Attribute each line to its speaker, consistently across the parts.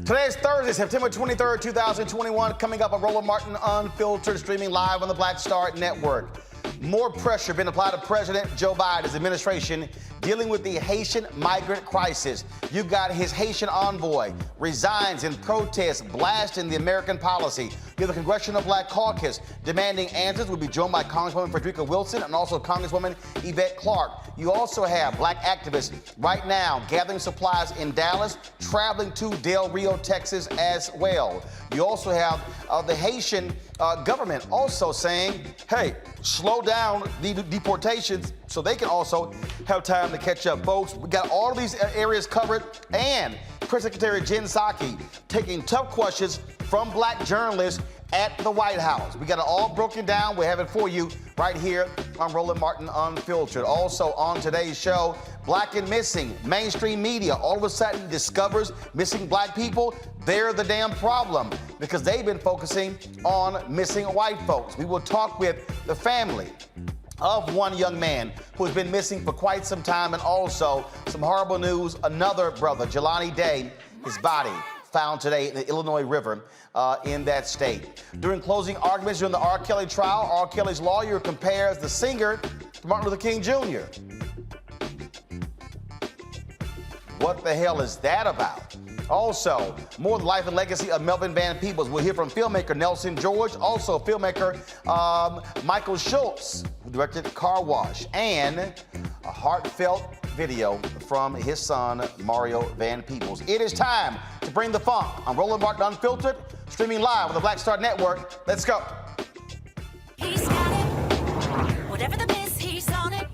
Speaker 1: Today is Thursday, September 23rd, 2021. Coming up on Roland Martin Unfiltered, streaming live on the Black Star Network. More pressure being applied to President Joe Biden's administration dealing with the Haitian migrant crisis. You got his Haitian envoy resigns in protest, blasting the American policy. You have the Congressional Black Caucus demanding answers. We'll be joined by Congresswoman Frederica Wilson and also Congresswoman Yvette Clarke. You also have black activists right now gathering supplies in Dallas, traveling to Del Rio, Texas as well. You also have the Haitian government also saying, hey, slow down the deportations so they can also have time to catch up. Folks, we got all of these areas covered, and Press Secretary Jen Psaki taking tough questions from black journalists at the White House. We got it all broken down. We have it for you right here on Roland Martin Unfiltered. Also on today's show, Black and Missing. Mainstream media all of a sudden discovers missing black people. They're the damn problem because they've been focusing on missing white folks. We will talk with the family of one young man who has been missing for quite some time, and also some horrible news. Another brother, Jelani Day, his body found today in the Illinois River in that state. During closing arguments during the R. Kelly trial, R. Kelly's lawyer compares the singer to Martin Luther King Jr. What the hell is that about? Also, more of the life and legacy of Melvin Van Peebles. We'll hear from filmmaker Nelson George, also filmmaker Michael Schultz, who directed Car Wash, and a heartfelt video from his son, Mario Van Peebles. It is time to bring the funk on Roland Martin Unfiltered, streaming live on the Black Star Network. Let's go.
Speaker 2: He's got it. Whatever the miss, he's on it.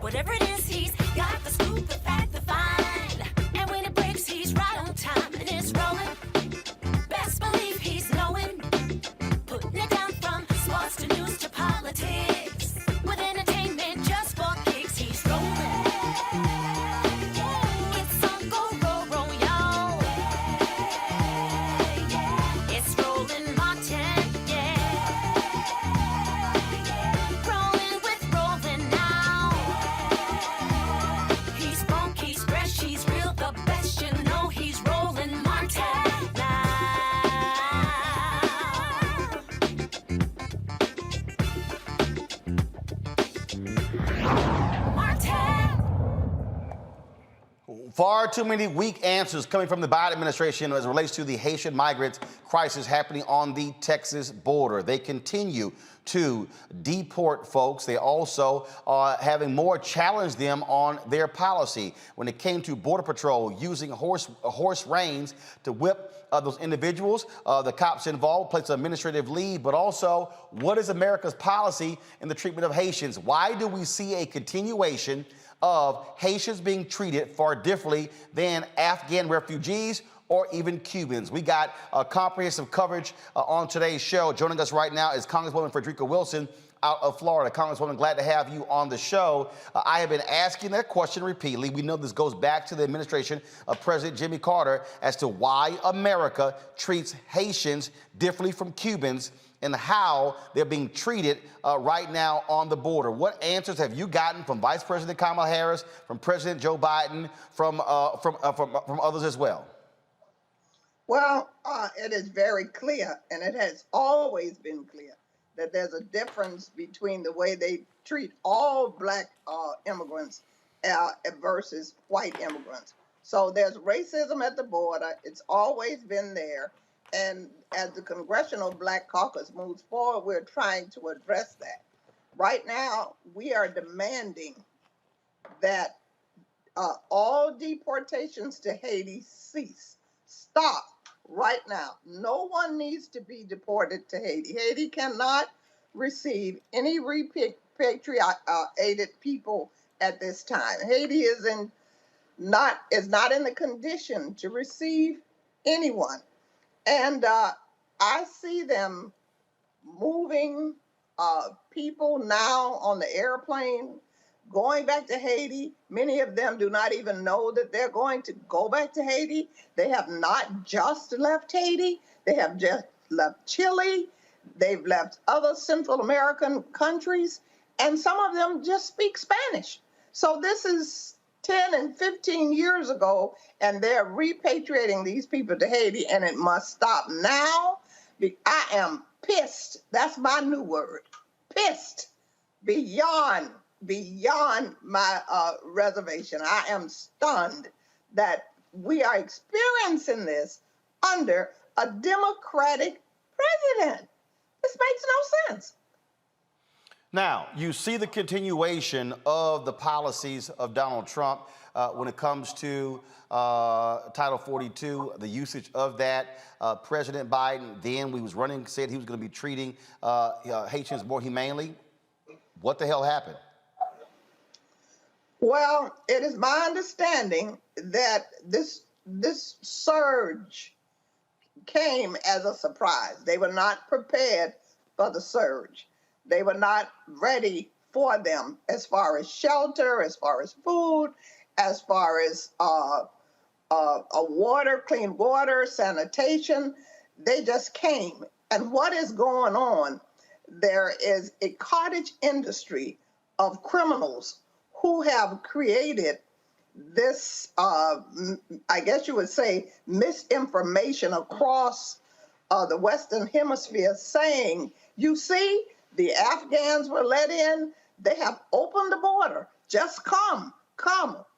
Speaker 2: Whatever it is, he's got the scoop, the fact, the find. And when it breaks, he's right on time and it's rolling. Best believe he's knowing. Putting it down from sports to news to politics. With entertainment just for kicks, he's rolling. It's on go, roll, roll, y'all. It's Roland Martin, yeah. Rolling with Roland now. He's funk, he's fresh, he's real, the best, you know he's Roland Martin now. Martin.
Speaker 1: Far too many weak answers coming from the Biden administration as it relates to the Haitian migrant crisis happening on the Texas border. They continue to deport folks. They also are having more challenge them on their policy when it came to Border Patrol using horse reins to whip those individuals. The cops involved placed on administrative leave, but also what is America's policy in the treatment of Haitians? Why do we see a continuation of Haitians being treated far differently than Afghan refugees or even Cubans? We got comprehensive coverage on today's show. Joining us right now is Congresswoman Frederica Wilson out of Florida. Congresswoman, glad to have you on the show. I have been asking that question repeatedly. We know this goes back to the administration of President Jimmy Carter as to why America treats Haitians differently from Cubans and how they're being treated right now on the border. What answers have you gotten from Vice President Kamala Harris, from President Joe Biden, from others as well?
Speaker 3: Well, it is very clear, and it has always been clear, that there's a difference between the way they treat all black immigrants versus white immigrants. So there's racism at the border. It's always been there. And as the Congressional Black Caucus moves forward, we're trying to address that. Right now, we are demanding that all deportations to Haiti cease. Stop right now. No one needs to be deported to Haiti. Haiti cannot receive any repatriated people at this time. Haiti is not in the condition to receive anyone. And I see them moving people now on the airplane, going back to Haiti. Many of them do not even know that they're going to go back to Haiti. They have not just left Haiti. They have just left Chile. They've left other Central American countries. And some of them just speak Spanish. So this is 10 and 15 years ago, and they're repatriating these people to Haiti, and it must stop now. I am pissed. That's my new word. Pissed beyond my reservation. I am stunned that we are experiencing this under a Democratic president. This makes no sense.
Speaker 1: Now, you see the continuation of the policies of Donald Trump when it comes to Title 42, the usage of that. President Biden, then, we was running, said he was going to be treating Haitians more humanely. What the hell happened?
Speaker 3: Well, it is my understanding that this surge came as a surprise. They were not prepared for the surge. They were not ready for them as far as shelter, as far as food, as far as water, clean water, sanitation. They just came. And what is going on? There is a cottage industry of criminals who have created this, I guess you would say, misinformation across the Western Hemisphere saying, you see, the Afghans were let in. They have opened the border. Just come,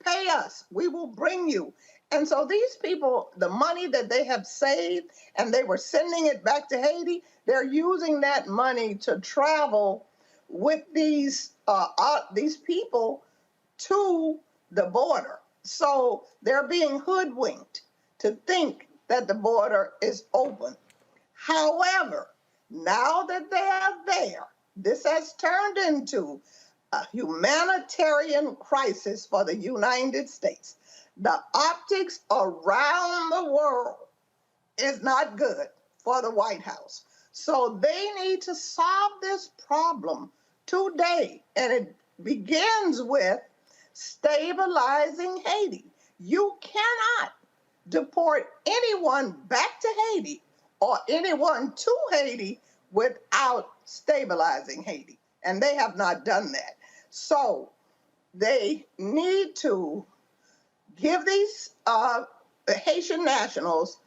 Speaker 3: pay us. We will bring you. And so these people, the money that they have saved, and they were sending it back to Haiti, they're using that money to travel with these people to the border. So they're being hoodwinked to think that the border is open. However, now that they are there, this has turned into a humanitarian crisis for the United States. The optics around the world is not good for the White House. So they need to solve this problem today. And it begins with stabilizing Haiti. You cannot deport anyone back to Haiti or anyone to Haiti without stabilizing Haiti. And they have not done that. So they need to give these Haitian nationals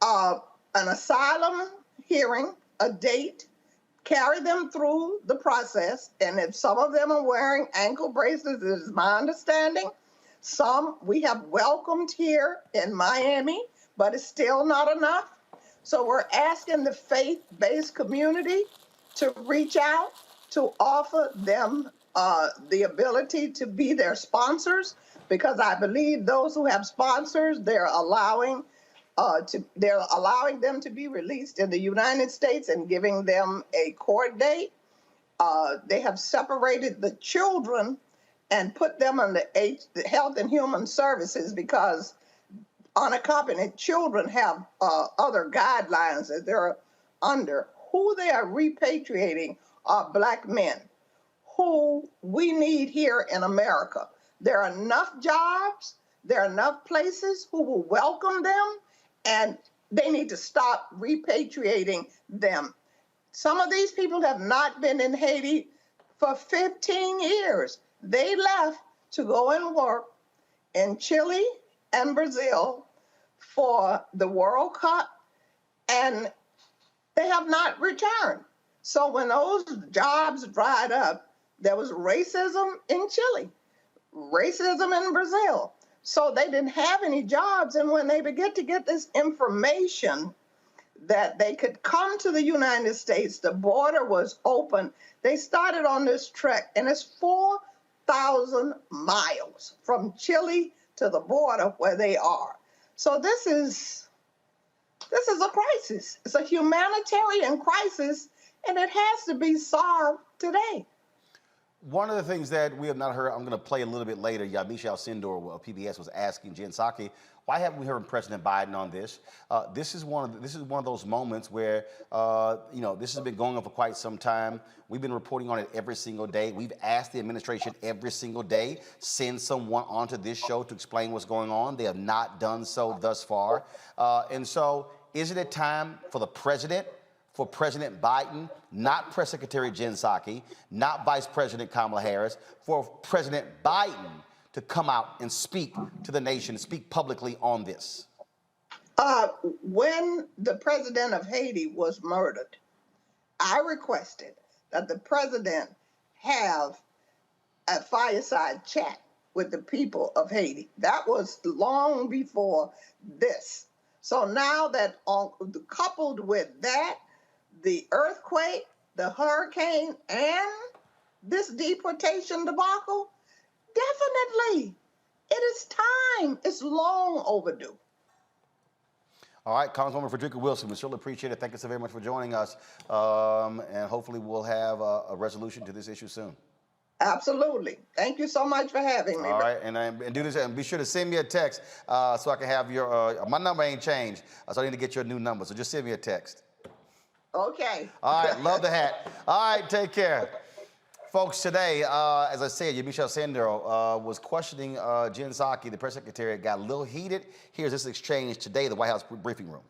Speaker 3: an asylum hearing, a date, carry them through the process. And if some of them are wearing ankle bracelets, it is my understanding. Some we have welcomed here in Miami, but it's still not enough. So we're asking the faith-based community to reach out, to offer them the ability to be their sponsors, because I believe those who have sponsors, they're allowing them to be released in the United States and giving them a court date. They have separated the children and put them on the Health and Human Services, because unaccompanied children have other guidelines that they're under. Who they are repatriating are Black men who we need here in America. There are enough jobs, there are enough places who will welcome them, and they need to stop repatriating them. Some of these people have not been in Haiti for 15 years. They left to go and work in Chile and Brazil for the World Cup, and they have not returned. So when those jobs dried up, there was racism in Chile, racism in Brazil. So they didn't have any jobs. And when they began to get this information that they could come to the United States, the border was open, they started on this trek, and it's 4,000 miles from Chile to the border where they are. So this is a crisis. It's a humanitarian crisis, and it has to be solved today.
Speaker 1: One of the things that we have not heard, I'm going to play a little bit later, Yamisha Sindor of PBS was asking Jen Psaki, why haven't we heard President Biden on this? This is one of those moments where, this has been going on for quite some time. We've been reporting on it every single day. We've asked the administration every single day, send someone onto this show to explain what's going on. They have not done so thus far. And so is it a time for for President Biden, not Press Secretary Jen Psaki, not Vice President Kamala Harris, for President Biden to come out and speak to the nation, speak publicly on this?
Speaker 3: When the president of Haiti was murdered, I requested that the president have a fireside chat with the people of Haiti. That was long before this. So now that coupled with that, the earthquake, the hurricane, and this deportation debacle, definitely it is time. It's long overdue.
Speaker 1: All right, Congresswoman Frederica Wilson, we certainly appreciate it. Thank you so very much for joining us. And hopefully we'll have a resolution to this issue soon.
Speaker 3: Absolutely. Thank you so much for having me.
Speaker 1: All right, and do this, and be sure to send me a text so I can have your, my number ain't changed, so I need to get your new number, so just send me a text.
Speaker 3: Okay.
Speaker 1: All right, love the hat. All right, take care. Folks, today, as I said, Michelle Sandero was questioning Jen Psaki, the press secretary. It got a little heated. Here's this exchange today, the White House briefing room.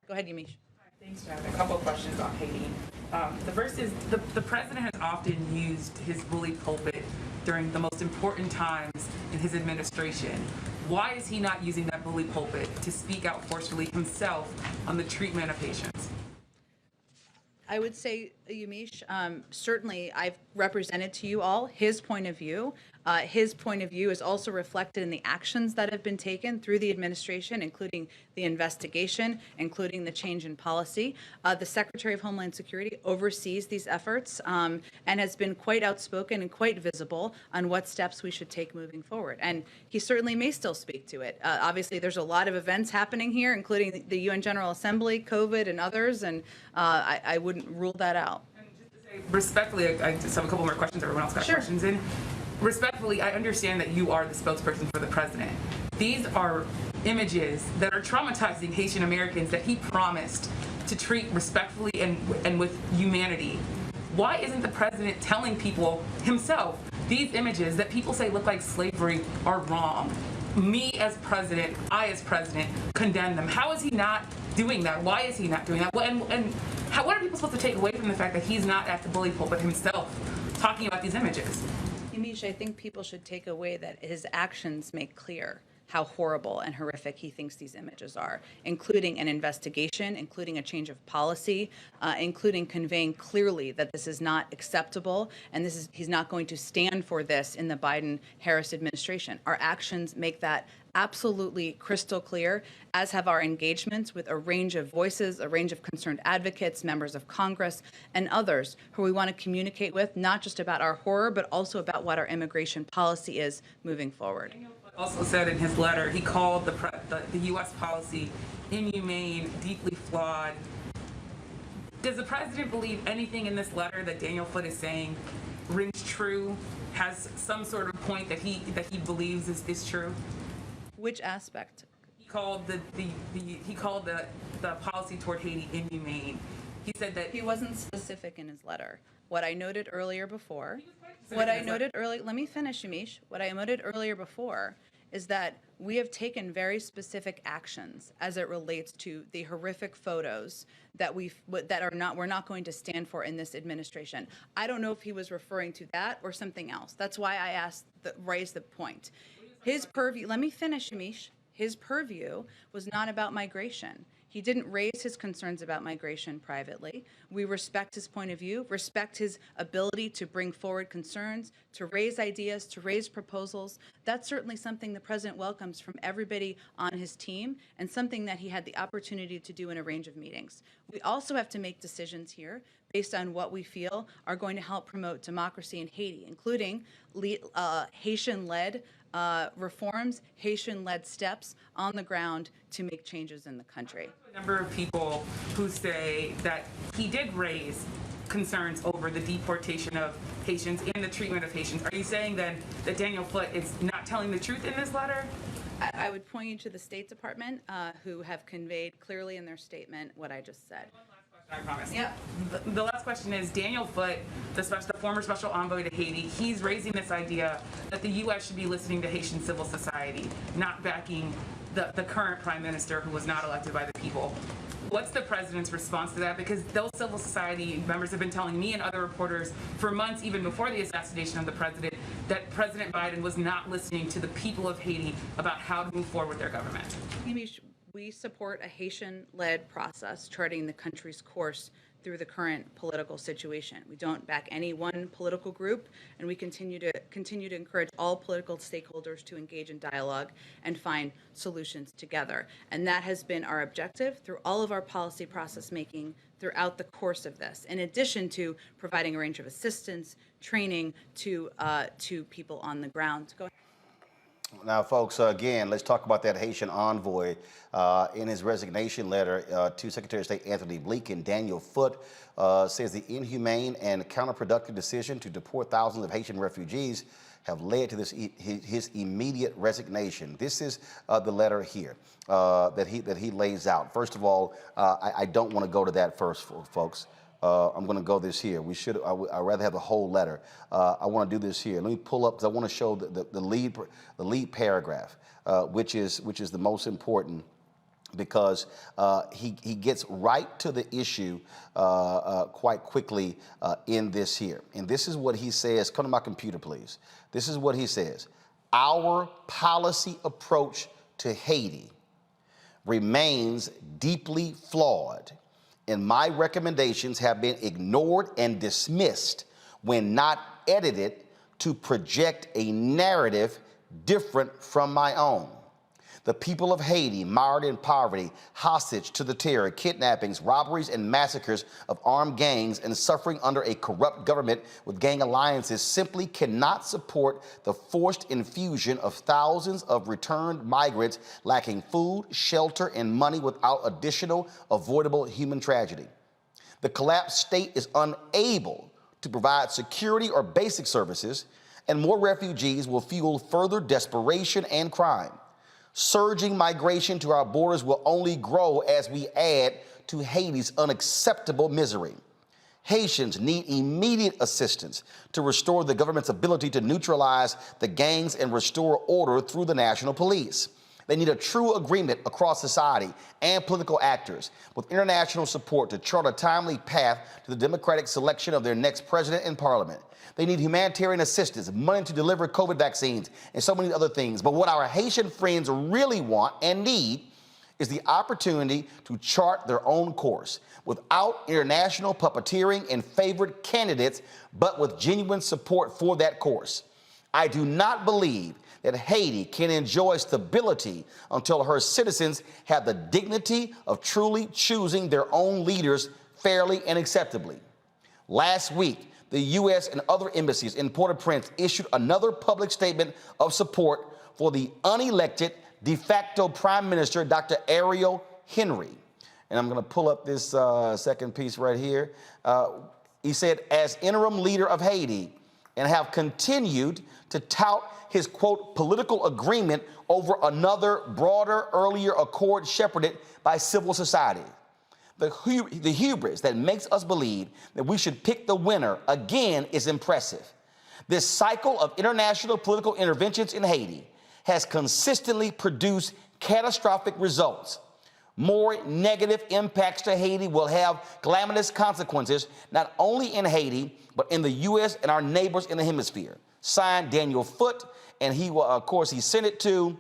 Speaker 4: Go ahead, Yamiche.
Speaker 5: Thanks, Jasmine. A couple of questions on Haiti. The first is the president has often used his bully pulpit during the most important times in his administration. Why is he not using that bully pulpit to speak out forcefully himself on the treatment of Haitians?
Speaker 4: I would say, Yamiche, certainly I've represented to you all his point of view. His point of view is also reflected in the actions that have been taken through the administration, including the investigation, including the change in policy. The Secretary of Homeland Security oversees these efforts and has been quite outspoken and quite visible on what steps we should take moving forward. And he certainly may still speak to it. Obviously, there's a lot of events happening here, including the UN General Assembly, COVID, and others, and I wouldn't rule that out.
Speaker 5: And just to say, respectfully, I just have a couple more questions. Everyone else got questions in. Respectfully, I understand that you are the spokesperson for the president. These are images that are traumatizing Haitian Americans that he promised to treat respectfully and with humanity. Why isn't the president telling people himself these images that people say look like slavery are wrong? Me as president, I as president, condemn them. How is he not doing that? Why is he not doing that? What are people supposed to take away from the fact that he's not at the bully pulpit himself talking about these images?
Speaker 4: Yamiche, I think people should take away that his actions make clear how horrible and horrific he thinks these images are, including an investigation, including a change of policy, including conveying clearly that this is not acceptable and he's not going to stand for this in the Biden-Harris administration. Our actions make that absolutely crystal clear, as have our engagements with a range of voices, a range of concerned advocates, members of Congress, and others who we want to communicate with, not just about our horror, but also about what our immigration policy is moving forward.
Speaker 5: Also said in his letter, he called the U.S. policy inhumane, deeply flawed. Does the president believe anything in this letter that Daniel Foote is saying rings true, has some sort of point that he believes is true?
Speaker 4: Which aspect?
Speaker 5: He called the policy toward Haiti inhumane. He said that
Speaker 4: He wasn't specific in his letter. What I noted earlier before, let me finish, Yamiche. What I noted earlier before is that we have taken very specific actions as it relates to the horrific photos that we're not going to stand for in this administration. I don't know if he was referring to that or something else. That's why I raised the point. His purview, let me finish, Yamiche. His purview was not about migration. He didn't raise his concerns about migration privately. We respect his point of view, respect his ability to bring forward concerns, to raise ideas, to raise proposals. That's certainly something the president welcomes from everybody on his team and something that he had the opportunity to do in a range of meetings. We also have to make decisions here based on what we feel are going to help promote democracy in Haiti, including Haitian-led reforms, Haitian-led steps on the ground to make changes in the country.
Speaker 5: a number of people who say that he did raise concerns over the deportation of Haitians and the treatment of Haitians. Are you saying then that Daniel Floyd is not telling the truth in this letter?
Speaker 4: I would point you to the State Department, who have conveyed clearly in their statement what I just said.
Speaker 5: I promise.
Speaker 4: Yep.
Speaker 5: The last question is, Daniel Foote, the former special envoy to Haiti, he's raising this idea that the U.S. should be listening to Haitian civil society, not backing the current prime minister who was not elected by the people. What's the president's response to that? Because those civil society members have been telling me and other reporters for months, even before the assassination of the president, that President Biden was not listening to the people of Haiti about how to move forward with their government?
Speaker 4: We support a Haitian-led process charting the country's course through the current political situation. We don't back any one political group, and we continue to encourage all political stakeholders to engage in dialogue and find solutions together. And that has been our objective through all of our policy process making throughout the course of this, in addition to providing a range of assistance, training to people on the ground. Go ahead.
Speaker 1: Now, folks, again, let's talk about that Haitian envoy. In his resignation letter to Secretary of State Anthony Blinken, Daniel Foote says the inhumane and counterproductive decision to deport thousands of Haitian refugees have led to his immediate resignation. This is the letter here that he lays out. First of all, I don't want to go to that first, folks. I'm going to go this here. I'd rather have the whole letter. I want to do this here. Let me pull up because I want to show the lead paragraph, which is the most important, because he gets right to the issue quite quickly in this here. And this is what he says. Come to my computer, please. This is what he says. Our policy approach to Haiti remains deeply flawed, and my recommendations have been ignored and dismissed when not edited to project a narrative different from my own. The people of Haiti, mired in poverty, hostage to the terror, kidnappings, robberies, and massacres of armed gangs, and suffering under a corrupt government with gang alliances, simply cannot support the forced infusion of thousands of returned migrants lacking food, shelter, and money without additional avoidable human tragedy. The collapsed state is unable to provide security or basic services, and more refugees will fuel further desperation and crime. Surging migration to our borders will only grow as we add to Haiti's unacceptable misery. Haitians need immediate assistance to restore the government's ability to neutralize the gangs and restore order through the national police. They need a true agreement across society and political actors with international support to chart a timely path to the democratic selection of their next president and parliament. They need humanitarian assistance, money to deliver COVID vaccines, and so many other things. But what our Haitian friends really want and need is the opportunity to chart their own course without international puppeteering and favored candidates, but with genuine support for that course. I do not believe that Haiti can enjoy stability until her citizens have the dignity of truly choosing their own leaders fairly and acceptably. Last week, the U.S. and other embassies in Port-au-Prince issued another public statement of support for the unelected de facto Prime Minister, Dr. Ariel Henry. And I'm going to pull up this second piece right here. He said, as interim leader of Haiti, and have continued to tout his, quote, political agreement over another broader earlier accord shepherded by civil society. The hubris that makes us believe that we should pick the winner again is impressive. This cycle of international political interventions in Haiti has consistently produced catastrophic results. More negative impacts to Haiti will have calamitous consequences, not only in Haiti, but in the U.S. and our neighbors in the hemisphere. Signed, Daniel Foote, and he will, of course, he sent it to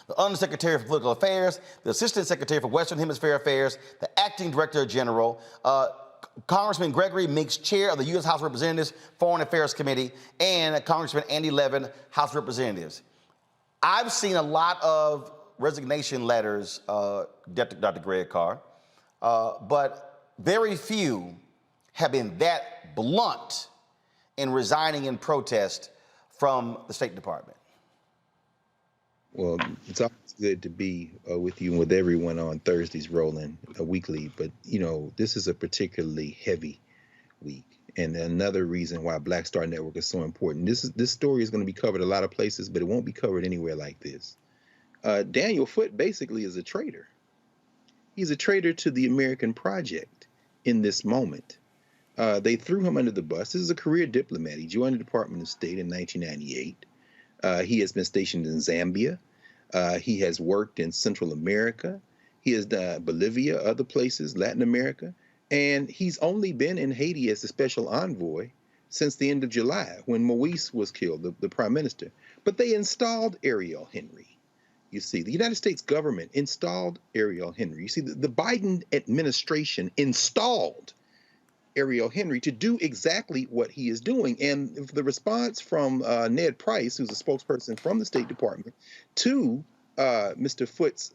Speaker 1: the Undersecretary for Political Affairs, the Assistant Secretary for Western Hemisphere Affairs, the Acting Director General, Congressman Gregory Meeks, Chair of the U.S. House of Representatives Foreign Affairs Committee, and Congressman Andy Levin, House of Representatives. I've seen a lot of resignation letters, Dr. Greg Carr, but very few have been that blunt in resigning in protest from the State Department.
Speaker 6: Well, it's always good to be with you and with everyone on Thursdays, Roland, weekly. But, you know, this is a particularly heavy week. And another reason why Black Star Network is so important. This story is going to be covered a lot of places, but it won't be covered anywhere like this. Daniel Foote basically is a traitor. He's a traitor to the American project in this moment. They threw him under the bus. This is a career diplomat. He joined the Department of State in 1998. He has been stationed in Zambia. He has worked in Central America. He has done Bolivia, other places, Latin America. And he's only been in Haiti as a special envoy since the end of July when Moise was killed, the prime minister. But they installed Ariel Henry. You see, the United States government installed Ariel Henry. You see, the Biden administration installed Ariel Henry to do exactly what he is doing. And the response from Ned Price, who's a spokesperson from the State Department, to Mr. Foot's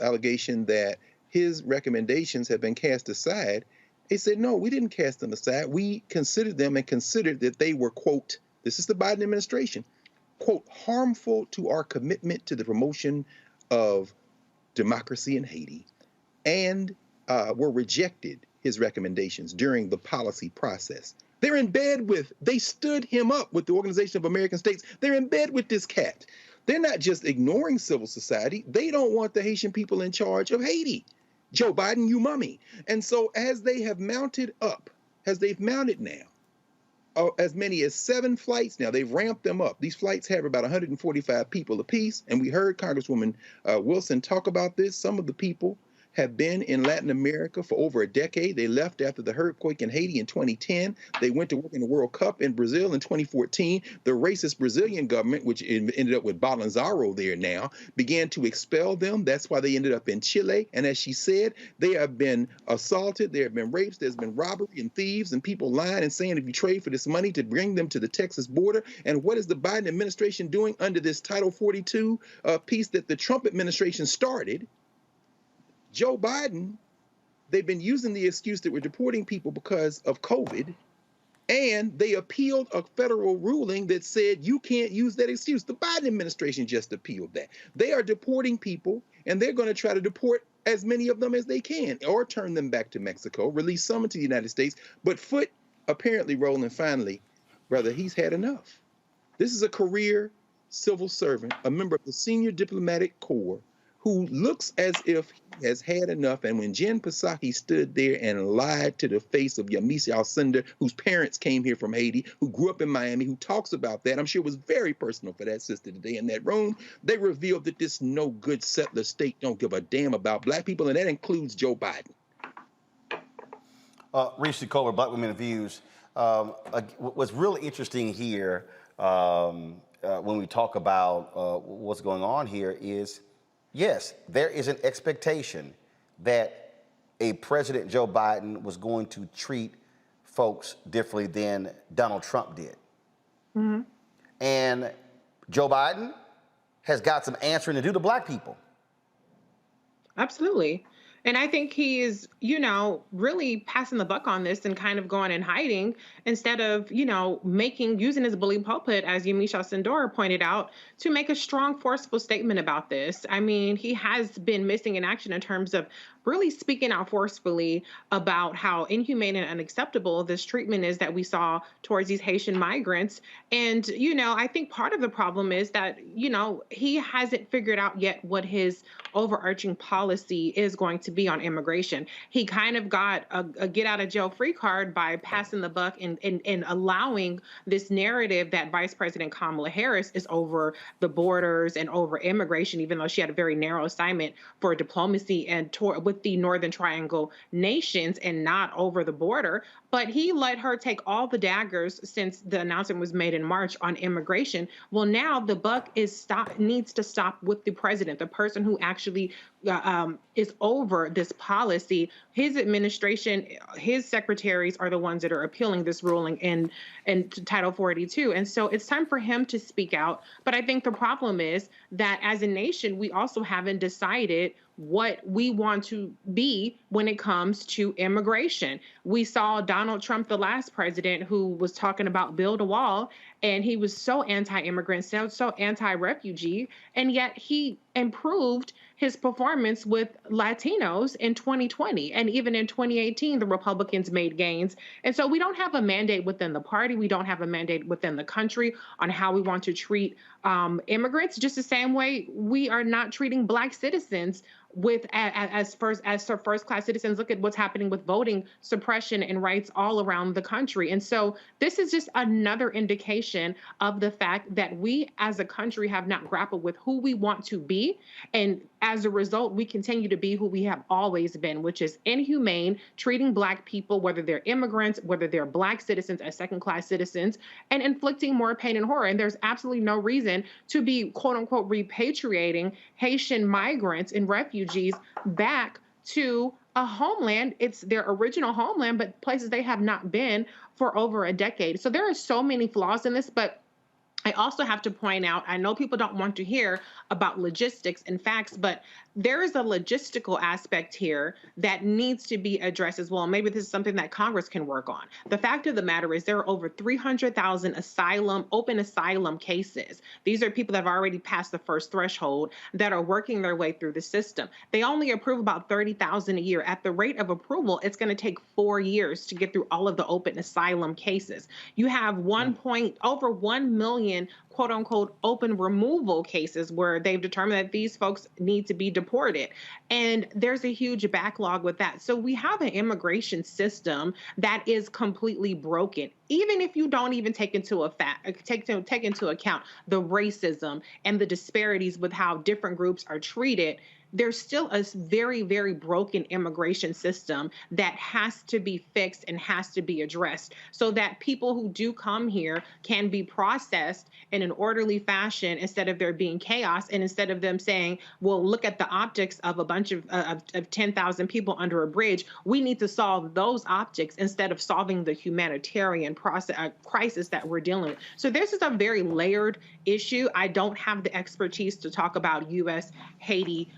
Speaker 6: allegation that his recommendations have been cast aside, they said, no, we didn't cast them aside. We considered them and considered that they were, quote, this is the Biden administration, quote, harmful to our commitment to the promotion of democracy in Haiti, and were rejected his recommendations during the policy process. They're in bed with, they stood him up with the Organization of American States. They're in bed with this cat. They're not just ignoring civil society. They don't want the Haitian people in charge of Haiti. Joe Biden, you mummy. And so as they have mounted up, as they've mounted now, as many as 7 flights now, they've ramped them up. These flights have about 145 people apiece. And we heard Congresswoman Wilson talk about this. Some of the people have been in Latin America for over a decade. They left after the earthquake in Haiti in 2010. They went to work in the World Cup in Brazil in 2014. The racist Brazilian government, which ended up with Bolsonaro there now, began to expel them. That's why they ended up in Chile. And as she said, they have been assaulted. There have been rapes. There's been robbery and thieves and people lying and saying if you trade for this money to bring them to the Texas border. And what is the Biden administration doing under this Title 42 piece that the Trump administration started? Joe Biden, they've been using the excuse that we're deporting people because of COVID, and they appealed a federal ruling that said you can't use that excuse. The Biden administration just appealed that. They are deporting people, and they're going to try to deport as many of them as they can, or turn them back to Mexico, release some into the United States. But Foot, apparently, Roland, finally, brother, he's had enough. This is a career civil servant, a member of the senior diplomatic corps, who looks as if he has had enough. And when Jen Psaki stood there and lied to the face of Yamisi Alcindor, whose parents came here from Haiti, who grew up in Miami, who talks about that, I'm sure it was very personal for that sister today in that room, they revealed that this no good settler state don't give a damn about black people, and that includes Joe Biden.
Speaker 1: Rishi Kohler, Black Women Views. What's really interesting here when we talk about what's going on here is, yes, there is an expectation that a President Joe Biden was going to treat folks differently than Donald Trump did. Mm-hmm. And Joe Biden has got some answering to do to black people.
Speaker 7: Absolutely. And I think he is, really passing the buck on this and kind of going in hiding instead of, using his bully pulpit, as Yamisha Sindora pointed out, to make a strong, forceful statement about this. I mean, he has been missing in action in terms of really speaking out forcefully about how inhumane and unacceptable this treatment is that we saw towards these Haitian migrants. And, I think part of the problem is that, he hasn't figured out yet what his overarching policy is going to be on immigration. He kind of got a get out of jail free card by passing the buck and allowing this narrative that Vice President Kamala Harris is over the borders and over immigration, even though she had a very narrow assignment for diplomacy and with the Northern Triangle nations and not over the border. But he let her take all the daggers since the announcement was made in March on immigration. Well, now the buck needs to stop with the president, the person who actually is over this policy. His administration, his secretaries are the ones that are appealing this ruling in Title 42. And so it's time for him to speak out. But I think the problem is that as a nation, we also haven't decided what we want to be when it comes to immigration. We saw Donald Trump, the last president, who was talking about build a wall, and he was so anti-immigrant, so anti-refugee, and yet he improved his performance with Latinos in 2020. And even in 2018, the Republicans made gains. And so we don't have a mandate within the party. We don't have a mandate within the country on how we want to treat immigrants, just the same way we are not treating Black citizens as first-class citizens. Look at what's happening with voting suppression and rights all around the country. And so this is just another indication recognition of the fact that we as a country have not grappled with who we want to be. And as a result, we continue to be who we have always been, which is inhumane, treating Black people, whether they're immigrants, whether they're Black citizens as second-class citizens, and inflicting more pain and horror. And there's absolutely no reason to be, quote unquote, repatriating Haitian migrants and refugees back to a homeland. It's their original homeland, but places they have not been for over a decade. So there are so many flaws in this, but I also have to point out, I know people don't want to hear about logistics and facts, but there is a logistical aspect here that needs to be addressed as well. Maybe this is something that Congress can work on. The fact of the matter is there are over 300,000 open asylum cases. These are people that have already passed the first threshold that are working their way through the system. They only approve about 30,000 a year. At the rate of approval, it's going to take 4 years to get through all of the open asylum cases. You have over 1 million quote unquote open removal cases where they've determined that these folks need to be deported. And there's a huge backlog with that. So we have an immigration system that is completely broken. Even if you don't even take into account the racism and the disparities with how different groups are treated, there's still a very, very broken immigration system that has to be fixed and has to be addressed so that people who do come here can be processed in an orderly fashion instead of there being chaos and instead of them saying, well, look at the optics of a bunch of 10,000 people under a bridge. We need to solve those optics instead of solving the humanitarian crisis that we're dealing with. So this is a very layered issue. I don't have the expertise to talk about U.S., Haiti,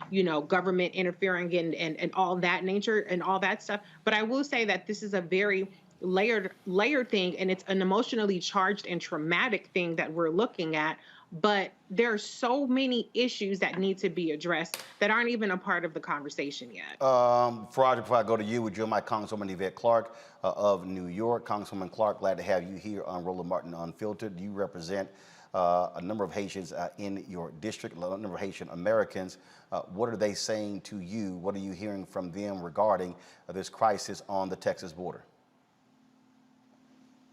Speaker 7: government interfering and all that nature and all that stuff. But I will say that this is a very layered thing, and it's an emotionally charged and traumatic thing that we're looking at. But there are so many issues that need to be addressed that aren't even a part of the conversation yet.
Speaker 1: Roger, before I go to you, would you and my Congresswoman Yvette Clarke of New York. Congresswoman Clarke, glad to have you here on Roland Martin Unfiltered. You represent a number of Haitians in your district, a number of Haitian Americans. What are they saying to you? What are you hearing from them regarding this crisis on the Texas border?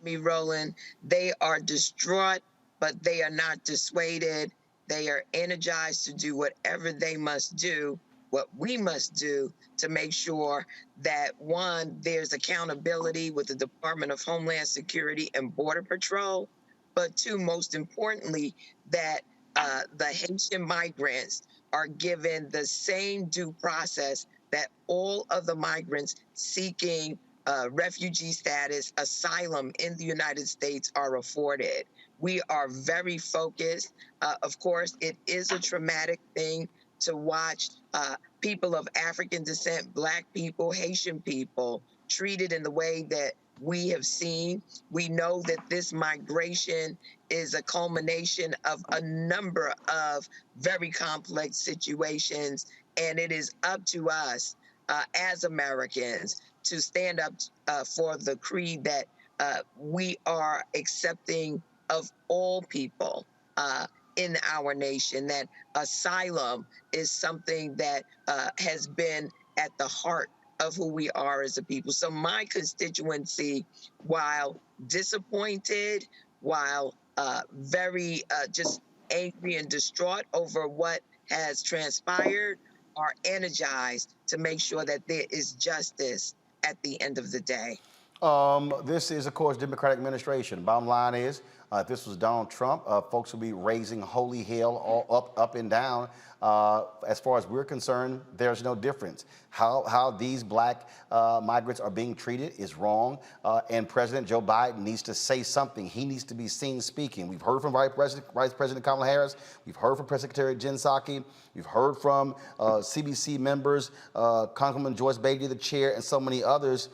Speaker 8: Roland, they are distraught, but they are not dissuaded. They are energized to do whatever they must do, what we must do to make sure that, one, there's accountability with the Department of Homeland Security and Border Patrol, but two, most importantly, that the Haitian migrants are given the same due process that all other migrants seeking refugee status, asylum in the United States are afforded. We are very focused. Of course, it is a traumatic thing to watch people of African descent, Black people, Haitian people treated in the way that we have seen. We know that this migration is a culmination of a number of very complex situations, and it is up to us as Americans to stand up for the creed that we are accepting of all people in our nation, that asylum is something that has been at the heart of who we are as a people. So my constituency, while disappointed, while very just angry and distraught over what has transpired, are energized to make sure that there is justice at the end of the day.
Speaker 1: This is, of course, Democratic administration. Bottom line is, if this was Donald Trump, folks would be raising holy hell all up and down. As far as we're concerned, there's no difference. How these Black migrants are being treated is wrong, and President Joe Biden needs to say something. He needs to be seen speaking. We've heard from Vice President Kamala Harris. We've heard from Press Secretary Jen Psaki. We've heard from CBC members, Congresswoman Joyce Beatty, the chair, and so many others.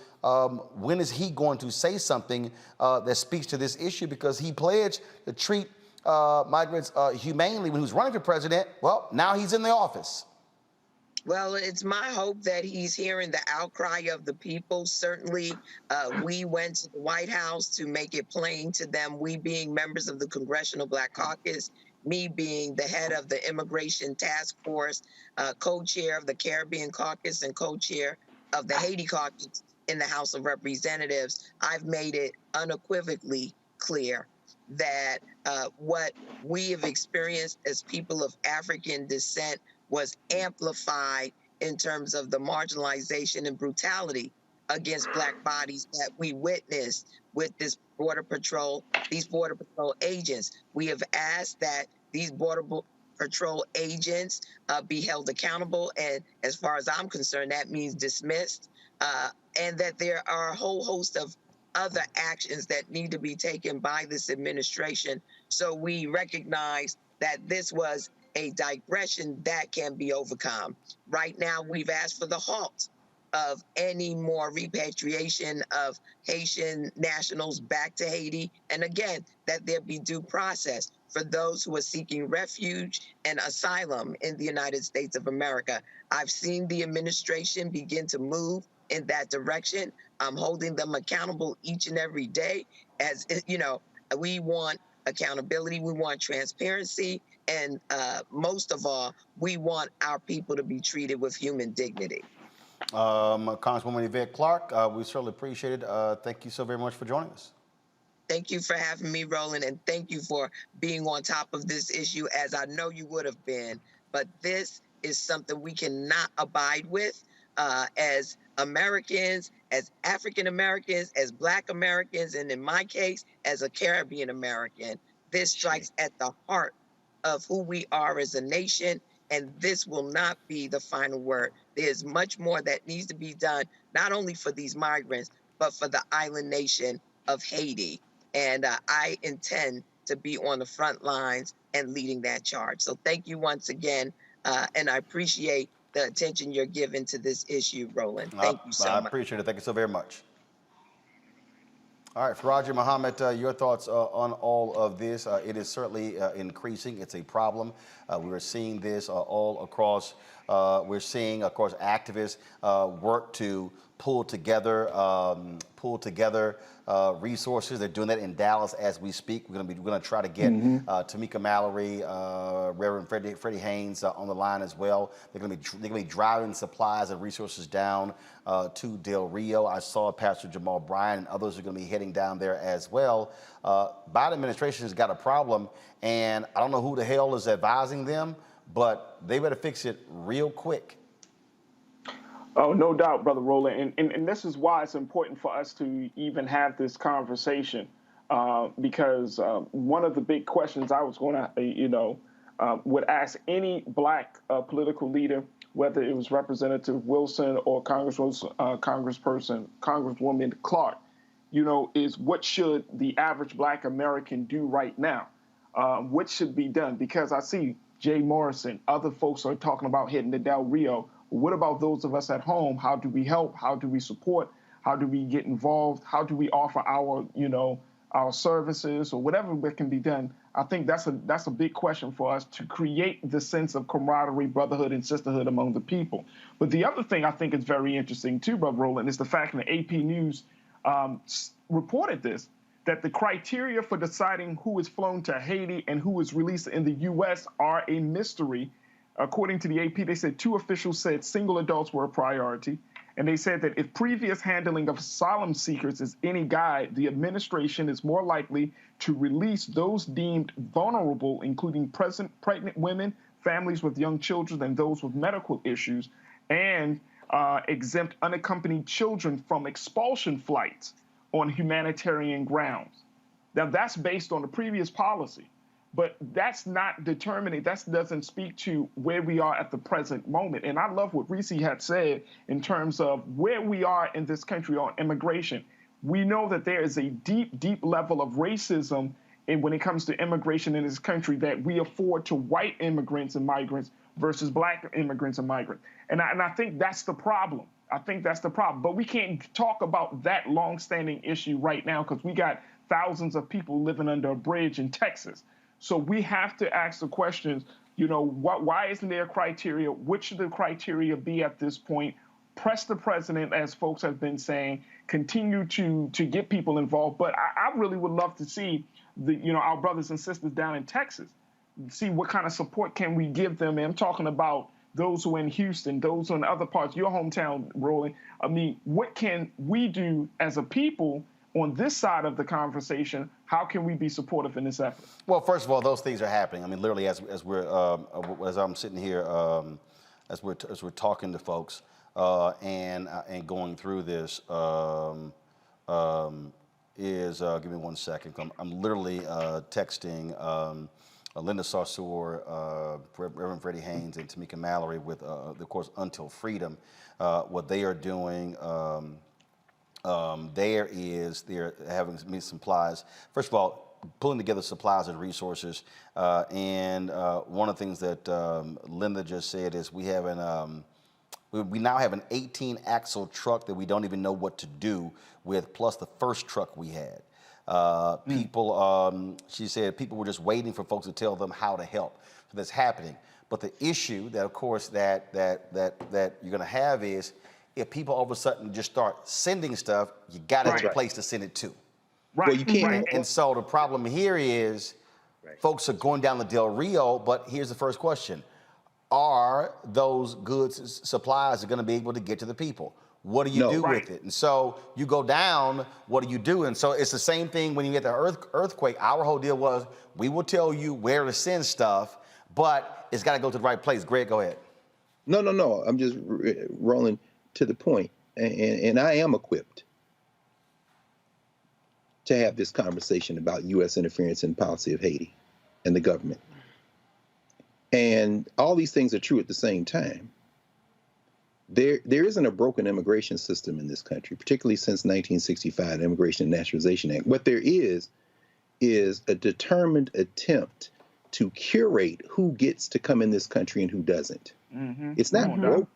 Speaker 1: When is he going to say something that speaks to this issue? Because he pledged to treat migrants humanely when he was running for president. Well, now he's in the office.
Speaker 8: Well, it's my hope that he's hearing the outcry of the people. Certainly, we went to the White House to make it plain to them, we being members of the Congressional Black Caucus, me being the head of the Immigration Task Force, co-chair of the Caribbean Caucus and co-chair of the Haiti Caucus in the House of Representatives. I've made it unequivocally clear that what we have experienced as people of African descent was amplified in terms of the marginalization and brutality against Black bodies that we witnessed with these Border Patrol agents. We have asked that these Border Patrol agents be held accountable, and as far as I'm concerned, that means dismissed, and that there are a whole host of other actions that need to be taken by this administration. So we recognize that this was a digression that can be overcome. Right now, we've asked for the halt of any more repatriation of Haitian nationals back to Haiti. And again, that there be due process for those who are seeking refuge and asylum in the United States of America. I've seen the administration begin to move in that direction. I'm holding them accountable each and every day. As you know, we want accountability, we want transparency, and most of all, we want our people to be treated with human dignity.
Speaker 1: Congresswoman Yvette Clarke, we certainly appreciate it. Thank you so very much for joining us.
Speaker 8: Thank you for having me, Roland, and thank you for being on top of this issue, as I know you would have been. But this is something we cannot abide with as Americans, as African Americans, as Black Americans, and in my case, as a Caribbean American. This strikes at the heart of who we are as a nation, and this will not be the final word. There's much more that needs to be done, not only for these migrants, but for the island nation of Haiti. And I intend to be on the front lines and leading that charge. So thank you once again, and I appreciate the attention you're giving to this issue, Roland. Thank you so much.
Speaker 1: I appreciate it. Thank you so very much. All right, Faraji Muhammad, your thoughts on all of this. It is certainly increasing. It's a problem. We're seeing this all across. We're seeing, of course, activists work to pull together resources. They're doing that in Dallas as we speak. We're going to try to get Tamika Mallory, Reverend Freddie Haynes on the line as well. They're going to be driving supplies and resources down to Del Rio. I saw Pastor Jamal Bryant and others are going to be heading down there as well. Biden administration has got a problem, and I don't know who the hell is advising them, but they better fix it real quick.
Speaker 9: Oh, no doubt, Brother Roland. And this is why it's important for us to even have this conversation, because one of the big questions I was going to, would ask any Black political leader, whether it was Representative Wilson or Congresswoman Clarke, is what should the average Black American do right now? What should be done? Because I see Jay Morrison, other folks are talking about hitting the Del Rio. What about those of us at home? How do we help? How do we support? How do we get involved? How do we offer our, our services or whatever that can be done? I think that's a big question for us to create the sense of camaraderie, brotherhood, and sisterhood among the people. But the other thing I think is very interesting too, Brother Roland, is the fact that AP News reported this, that the criteria for deciding who is flown to Haiti and who is released in the U.S. are a mystery. According to the AP, they said 2 officials said single adults were a priority. And they said that if previous handling of asylum seekers is any guide, the administration is more likely to release those deemed vulnerable, including pregnant women, families with young children, and those with medical issues, and exempt unaccompanied children from expulsion flights on humanitarian grounds. Now, that's based on the previous policy. But that's not determining, that doesn't speak to where we are at the present moment. And I love what Reese had said in terms of where we are in this country on immigration. We know that there is a deep, deep level of racism when it comes to immigration in this country that we afford to white immigrants and migrants versus Black immigrants and migrants. And I think that's the problem. I think that's the problem. But we can't talk about that longstanding issue right now because we got thousands of people living under a bridge in Texas. So we have to ask the questions, why isn't there a criteria? What should the criteria be at this point? Press the president, as folks have been saying, continue to get people involved. But I really would love to see our brothers and sisters down in Texas, see what kind of support can we give them. And I'm talking about those who are in Houston, those who are in other parts, your hometown, Roland. I mean, what can we do as a people on this side of the conversation, how can we be supportive in this effort?
Speaker 1: Well, first of all, those things are happening. I mean, literally, as I'm sitting here, as we're talking to folks and going through this, give me 1 second. I'm literally texting Linda Sarsour, Reverend Freddie Haynes, and Tamika Mallory with, of course, Until Freedom. What they are doing they're having me supplies. First of all, pulling together supplies and resources. And one of the things that Linda just said is we now have an 18-axle truck that we don't even know what to do with, plus the first truck we had. People, she said, people were just waiting for folks to tell them how to help. So that's happening. But the issue that, of course, that you're going to have is if people all of a sudden just start sending stuff, you got to have a place to send it to.
Speaker 9: Right.
Speaker 6: Well, you can't.
Speaker 1: And so the problem here is folks are going down the Del Rio, but here's the first question. Are those goods, supplies are going to be able to get to the people? What do you do with it? And so you go down, what do you do? And so it's the same thing when you get the earthquake. Our whole deal was we will tell you where to send stuff, but it's got to go to the right place. Greg, go ahead.
Speaker 6: No. I'm just rolling to the point. And I am equipped to have this conversation about U.S. interference in the policy of Haiti and the government. And all these things are true at the same time. There isn't a broken immigration system in this country, particularly since 1965, the Immigration and Naturalization Act. What there is a determined attempt to curate who gets to come in this country and who doesn't. Mm-hmm. It's not broken.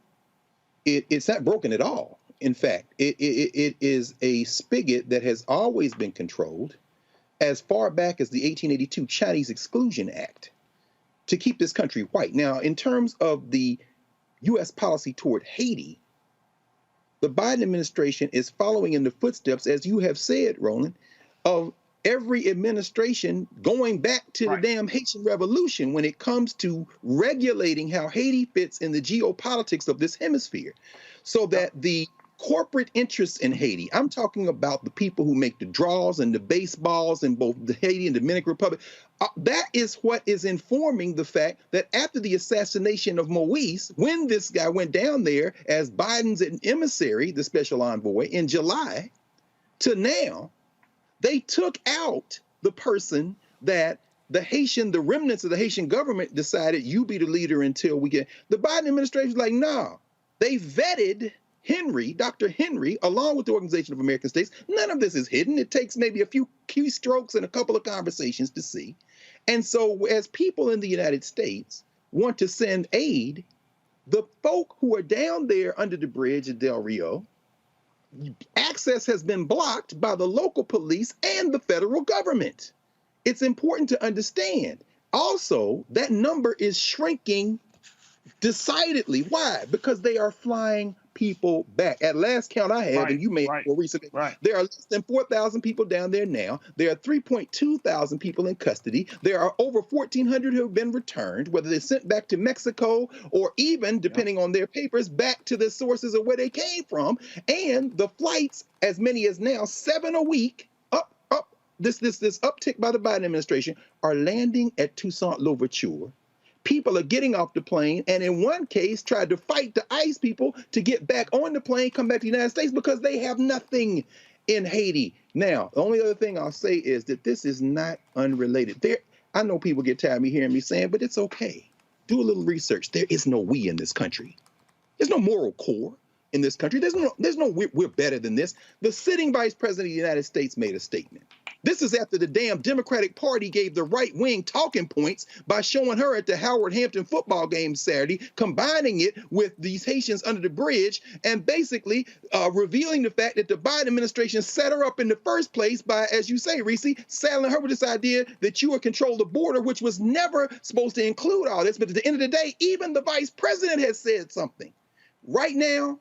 Speaker 6: It's not broken at all. In fact, it is a spigot that has always been controlled as far back as the 1882 Chinese Exclusion Act to keep this country white. Now, in terms of the U.S. policy toward Haiti, the Biden administration is following in the footsteps, as you have said, Roland, of every administration going back to the damn Haitian Revolution when it comes to regulating how Haiti fits in the geopolitics of this hemisphere. So that the corporate interests in Haiti, I'm talking about the people who make the draws and the baseballs in both the Haiti and Dominican Republic, that is what is informing the fact that after the assassination of Moise, when this guy went down there as Biden's emissary, the special envoy, in July, to now, they took out the person that the remnants of the Haitian government decided you be the leader until we get. The Biden administration is like, no, they vetted Dr. Henry, along with the Organization of American States. None of this is hidden. It takes maybe a few keystrokes and a couple of conversations to see. And so as people in the United States want to send aid, the folk who are down there under the bridge at Del Rio, access has been blocked by the local police and the federal government. It's important to understand. Also, that number is shrinking decidedly. Why? Because they are flying people back. At last count I have, and you may have more recently, there are less than 4,000 people down there now. There are 3.2 thousand people in custody. There are over 1,400 who have been returned, whether they're sent back to Mexico or even, depending on their papers, back to the sources of where they came from. And the flights, as many as now, 7 a week, this uptick by the Biden administration, are landing at Toussaint Louverture. People are getting off the plane, and in one case, tried to fight the ICE people to get back on the plane, come back to the United States because they have nothing in Haiti. Now, the only other thing I'll say is that this is not unrelated. I know people get tired of me hearing me saying, but it's okay. Do a little research. There is no we in this country. There's no moral core in this country. There's no we're better than this. The sitting vice president of the United States made a statement. This is after the damn Democratic Party gave the right wing talking points by showing her at the Howard Hampton football game Saturday, combining it with these Haitians under the bridge, and basically revealing the fact that the Biden administration set her up in the first place by, as you say, Reese, saddling her with this idea that you would control the border, which was never supposed to include all this. But at the end of the day, even the vice president has said something. Right now,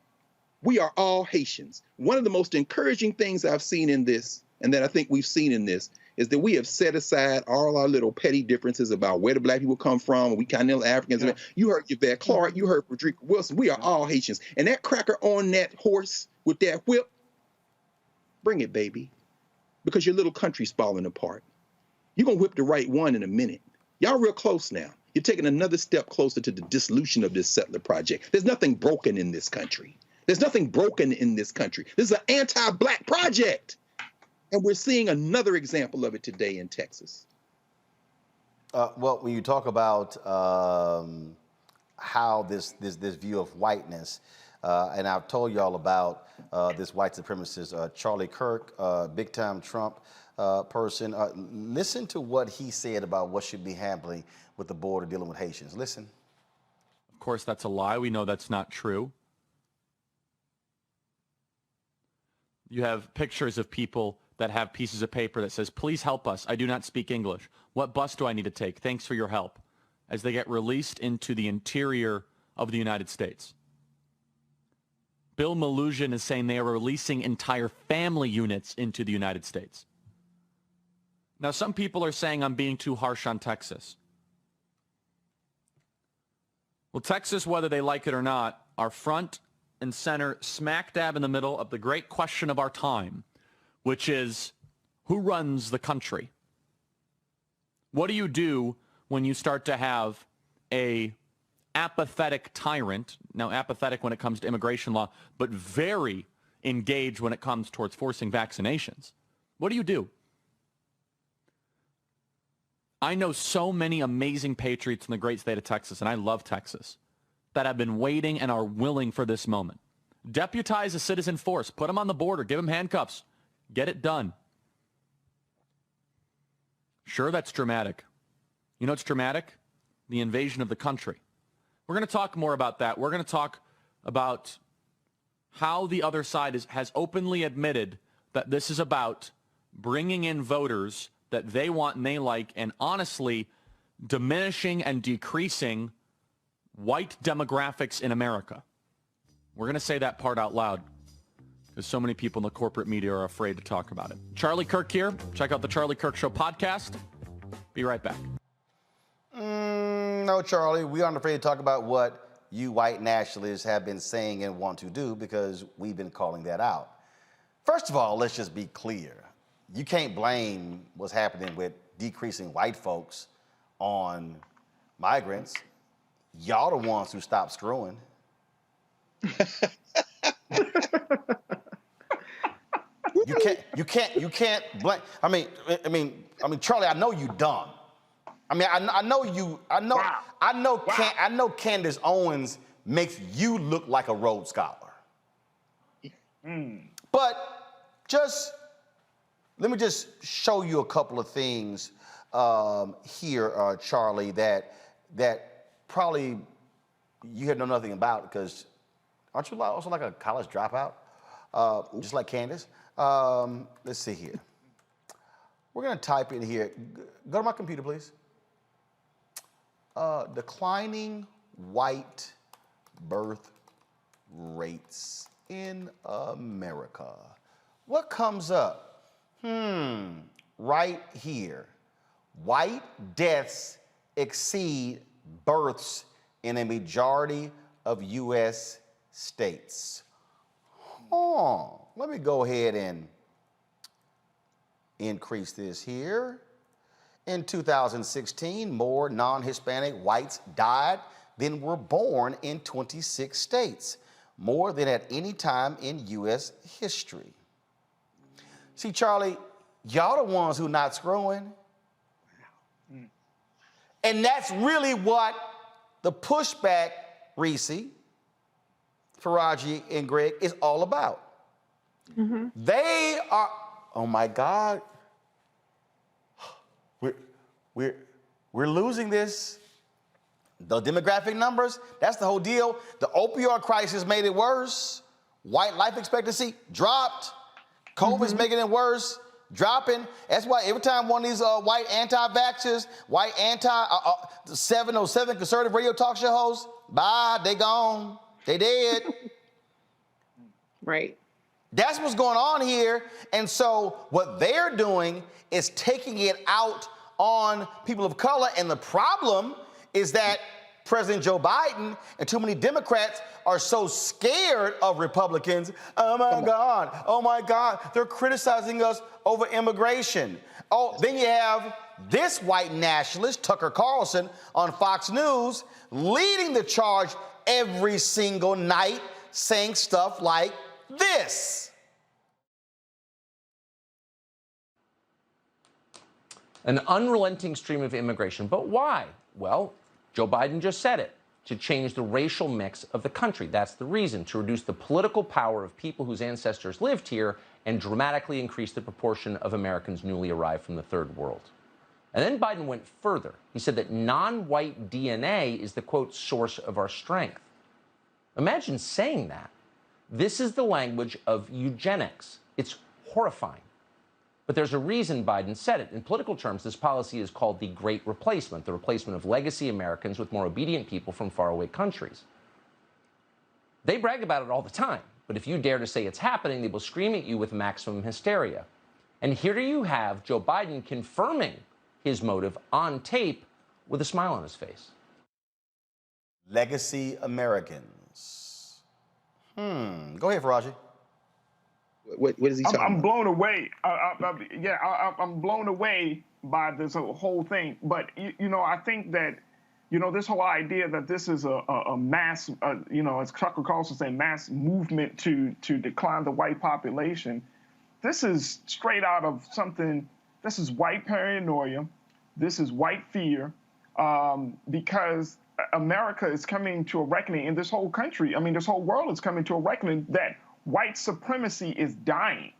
Speaker 6: we are all Haitians. One of the most encouraging things I've seen in this, and that I think we've seen in this, is that we have set aside all our little petty differences about where the black people come from, we continental Africans. Yeah. You heard Yvette Clark, you heard Frederica Wilson. We are all Haitians. And that cracker on that horse with that whip, bring it, baby. because your little country's falling apart. You're going to whip the right one in a minute. Y'all real close now. You're taking another step closer to the dissolution of this settler project. There's nothing broken in this country. There's nothing broken in this country. This is an anti-Black project. And we're seeing another example of it today in Texas.
Speaker 1: Well, when you talk about how this view of whiteness, and I've told y'all about this white supremacist Charlie Kirk, big-time Trump person. Listen to what he said about what should be happening with the border dealing with Haitians. Listen.
Speaker 10: Of course, that's a lie. We know that's not true. You have pictures of people that have pieces of paper that says, please help us. I do not speak English. What bus do I need to take? Thanks for your help. As they get released into the interior of the United States. Bill Malhusian is saying they are releasing entire family units into the United States. Now, some people are saying I'm being too harsh on Texas. Well, Texas, whether they like it or not, are front and center, smack dab in the middle of the great question of our time, which is, who runs the country? What do you do when you start to have a apathetic tyrant, now apathetic when it comes to immigration law, but very engaged when it comes towards forcing vaccinations? What do you do? I know so many amazing patriots in the great state of Texas, and I love Texas, that have been waiting and are willing for this moment. Deputize a citizen force, put them on the border, give them handcuffs, get it done. Sure, that's dramatic. You know what's dramatic? The invasion of the country. We're going to talk more about that. We're going to talk about how the other side has openly admitted that this is about bringing in voters that they want and they like, and honestly diminishing and decreasing white demographics in America. We're going to say that part out loud because so many people in the corporate media are afraid to talk about it. Charlie Kirk here. Check out the Charlie Kirk Show podcast. Be right back.
Speaker 1: No, Charlie, we aren't afraid to talk about what you white nationalists have been saying and want to do because we've been calling that out. First of all, let's just be clear. You can't blame what's happening with decreasing white folks on migrants. Y'all the ones who stopped screwing. You can't blame. I mean, Charlie, I know you dumb. I mean, I know Candace Owens makes you look like a Rhodes Scholar. But let me just show you a couple of things here, Charlie, that probably you had know nothing about because aren't you also like a college dropout, just like Candace? Let's see here. We're going to type in here. Go to my computer, please. Declining white birth rates in America. What comes up? Right here. White deaths exceed births in a majority of U.S. states. Let me go ahead and increase this here. In 2016, more non-Hispanic whites died than were born in 26 states, more than at any time in U.S. history. See, Charlie, y'all the ones who not screwing. And that's really what the pushback, Reese, Faraji, and Greg, is all about. They are, oh my God, we're losing this. The demographic numbers, that's the whole deal. The opioid crisis made it worse. White life expectancy dropped. COVID's making it worse, dropping. That's why every time one of these white anti-vaxxers, white 707 conservative radio talk show hosts, bye, they gone, they dead.
Speaker 7: Right.
Speaker 1: That's what's going on here. And so what they're doing is taking it out on people of color. And the problem is that President Joe Biden and too many Democrats are so scared of Republicans. Oh my God, they're criticizing us over immigration. Oh, then you have this white nationalist, Tucker Carlson, on Fox News, leading the charge every single night, saying stuff like this.
Speaker 11: An unrelenting stream of immigration. But why? Well, Joe Biden just said it. To change the racial mix of the country. That's the reason. To reduce the political power of people whose ancestors lived here and dramatically increase the proportion of Americans newly arrived from the third world. And then Biden went further. He said that non-white DNA is the, quote, source of our strength. Imagine saying that. This is the language of eugenics. It's horrifying. But there's a reason Biden said it. In political terms, this policy is called the Great Replacement, the replacement of legacy Americans with more obedient people from faraway countries. They brag about it all the time, but if you dare to say it's happening, they will scream at you with maximum hysteria. And here you have Joe Biden confirming his motive on tape with a smile on his face.
Speaker 1: Legacy Americans. Go ahead, Faraji.
Speaker 6: What is he talking about?
Speaker 9: I'm blown away. I'm blown away by this whole thing. But, I think that, this whole idea that this is a mass, as Tucker Carlson saying, mass movement to decline the white population, this is straight out of something, this is white paranoia, this is white fear, because America is coming to a reckoning, and this whole country, this whole world is coming to a reckoning that white supremacy is dying,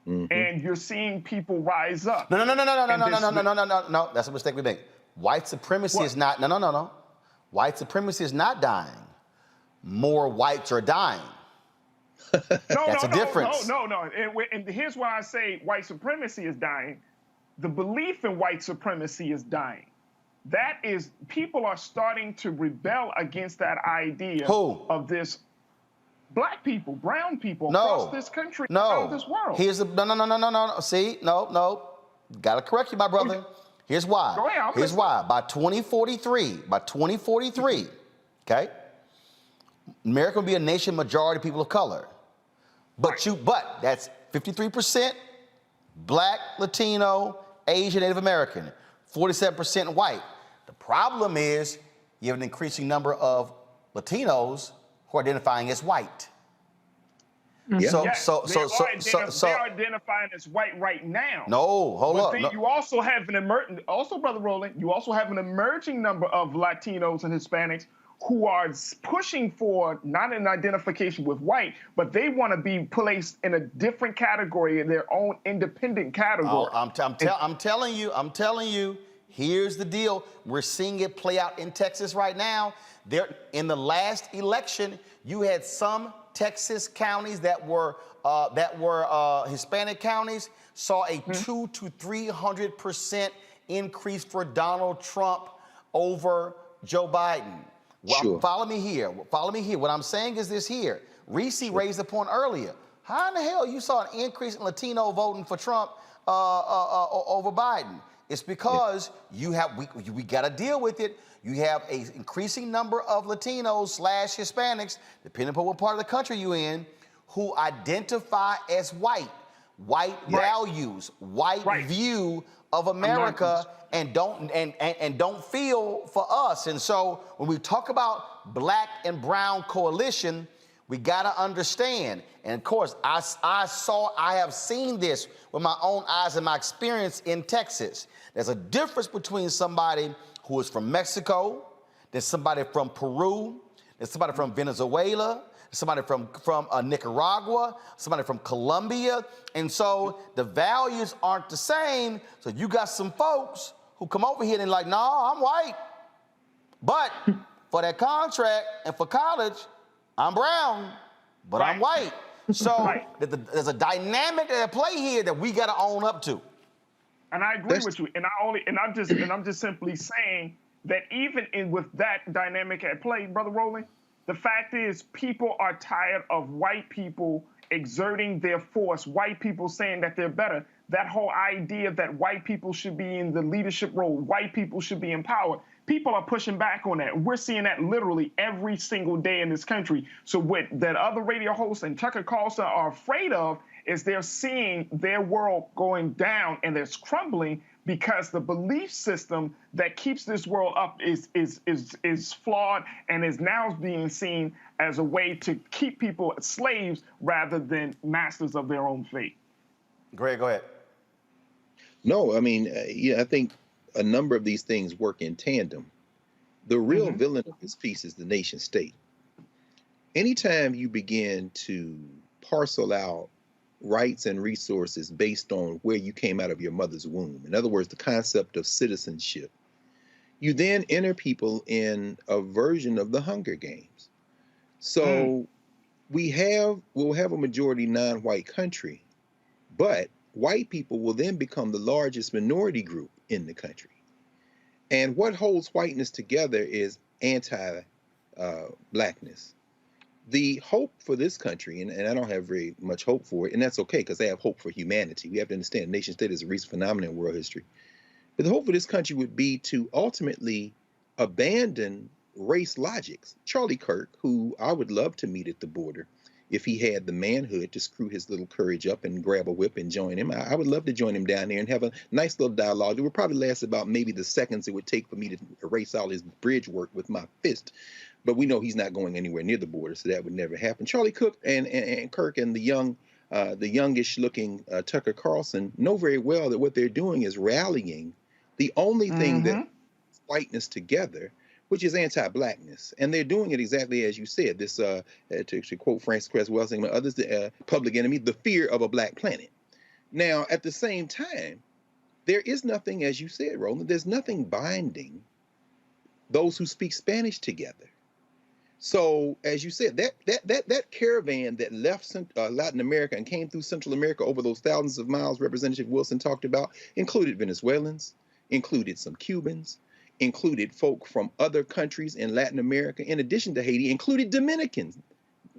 Speaker 9: and you're seeing people rise up.
Speaker 1: No. That's a mistake we make. White supremacy is not. No. White supremacy is not dying. More whites are dying. That's a difference.
Speaker 9: No. And here's why I say white supremacy is dying. The belief in white supremacy is dying. That is, people are starting to rebel against that idea of this. Black people, brown people across this country, across this world.
Speaker 1: Here's the no. See, no. Got to correct you, my brother. Here's why.
Speaker 9: Go ahead,
Speaker 1: Here's why. By 2043, okay, America will be a nation majority people of color. But that's 53% Black, Latino, Asian, Native American, 47% white. The problem is you have an increasing number of Latinos who are identifying as white.
Speaker 9: They are identifying as white right now.
Speaker 1: No, hold up.
Speaker 9: Then you also have Brother Roland, you also have an emerging number of Latinos and Hispanics who are pushing for not an identification with white, but they want to be placed in a different category, in their own independent category.
Speaker 1: I'm telling you, here's the deal. We're seeing it play out in Texas right now. In the last election, you had some Texas counties that were Hispanic counties saw a 200 to 300% increase for Donald Trump over Joe Biden. Well,
Speaker 6: Sure.
Speaker 1: Follow me here. What I'm saying is this here. Reese raised the point earlier. How in the hell you saw an increase in Latino voting for Trump over Biden? It's because we got to deal with it. You have an increasing number of Latinos / Hispanics, depending upon what part of the country you're in, who identify as white values, white view of America, and don't feel for us. And so when we talk about black and brown coalition, we got to understand. And of course, I have seen this with my own eyes and my experience in Texas. There's a difference between somebody who is from Mexico, there's somebody from Peru, there's somebody from Venezuela, somebody from Nicaragua, somebody from Colombia. And so the values aren't the same. So you got some folks who come over here and like, no, I'm white. But for that contract and for college, I'm brown, but I'm white. So there's a dynamic at play here that we got to own up to.
Speaker 9: And I agree with you. I'm just simply saying that even with that dynamic at play, Brother Roland, the fact is people are tired of white people exerting their force, white people saying that they're better. That whole idea that white people should be in the leadership role, white people should be empowered, People are pushing back on that. We're seeing that literally every single day in this country. So what that other radio hosts and Tucker Carlson are afraid of is they're seeing their world going down and it's crumbling because the belief system that keeps this world up is flawed and is now being seen as a way to keep people as slaves rather than masters of their own fate.
Speaker 1: Greg, go ahead.
Speaker 6: No, I mean, yeah, I think a number of these things work in tandem. The real villain of this piece is the nation state. Anytime you begin to parcel out rights and resources based on where you came out of your mother's womb, in other words, the concept of citizenship, you then enter people in a version of the Hunger Games. So we'll have a majority non-white country, but white people will then become the largest minority group in the country. And what holds whiteness together is anti-blackness. The hope for this country, and I don't have very much hope for it, and that's okay because I have hope for humanity. We have to understand nation state is a recent phenomenon in world history. But the hope for this country would be to ultimately abandon race logics. Charlie Kirk, who I would love to meet at the border, if he had the manhood to screw his little courage up and grab a whip and join him, I would love to join him down there and have a nice little dialogue. It would probably last about maybe the seconds it would take for me to erase all his bridge work with my fist. But we know he's not going anywhere near the border, so that would never happen. Charlie Cook and Kirk and the youngish-looking Tucker Carlson know very well that what they're doing is rallying the only thing that whiteness together, which is anti-blackness. And they're doing it exactly as you said. This, to quote Francis Cress Welsing and others, the public enemy, the fear of a black planet. Now, at the same time, there is nothing, as you said, Roland, there's nothing binding those who speak Spanish together. So, as you said, that caravan that left Latin America and came through Central America over those thousands of miles Representative Wilson talked about included Venezuelans, included some Cubans, included folk from other countries in Latin America, in addition to Haiti, included Dominicans.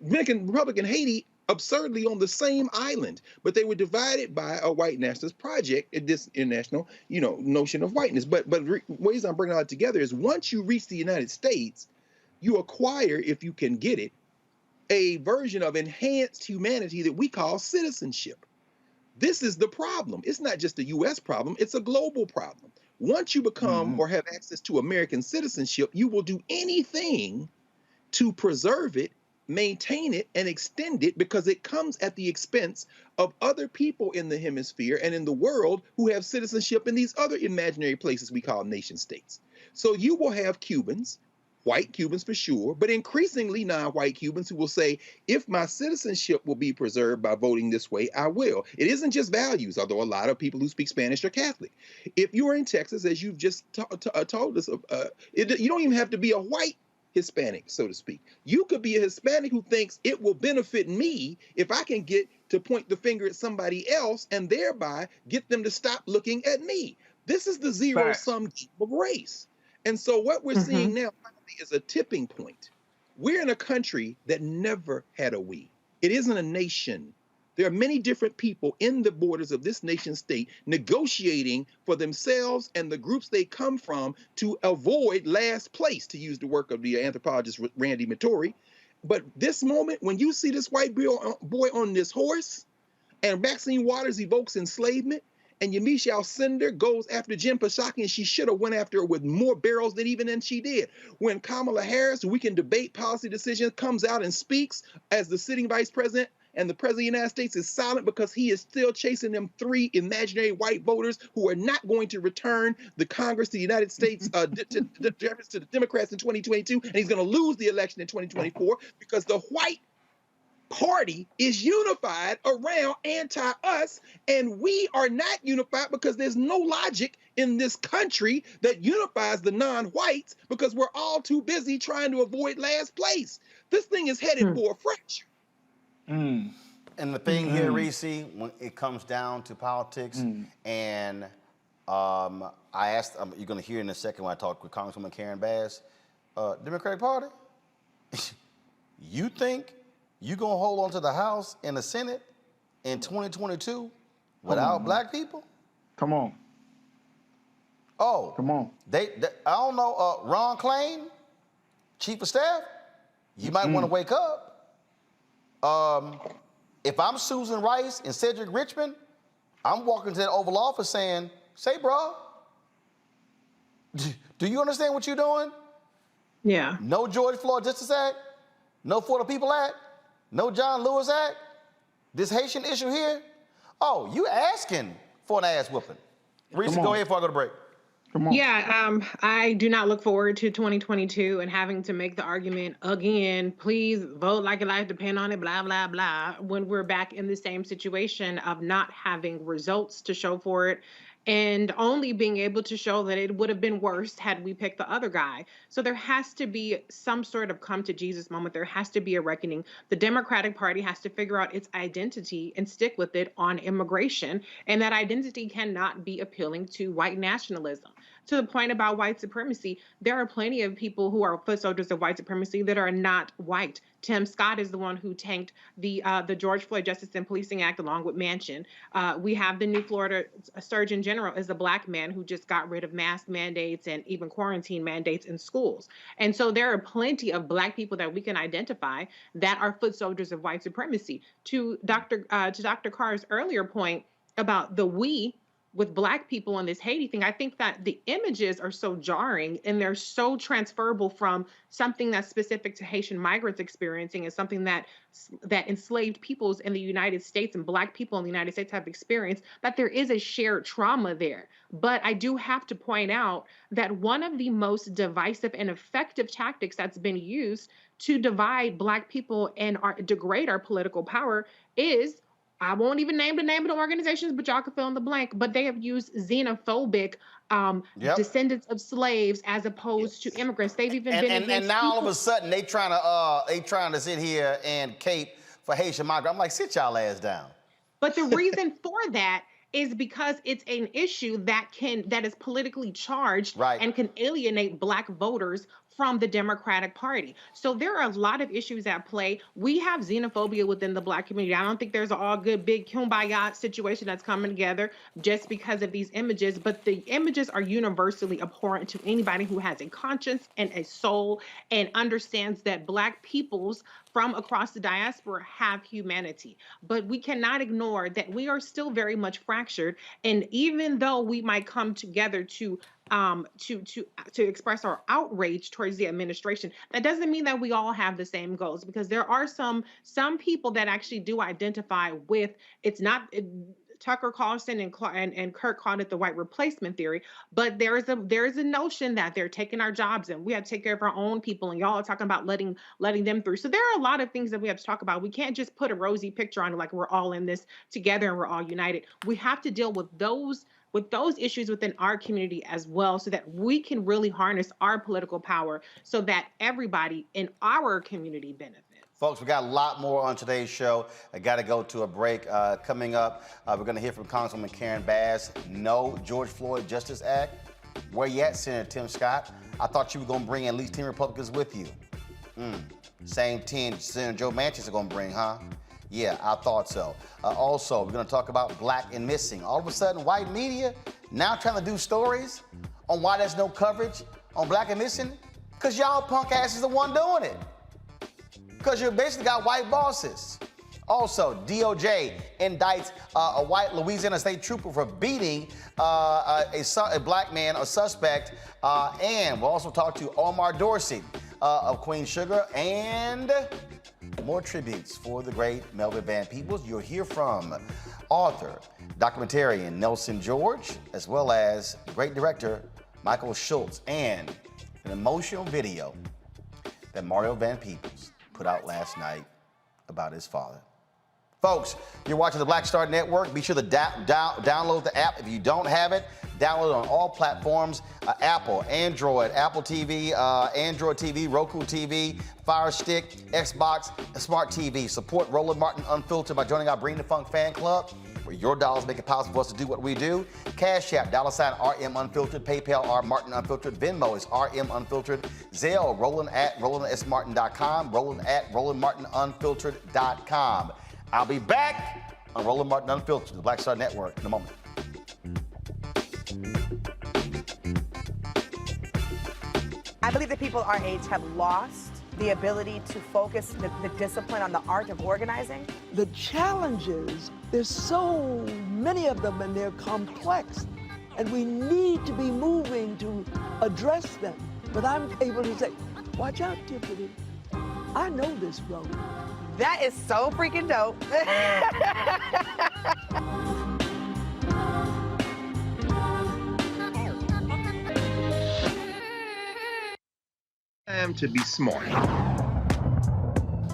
Speaker 6: Dominican Republic and Haiti absurdly on the same island, but they were divided by a white nationalist project, this international, notion of whiteness. But the reason I'm bringing it all together is once you reach the United States, you acquire, if you can get it, a version of enhanced humanity that we call citizenship. This is the problem. It's not just a U.S. problem, it's a global problem. Once you become or have access to American citizenship, you will do anything to preserve it, maintain it, and extend it because it comes at the expense of other people in the hemisphere and in the world who have citizenship in these other imaginary places we call nation states. So you will have Cubans, white Cubans for sure, but increasingly non-white Cubans who will say, if my citizenship will be preserved by voting this way, I will. It isn't just values, although a lot of people who speak Spanish are Catholic. If you are in Texas, as you've just told us, you don't even have to be a white Hispanic, so to speak. You could be a Hispanic who thinks it will benefit me if I can get to point the finger at somebody else and thereby get them to stop looking at me. This is the zero-sum game of race. And so what we're seeing now is a tipping point. We're in a country that never had a we. It isn't a nation. There are many different people in the borders of this nation state negotiating for themselves and the groups they come from to avoid last place, to use the work of the anthropologist Randy Mattori. But this moment, when you see this white boy on this horse and Maxine Waters evokes enslavement, and Yamiche Alcindor goes after Jen Psaki, and she should have went after her with more barrels than she did. When Kamala Harris, who we can debate policy decisions, comes out and speaks as the sitting vice president, and the president of the United States is silent because he is still chasing them three imaginary white voters who are not going to return the Congress to the United States to the Democrats in 2022, and he's going to lose the election in 2024 because the white party is unified around anti-us, and we are not unified because there's no logic in this country that unifies the non-whites because we're all too busy trying to avoid last place. This thing is headed for a fracture.
Speaker 1: And the thing here, Reese, when it comes down to politics, and I asked, you're going to hear in a second when I talk with Congresswoman Karen Bass, Democratic Party, you think you going to hold on to the House and the Senate in 2022 without black people?
Speaker 9: Come on.
Speaker 1: Oh,
Speaker 9: Come on.
Speaker 1: They I don't know. Ron Klain, chief of staff. You might want to wake up. If I'm Susan Rice and Cedric Richmond, I'm walking to that Oval Office saying, "Say, bro, do you understand what you're doing?
Speaker 7: Yeah.
Speaker 1: No George Floyd Justice Act, no For the People Act, no John Lewis Act. This Haitian issue here. Oh, you asking for an ass whooping." Reese, go ahead before I go to break.
Speaker 9: Come on.
Speaker 7: Yeah, I do not look forward to 2022 and having to make the argument again, please vote like your life depend on it, blah, blah, blah, when we're back in the same situation of not having results to show for it and only being able to show that it would have been worse had we picked the other guy. So there has to be some sort of come to Jesus moment. There has to be a reckoning. The Democratic Party has to figure out its identity and stick with it on immigration. And that identity cannot be appealing to white nationalism. To the point about white supremacy, there are plenty of people who are foot soldiers of white supremacy that are not white. Tim Scott is the one who tanked the George Floyd Justice and Policing Act along with Manchin. We have the new Florida Surgeon General is a black man who just got rid of mask mandates and even quarantine mandates in schools. And so there are plenty of black people that we can identify that are foot soldiers of white supremacy. To Dr. Carr's earlier point about the we with black people on this Haiti thing, I think that the images are so jarring and they're so transferable from something that's specific to Haitian migrants experiencing and something that enslaved peoples in the United States and black people in the United States have experienced, that there is a shared trauma there. But I do have to point out that one of the most divisive and effective tactics that's been used to divide black people and degrade our political power is, I won't even name the name of the organizations, but y'all can fill in the blank. But they have used xenophobic descendants of slaves as opposed to immigrants. They've even been against
Speaker 1: and now
Speaker 7: people.
Speaker 1: all of a sudden they trying to sit here and cape for Haitian migrants. I'm like, sit y'all ass down.
Speaker 7: But the reason for that is because it's an issue that is politically charged and can alienate black voters from the Democratic Party. So there are a lot of issues at play. We have xenophobia within the black community. I don't think there's an all good big kumbaya situation that's coming together just because of these images, but the images are universally abhorrent to anybody who has a conscience and a soul and understands that black peoples from across the diaspora have humanity. But we cannot ignore that we are still very much fractured. And even though we might come together to express our outrage towards the administration, that doesn't mean that we all have the same goals, because there are some people that actually do identify with, it's not Tucker Carlson and Kirk called it the white replacement theory, but there is a notion that they're taking our jobs and we have to take care of our own people, and y'all are talking about letting them through. So there are a lot of things that we have to talk about. We can't just put a rosy picture on it like we're all in this together and we're all united. We have to deal with those issues within our community as well, so that we can really harness our political power so that everybody in our community benefits.
Speaker 1: Folks, we got a lot more on today's show. I got to go to a break. Coming up, we're going to hear from Congresswoman Karen Bass. No George Floyd Justice Act. Where you at, Senator Tim Scott? I thought you were going to bring at least 10 Republicans with you. Same 10 Senator Joe Manchin are going to bring, huh? Yeah, I thought so. Also, we're going to talk about black and missing. All of a sudden, white media now trying to do stories on why there's no coverage on black and missing, because y'all punk asses the one doing it. Because you basically got white bosses. Also, DOJ indicts a white Louisiana state trooper for beating a black man, a suspect. And we'll also talk to Omar Dorsey of Queen Sugar, and more tributes for the great Melvin Van Peebles. You'll hear from author, documentarian Nelson George, as well as great director Michael Schultz, and an emotional video that Mario Van Peebles put out last night about his father. Folks, you're watching the Black Star Network. Be sure to download the app. If you don't have it, download it on all platforms, Apple, Android, Apple TV, Android TV, Roku TV, Fire Stick, Xbox, and Smart TV. Support Roland Martin Unfiltered by joining our Bring the Funk fan club, where your dollars make it possible for us to do what we do. Cash App, $RM Unfiltered, PayPal, R Martin Unfiltered, Venmo is RM Unfiltered, Zelle, Roland at RolandSMartin.com, Roland at RolandMartinUnfiltered.com. I'll be back on Roland Martin Unfiltered, the Black Star Network, in a moment.
Speaker 12: I believe that people our age have lost the ability to focus the discipline on the art of organizing.
Speaker 13: The challenges, there's so many of them and they're complex, and we need to be moving to address them. But I'm able to say, watch out, Tiffany. I know this road.
Speaker 12: That is so freaking dope.
Speaker 6: Time to be smart.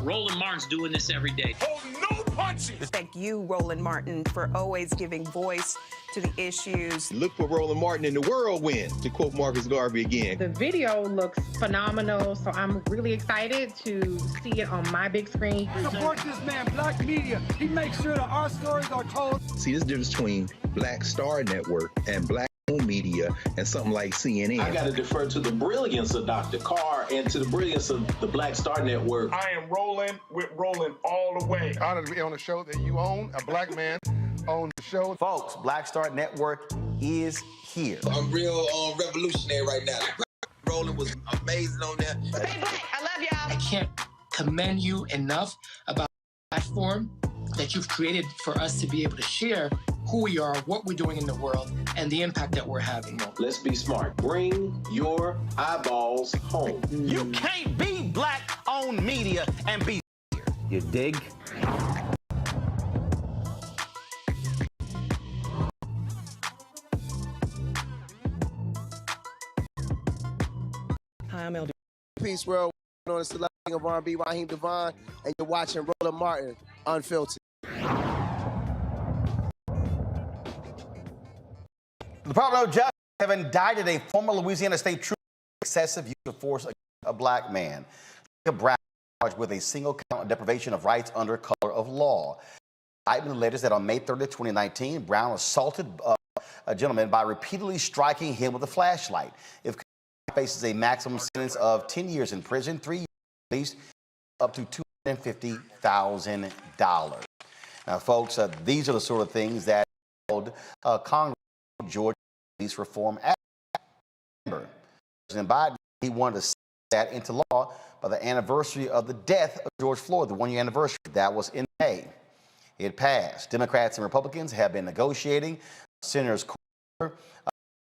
Speaker 14: Roland Martin's doing this every day.
Speaker 15: Oh, no punches!
Speaker 12: Thank you, Roland Martin, for always giving voice to the issues.
Speaker 6: Look for Roland Martin in the whirlwind, to quote Marcus Garvey again.
Speaker 7: The video looks phenomenal, so I'm really excited to see it on my big screen.
Speaker 15: Support this man, Black Media. He makes sure that our stories are told.
Speaker 6: See, this difference between Black Star Network and Black Media and something like CNN.
Speaker 16: I got to defer to the brilliance of Dr. Carr and to the brilliance of the Black Star Network.
Speaker 9: I am rolling with Roland all the way. Honored to be on a show that you own, a black man owns the show.
Speaker 1: Folks, Black Star Network is here.
Speaker 17: I'm real revolutionary right now. Roland was amazing on there.
Speaker 12: Stay black. I love y'all.
Speaker 14: I can't commend you enough about the platform that you've created for us to be able to share who we are, what we're doing in the world, and the impact that we're having.
Speaker 16: Let's be smart. Bring your eyeballs home.
Speaker 1: You can't be black-owned media and be here. You dig?
Speaker 12: Hi, I'm LD.
Speaker 17: Peace world. On the selecting of R&B, Raheem Devon, and you're watching Roland Martin Unfiltered.
Speaker 1: The Department of Justice have indicted a former Louisiana state trooper for excessive use of force against a black man. Brown charged with a single count of deprivation of rights under color of law. The indictment alleges that on May 30, 2019, Brown assaulted a gentleman by repeatedly striking him with a flashlight. If faces a maximum sentence of 10 years in prison, 3 years at least, up to $250,000. Now, folks, these are the sort of things that Congress, Georgia Police Reform Act. President Biden, he wanted to set that into law by the anniversary of the death of George Floyd, the one-year anniversary. That was in May. It passed. Democrats and Republicans have been negotiating. Senators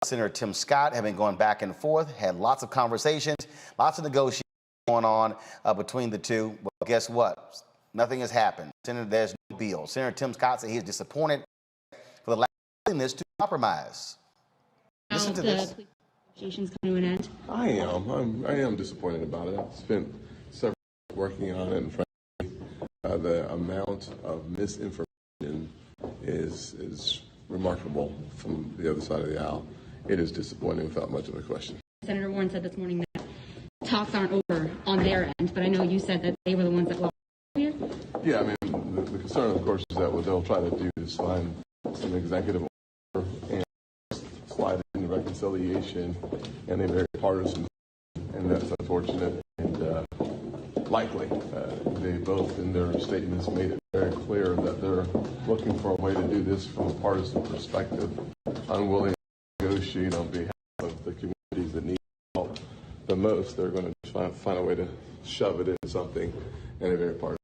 Speaker 1: Senator Tim Scott have been going back and forth, had lots of conversations, lots of negotiations going on between the two. Well, guess what? Nothing has happened. Senator, there's no bill. Senator Tim Scott said he is disappointed for the lack of willingness to compromise. Listen to this.
Speaker 18: Negotiations come to an end. I am disappointed about it. I've spent several years working on it, and frankly, the amount of misinformation is remarkable from the other side of the aisle. It is disappointing without much of a question.
Speaker 19: Senator Warren said this morning that talks aren't over on their end, but I know you said that they were the ones that walked here. Yeah, I mean, the concern, of course, is that what they'll try to do is find some executive order and slide it into reconciliation, and they're very partisan, and that's unfortunate and likely. They both, in their statements, made it very clear that they're looking for a way to do this from a partisan perspective, unwilling to negotiate on behalf of the communities that need help the most. They're going to find a way to shove it into something in a very partisan.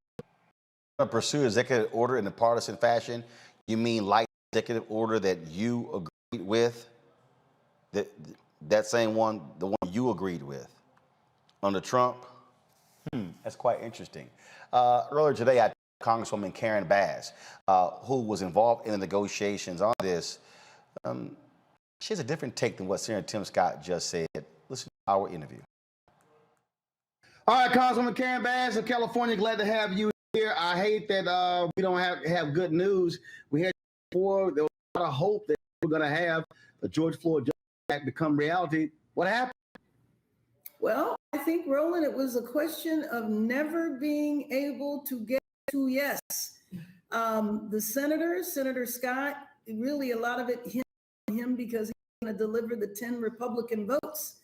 Speaker 1: Pursue executive order in a partisan fashion. You mean like executive order that you agreed with? That same one, the one you agreed with under Trump? That's quite interesting. Earlier today, I talked to Congresswoman Karen Bass, who was involved in the negotiations on this. She has a different take than what Senator Tim Scott just said. Listen to our interview.
Speaker 20: All right, Congresswoman Karen Bass of California, glad to have you here. I hate that we don't have good news. We had before, there was a lot of hope that we're going to have the George Floyd Act become reality. What happened?
Speaker 21: Well, I think, Roland, it was a question of never being able to get to yes. The Senator Scott, really a lot of it hit him because he's going to deliver the 10 Republican votes.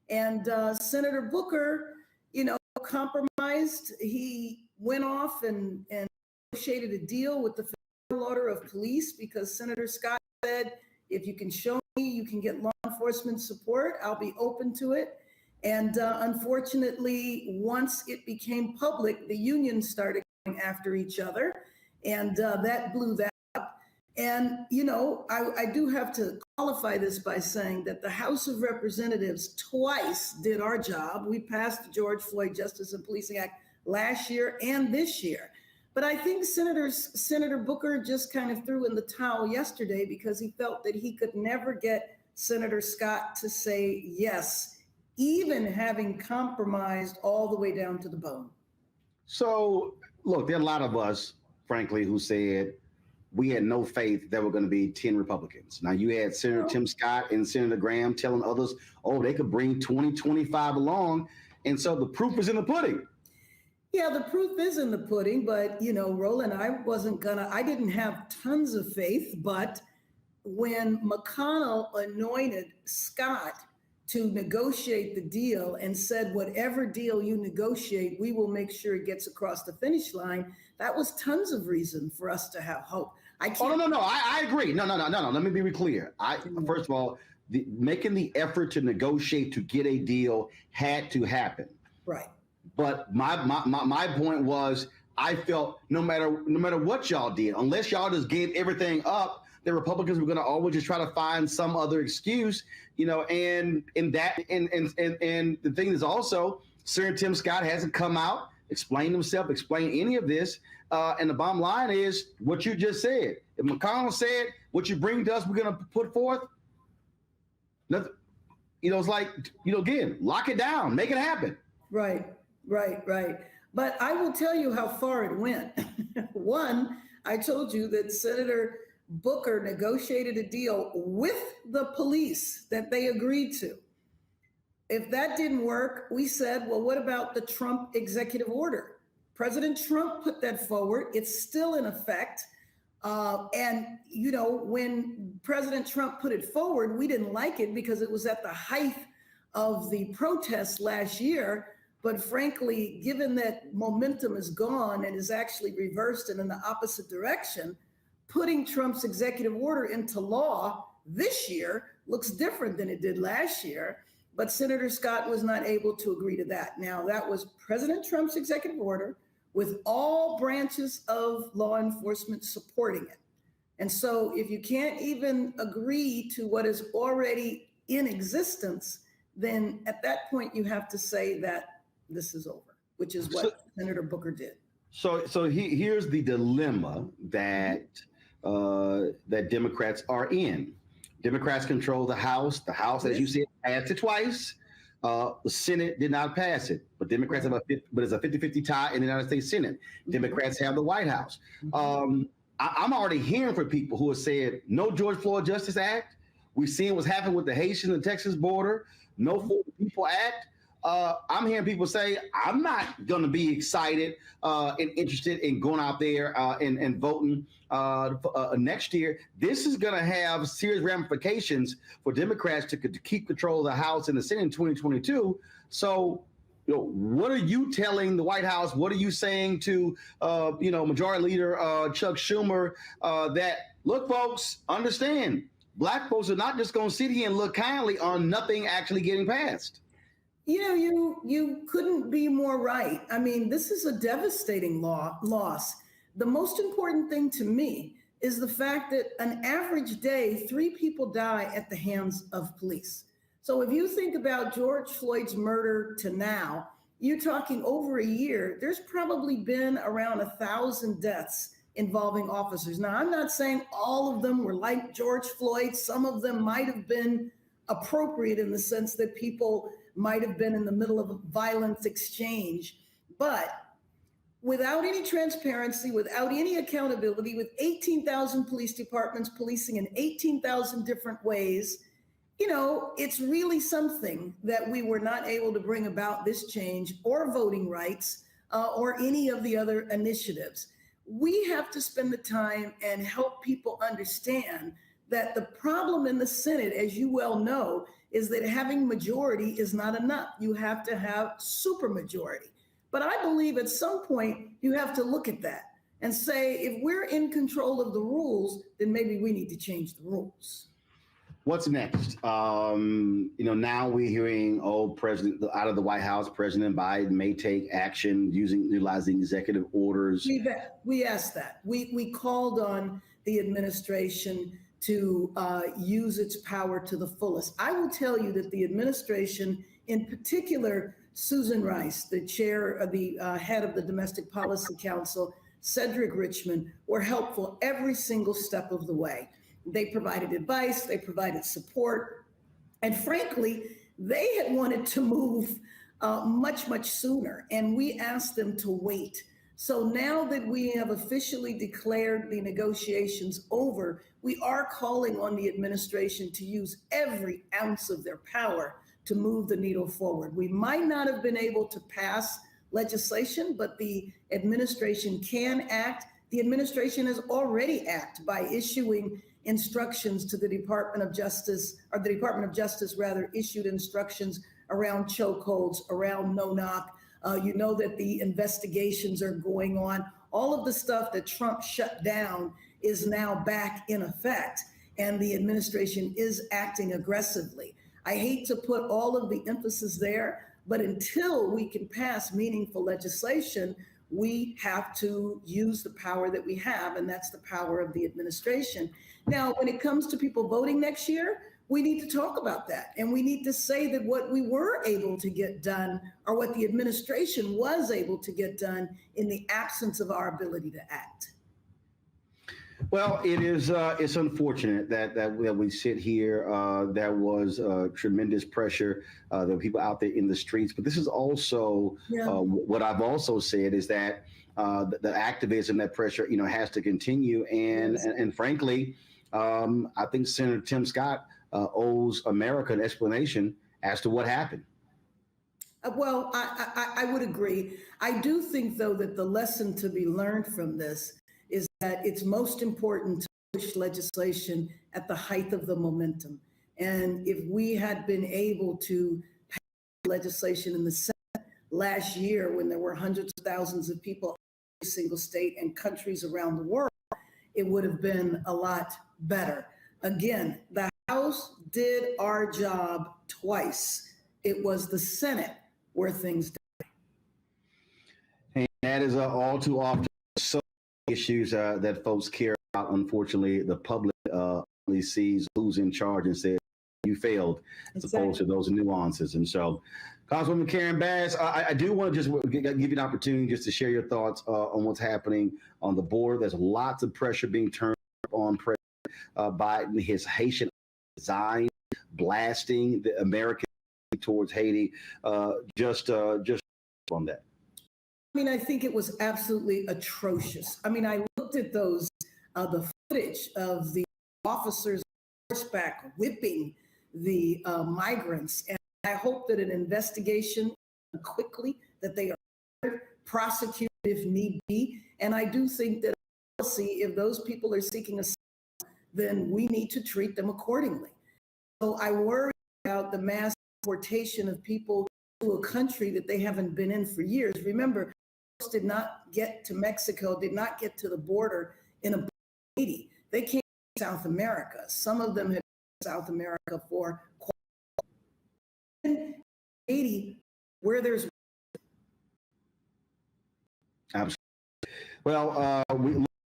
Speaker 21: And Senator Booker, compromised. He went off and negotiated a deal with the Federal Order of Police because Senator Scott said, if you can show me you can get law enforcement support, I'll be open to it. And unfortunately, once it became public, the unions started going after each other, and that blew that up. And, you know, I do have to qualify this by saying that the House of Representatives twice did our job. We passed the George Floyd Justice and Policing Act last year and this year. But I think Senator Booker just kind of threw in the towel yesterday because he felt that he could never get Senator Scott to say yes, even having compromised all the way down to the bone.
Speaker 20: So, look, there are a lot of us, frankly, who said we had no faith there were going to be 10 Republicans. Now, you had Senator Tim Scott and Senator Graham telling others, oh, they could bring 20, 25 along. And so the proof is in the pudding.
Speaker 21: Yeah, the proof is in the pudding. But, you know, Roland, I didn't have tons of faith. But when McConnell anointed Scott to negotiate the deal and said, whatever deal you negotiate, we will make sure it gets across the finish line, that was tons of reason for us to have hope.
Speaker 20: I agree. No. Let me be clear. First of all, making the effort to negotiate to get a deal had to happen.
Speaker 21: Right.
Speaker 20: But my point was, I felt no matter what y'all did, unless y'all just gave everything up, the Republicans were going to always just try to find some other excuse, you know. And the thing is also, Senator Tim Scott hasn't come out, explained himself, explained any of this. And the bottom line is what you just said. If McConnell said, what you bring to us, we're going to put forth, nothing, you know, it's like, you know, again, lock it down, make it happen.
Speaker 21: Right. But I will tell you how far it went. One, I told you that Senator Booker negotiated a deal with the police that they agreed to. If that didn't work, we said, well, what about the Trump executive order? President Trump put that forward. It's still in effect. And, you know, when President Trump put it forward, we didn't like it because it was at the height of the protests last year. But frankly, given that momentum is gone and is actually reversed and in the opposite direction, putting Trump's executive order into law this year looks different than it did last year. But Senator Scott was not able to agree to that. Now, that was President Trump's executive order with all branches of law enforcement supporting it. And so if you can't even agree to what is already in existence, then at that point you have to say that this is over, which is what Senator Booker did.
Speaker 20: So here's the dilemma that that Democrats are in. Democrats control the House. The House, as you said, passed it twice. The Senate did not pass it, but Democrats have but it's a 50-50 tie in the United States Senate. Democrats have the White House. I'm already hearing from people who have said, no George Floyd Justice Act. We've seen what's happened with the Haitian and Texas border. No For the People Act. I'm hearing people say, I'm not going to be excited and interested in going out there and voting next year. This is going to have serious ramifications for Democrats to keep control of the House and the Senate in 2022. So, you know, what are you telling the White House? What are you saying to, Majority Leader Chuck Schumer that, look, folks, understand, Black folks are not just going to sit here and look kindly on nothing actually getting passed.
Speaker 21: You know, you couldn't be more right. I mean, this is a devastating loss. The most important thing to me is the fact that an average day, 3 people die at the hands of police. So if you think about George Floyd's murder to now, you're talking over a year, there's probably been around 1,000 deaths involving officers. Now, I'm not saying all of them were like George Floyd. Some of them might have been appropriate in the sense that people might have been in the middle of a violent exchange. But without any transparency, without any accountability, with 18,000 police departments policing in 18,000 different ways, you know, it's really something that we were not able to bring about this change or voting rights or any of the other initiatives. We have to spend the time and help people understand that the problem in the Senate, as you well know, is that having majority is not enough. You have to have supermajority. But I believe at some point you have to look at that and say, if we're in control of the rules, then maybe we need to change the rules.
Speaker 20: What's next? Now we're hearing, President out of the White House, President Biden may take action utilizing executive orders.
Speaker 21: We asked that. We called on the administration to use its power to the fullest. I will tell you that the administration, in particular, Susan Rice, the chair, the head of the Domestic Policy Council, Cedric Richmond, were helpful every single step of the way. They provided advice, they provided support, and frankly, they had wanted to move much, much sooner, and we asked them to wait. So now that we have officially declared the negotiations over, we are calling on the administration to use every ounce of their power to move the needle forward. We might not have been able to pass legislation, but the administration can act. The administration has already acted by issuing instructions to the Department of Justice, or the Department of Justice rather issued instructions around chokeholds, around no-knock. You know that the investigations are going on. All of the stuff that Trump shut down is now back in effect, and the administration is acting aggressively. I hate to put all of the emphasis there, but until we can pass meaningful legislation, we have to use the power that we have, and that's the power of the administration. Now, when it comes to people voting next year, we need to talk about that. And we need to say that what we were able to get done, or what the administration was able to get done, in the absence of our ability to act.
Speaker 20: Well, it's unfortunate that we sit here. There was tremendous pressure. There were people out there in the streets. But this is also what I've also said is that the activism, that pressure, has to continue. And frankly, I think Senator Tim Scott owes America an explanation as to what happened.
Speaker 21: Well, I would agree. I do think, though, that the lesson to be learned from this is that it's most important to push legislation at the height of the momentum. And if we had been able to pass legislation in the Senate last year, when there were hundreds of thousands of people in every single state and countries around the world, it would have been a lot better. Again, the House did our job twice. It was the Senate where things died.
Speaker 20: And that is all too often so issues that folks care about. Unfortunately, the public only sees who's in charge and says you failed, as opposed to those nuances. And so, Councilwoman Karen Bass, I do want to just give you an opportunity just to share your thoughts on what's happening on the border. There's lots of pressure being turned on President Biden, his Haitian resigns, blasting the American towards Haiti. Just on that.
Speaker 21: I mean, I think it was absolutely atrocious. I mean, I looked at those, the footage of the officers on horseback whipping the migrants, and I hope that an investigation quickly, that they are prosecuted if need be. And I do think that if those people are seeking asylum, then we need to treat them accordingly. So I worry about the mass deportation of people to a country that they haven't been in for years. Remember, folks did not get to Mexico, did not get to the border in a Haiti. They came to South America. Some of them had been in South America for quite a while. In Haiti, where there's
Speaker 20: absolutely. Well,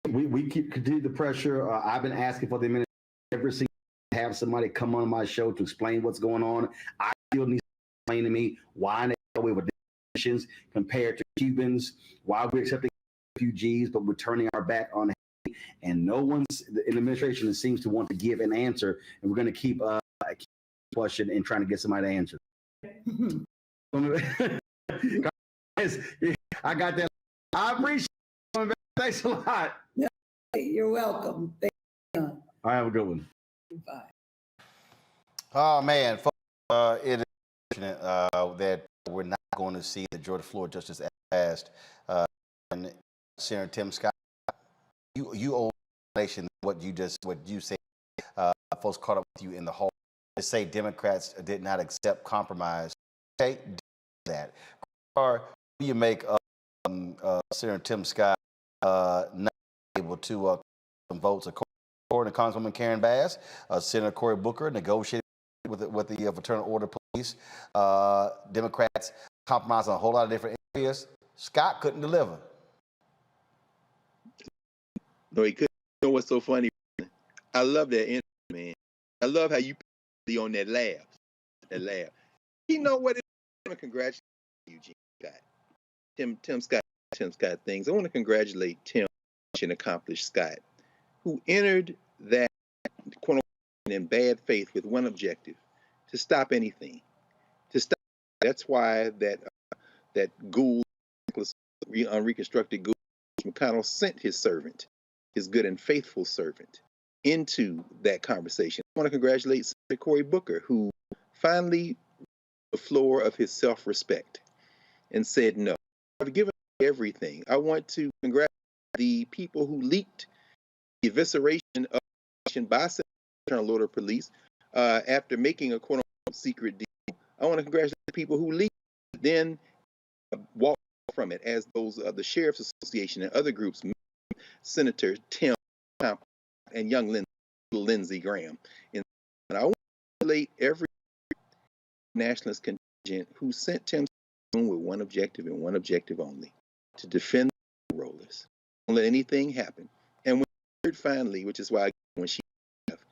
Speaker 20: we continue the pressure. I've been asking for the administration every single day to have somebody come on my show to explain what's going on. I still need to explain to me why they go away with decisions compared to Cubans, why we're accepting refugees, but we're turning our back on Haiti. And no one's in the administration seems to want to give an answer. And we're going to keep question and trying to get somebody to answer. I got that. I appreciate it. Thanks a lot.
Speaker 21: Yeah, you're welcome. Thank you.
Speaker 20: All right, have a good one.
Speaker 21: Bye.
Speaker 1: Oh, man. It is unfortunate that we're not going to see the George Floyd justice passed. And Senator Tim Scott, you owe the nation what you said. Folks caught up with you in the hall to say Democrats did not accept compromise. Okay, do that. Or do you make Senator Tim Scott not able to some votes according and Congresswoman Karen Bass, Senator Cory Booker negotiated with the Fraternal Order Police. Democrats compromised on a whole lot of different areas. Scott couldn't deliver.
Speaker 6: No, he couldn't. You know what's so funny? I love that energy, man. I love how you on that laugh. That laugh. You know what? I want to congratulate Eugene Scott. Tim Scott things. I want to congratulate Tim and accomplished Scott, who entered that quote unquote in bad faith with one objective: to stop anything. To stop. That's why that Gould, unreconstructed Gould, McConnell sent his servant, his good and faithful servant, into that conversation. I want to congratulate Senator Cory Booker, who finally the floor of his self-respect and said no. I've given everything. I want to congratulate the people who leaked the evisceration of by Fraternal Order Police after making a quote-unquote secret deal. I want to congratulate the people who leaked it, then walked from it, as those of the Sheriff's Association and other groups, Senator Tim and young Lindsey Graham. And I want to congratulate every nationalist contingent who sent Tim with one objective and one objective only: to defend the rollers. Don't let anything happen. And when I heard finally, which is why when she left,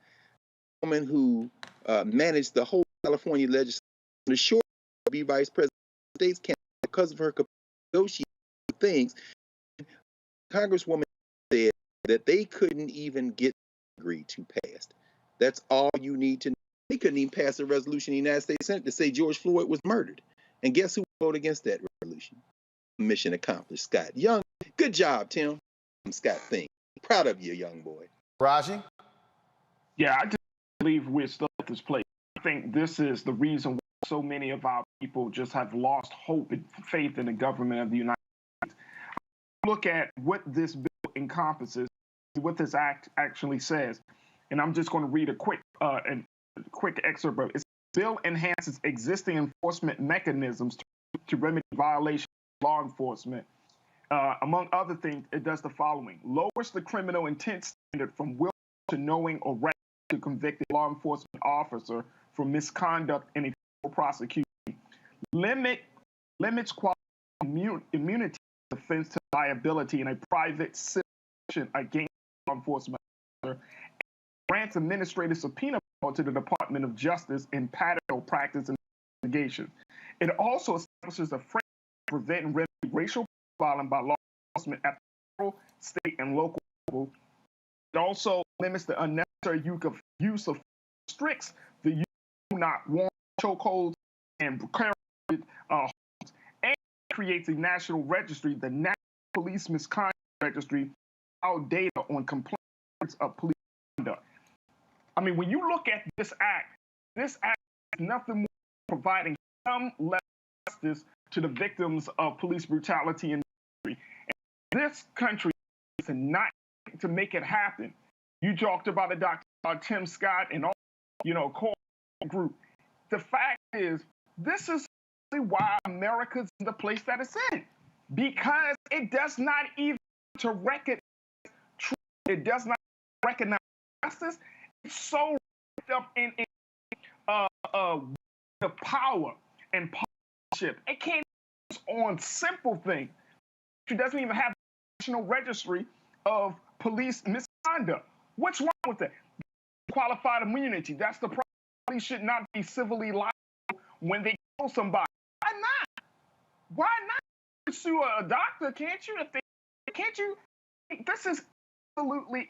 Speaker 6: a woman who managed the whole California legislature, the short to be vice president of the state's candidate because of her negotiating things, Congresswoman said that they couldn't even get agreed to pass. That's all you need to know. They couldn't even pass a resolution in the United States Senate to say George Floyd was murdered. And guess who voted against that resolution? Mission accomplished, Scott. Young, good job, Tim. Scott thing. Proud of you, young boy.
Speaker 1: Raji?
Speaker 9: Yeah, I just believe we're still at this place. I think this is the reason why so many of our people just have lost hope and faith in the government of the United States. Look at what this bill encompasses, what this act actually says. And I'm just going to read a quick excerpt of it. The bill enhances existing enforcement mechanisms to remedy violations of law enforcement. Among other things, it does the following: lowers the criminal intent standard from will to knowing or right to convicted law enforcement officer for misconduct in a federal prosecution. Limits qualified immunity defense to liability in a private civil against law enforcement officer, and grants administrative subpoena power to the Department of Justice in pattern practice and investigation. It also establishes a framework to prevent and remedy racial profiling by law enforcement at the federal, state, and local level. It also limits the unnecessary use of restricts the use of not warrant chokeholds and holds, and creates a national registry, the National Police Misconduct Registry, our data on complaints of police conduct. I mean, when you look at this act is nothing more than providing some level of justice to the victims of police brutality in the country. And this country is not to make it happen. You talked about it, Dr. Tim Scott and all, core group. The fact is, this is why America's in the place that it's in, because it does not even to recognize truth. It does not recognize justice. It's so wrapped up in the power and partnership. It can't on simple things. It doesn't even have a national registry of police misconduct. What's wrong with that? Qualified immunity. That's the problem. Police should not be civilly liable when they kill somebody. Why not? Why not sue a doctor? Can't you? Can't you? This is absolutely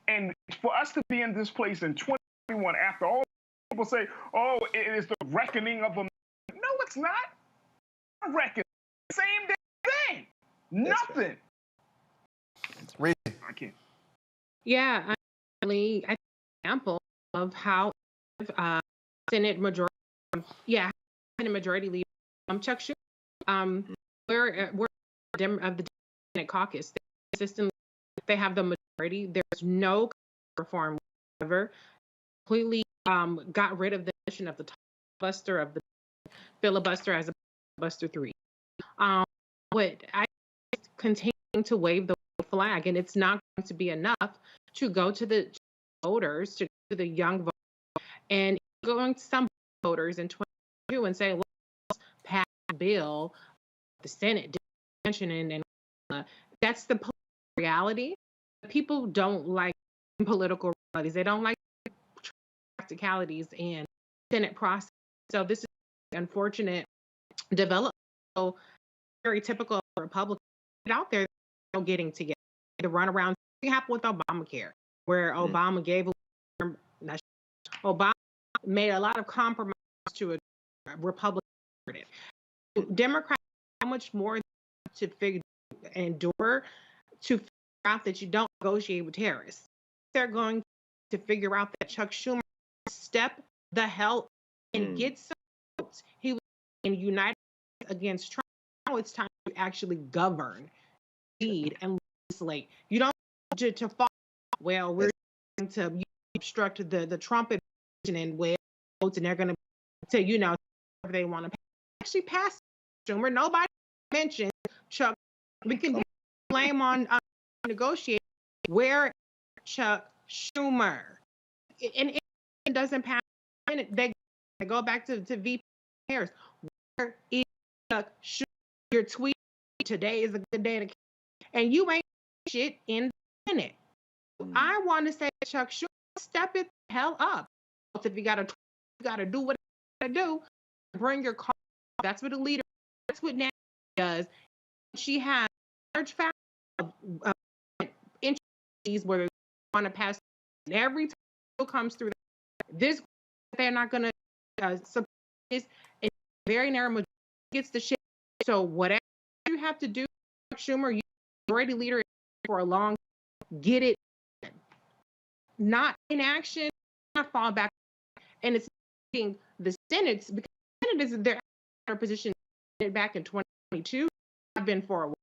Speaker 9: and for us to be in this place in 2021, after all people say, "Oh, it is the reckoning of a," no, it's not. A reckoning. Same damn thing. Nothing.
Speaker 1: Right.
Speaker 9: I can't.
Speaker 7: Yeah, I think an example of how Senate majority, Senate majority leader Chuck Schumer, we're of the Democratic caucus. They have the majority. There's no reform whatsoever. Completely got rid of the mission of the filibuster filibuster as a filibuster 3. What I continue to wave the flag, and it's not going to be enough to go to the voters, to the young voters, and going to some voters in 2022 and say, let's pass a bill, the Senate didn't mention it, and that's the reality. People don't like political realities. They don't like practicalities and Senate process. So this is unfortunate development. So very typical of Republicans out there getting together to run around. It happened with Obamacare, where Obama gave Obama made a lot of compromise to a Republican. Democrats, how much more to endure to figure out that you don't negotiate with terrorists? They're going to figure out that Chuck Schumer step the hell and get some votes. He was in United against Trump. Now it's time to actually govern, lead, and legislate. You don't to fall. Well, we're going to obstruct the Trump administration and votes, and they're going to say, whatever they want to actually pass Schumer. Nobody mentioned Chuck. We can blame on negotiating. Where Chuck Schumer? And it doesn't pass. They go back to VP Harris. Where is Chuck Schumer? Your tweet today is a good day to, and you ain't shit in the Senate. I want to say, Chuck Schumer, step it the hell up. If you gotta do what you gotta do. Bring your car. That's what a leader. That's what Nancy does. She has large facts of entities where they want to pass. And every time it comes through, this they're not going to support this. And very narrow majority gets the shit. So whatever you have to do, Schumer, you're already leader for a long time. Get it. Not inaction. Not fall back. And it's the Senate because the Senate is their position back in 2022. I've been for a while.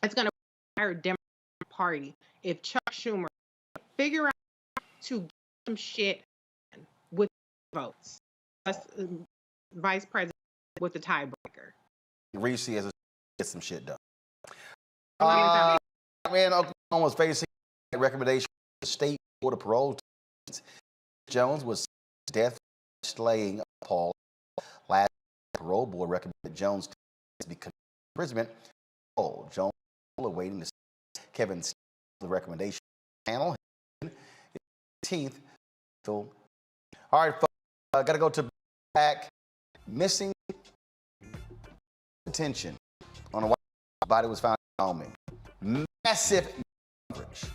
Speaker 7: It's going to fire Democratic Party if Chuck Schumer figure out to get some shit with votes. That's Vice President with the tiebreaker.
Speaker 1: Reese has to get some shit done. Man, Oklahoma was facing a recommendation from the state board of parole. Jones was death slaying Paul. Last parole board recommended Jones to be imprisonment. Jones awaiting the Kevin the recommendation panel. 18th. All right, folks, got to go to back. Missing detention on a white body was found in Wyoming. Massive coverage.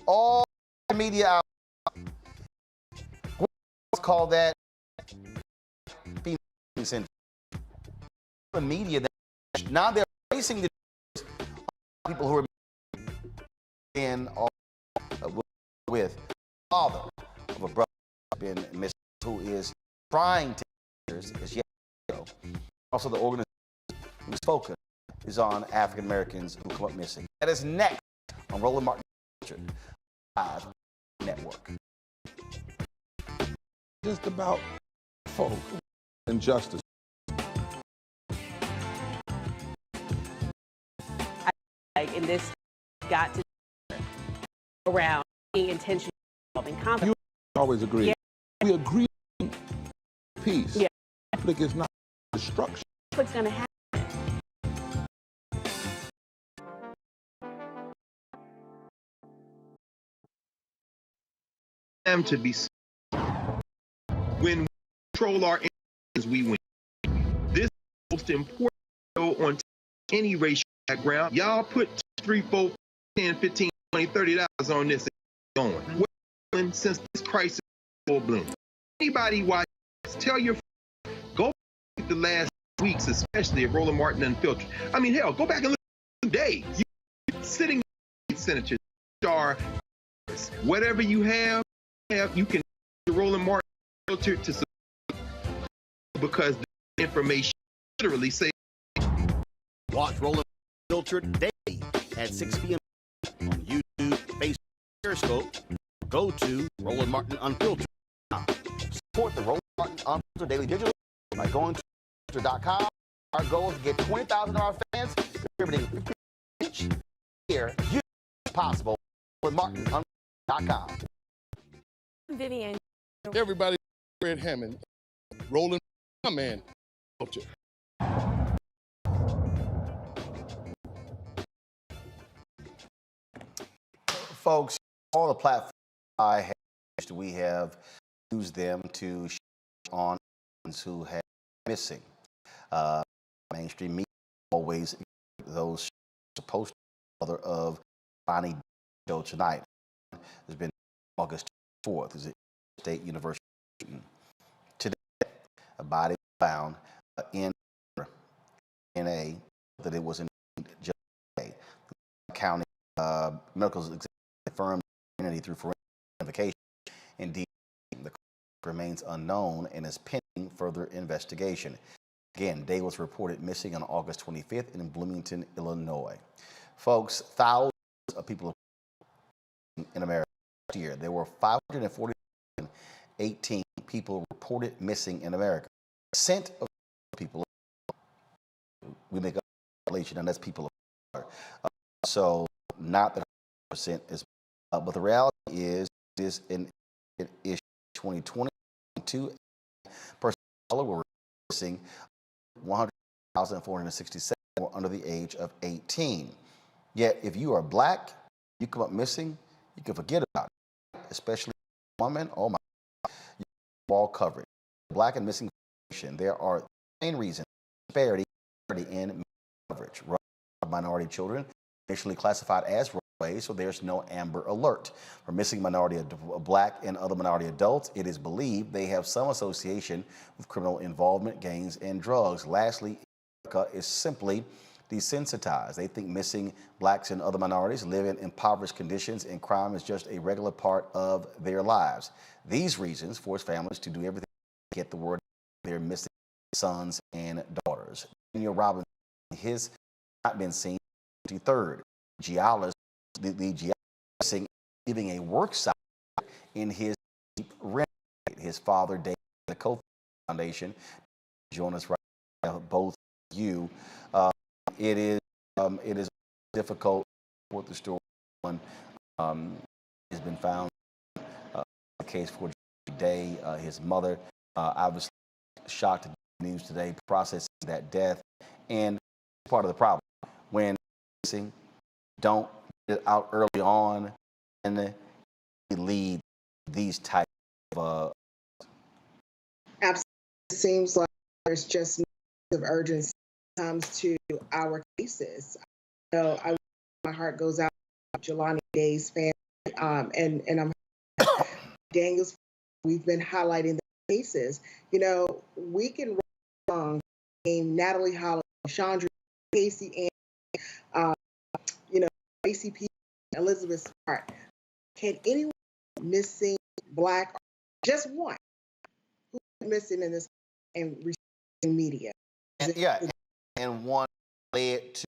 Speaker 1: All the media out. What's called that? The media that now they're facing the people who are in all with father of a brother who's been missing, who is trying to is yet to go. Also, the organization whose focus is on African Americans who come up missing. That is next on Roland Martin Live Network.
Speaker 2: Just about folk and justice.
Speaker 22: In this, got to around being intentional in conflict.
Speaker 2: You always agree. Yeah. We agree on peace. Yeah. Conflict is not destruction.
Speaker 22: What's going to happen?
Speaker 6: Them to be when we control our enemies, we win. This is the most important show on any racial background. Y'all put 3, 4, 10, 15, 20, $30 on this and going. Well, since this crisis is full bloom. Anybody watch this, tell your friends, go back the last weeks, especially of Roland Martin Unfiltered. I mean, hell, go back and look at today. You sitting senators, star, whatever you have, you can Roland Martin Unfiltered to support because the information literally say.
Speaker 1: Watch Roland Filtered daily at 6 p.m. on YouTube, Facebook, Periscope. Go to Roland Martin Unfiltered. Support the Roland Martin Unfiltered Daily Digital by going to filter.com. Our goal is to get 20,000 of our fans contributing 50 each year. You possible with MartinUnfiltered.com.
Speaker 22: Vivian.
Speaker 18: Everybody, Fred Hammond, Roland, my man, culture.
Speaker 1: Folks, all the platforms we have used them to on who have missing. Mainstream media always those supposed to be mother of Bonnie show tonight. There's been August 4th. Is it State University? Today, a body found in DNA that it was in Jelani. The county medical examiner confirmed identity through forensic identification. Indeed, the remains unknown and is pending further investigation. Again, Day was reported missing on August 25th in Bloomington, Illinois. Folks, thousands of people in America last year. There were 518 people reported missing in America. Percent of people, we make a calculation, and that's people of color. So not that 100% is, but the reality is this in issue 2022 persons of color were missing 100,467 were under the age of 18. Yet if you are black, you come up missing, you can forget about it, especially women. Oh my God, you have all coverage. Black and missing information. There are main reasons disparity in coverage. Minority children initially classified as runaways, so there's no Amber Alert. For missing minority, black and other minority adults, it is believed they have some association with criminal involvement, gangs, and drugs. Lastly, America is simply desensitized. They think missing blacks and other minorities live in impoverished conditions and crime is just a regular part of their lives. These reasons force families to do everything to get the word out their missing sons and daughters. Daniel Robinson, his not been seen. 23rd, geologist, the geologist giving a work site in his rent. His father, David, the co-foundation, join us right now, both of you. It is difficult for the story. One has been found. A case for Day. His mother, obviously shocked at the news today, processing that death, and part of the problem when don't get it out early on and lead these type of.
Speaker 3: Absolutely, it seems like there's just of urgency when it comes to our cases. So my heart goes out to Jelani Day's family, and I'm Daniel's. We've been highlighting the cases. You know, we can write along Natalie Holland, Chandra, Casey, and ACP, Elizabeth Smart. Can anyone missing black, or just one, who's missing in this and receiving media?
Speaker 1: And one led to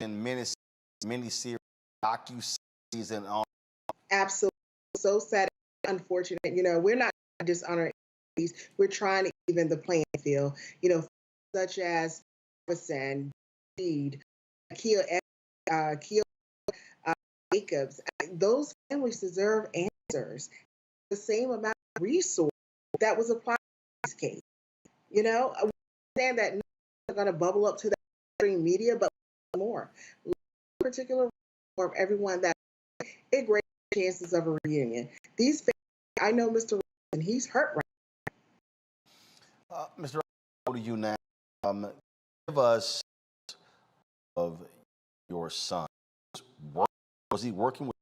Speaker 1: mini-series, docu-series, and all.
Speaker 3: Absolutely, so sad, unfortunate. You know, we're not dishonoring these. We're trying to even the playing field. You know, such as Jefferson, Reed, Kia Jacobs. Those families deserve answers. The same amount of resource that was applied to this case. You know, we understand that not going to bubble up to the mainstream media, but more. Particular for everyone that it great chances of a reunion. These families, I know Mr. Roland, he's hurt right
Speaker 1: now. Mr. Roland, go to you now. Give us of your son. Was he working with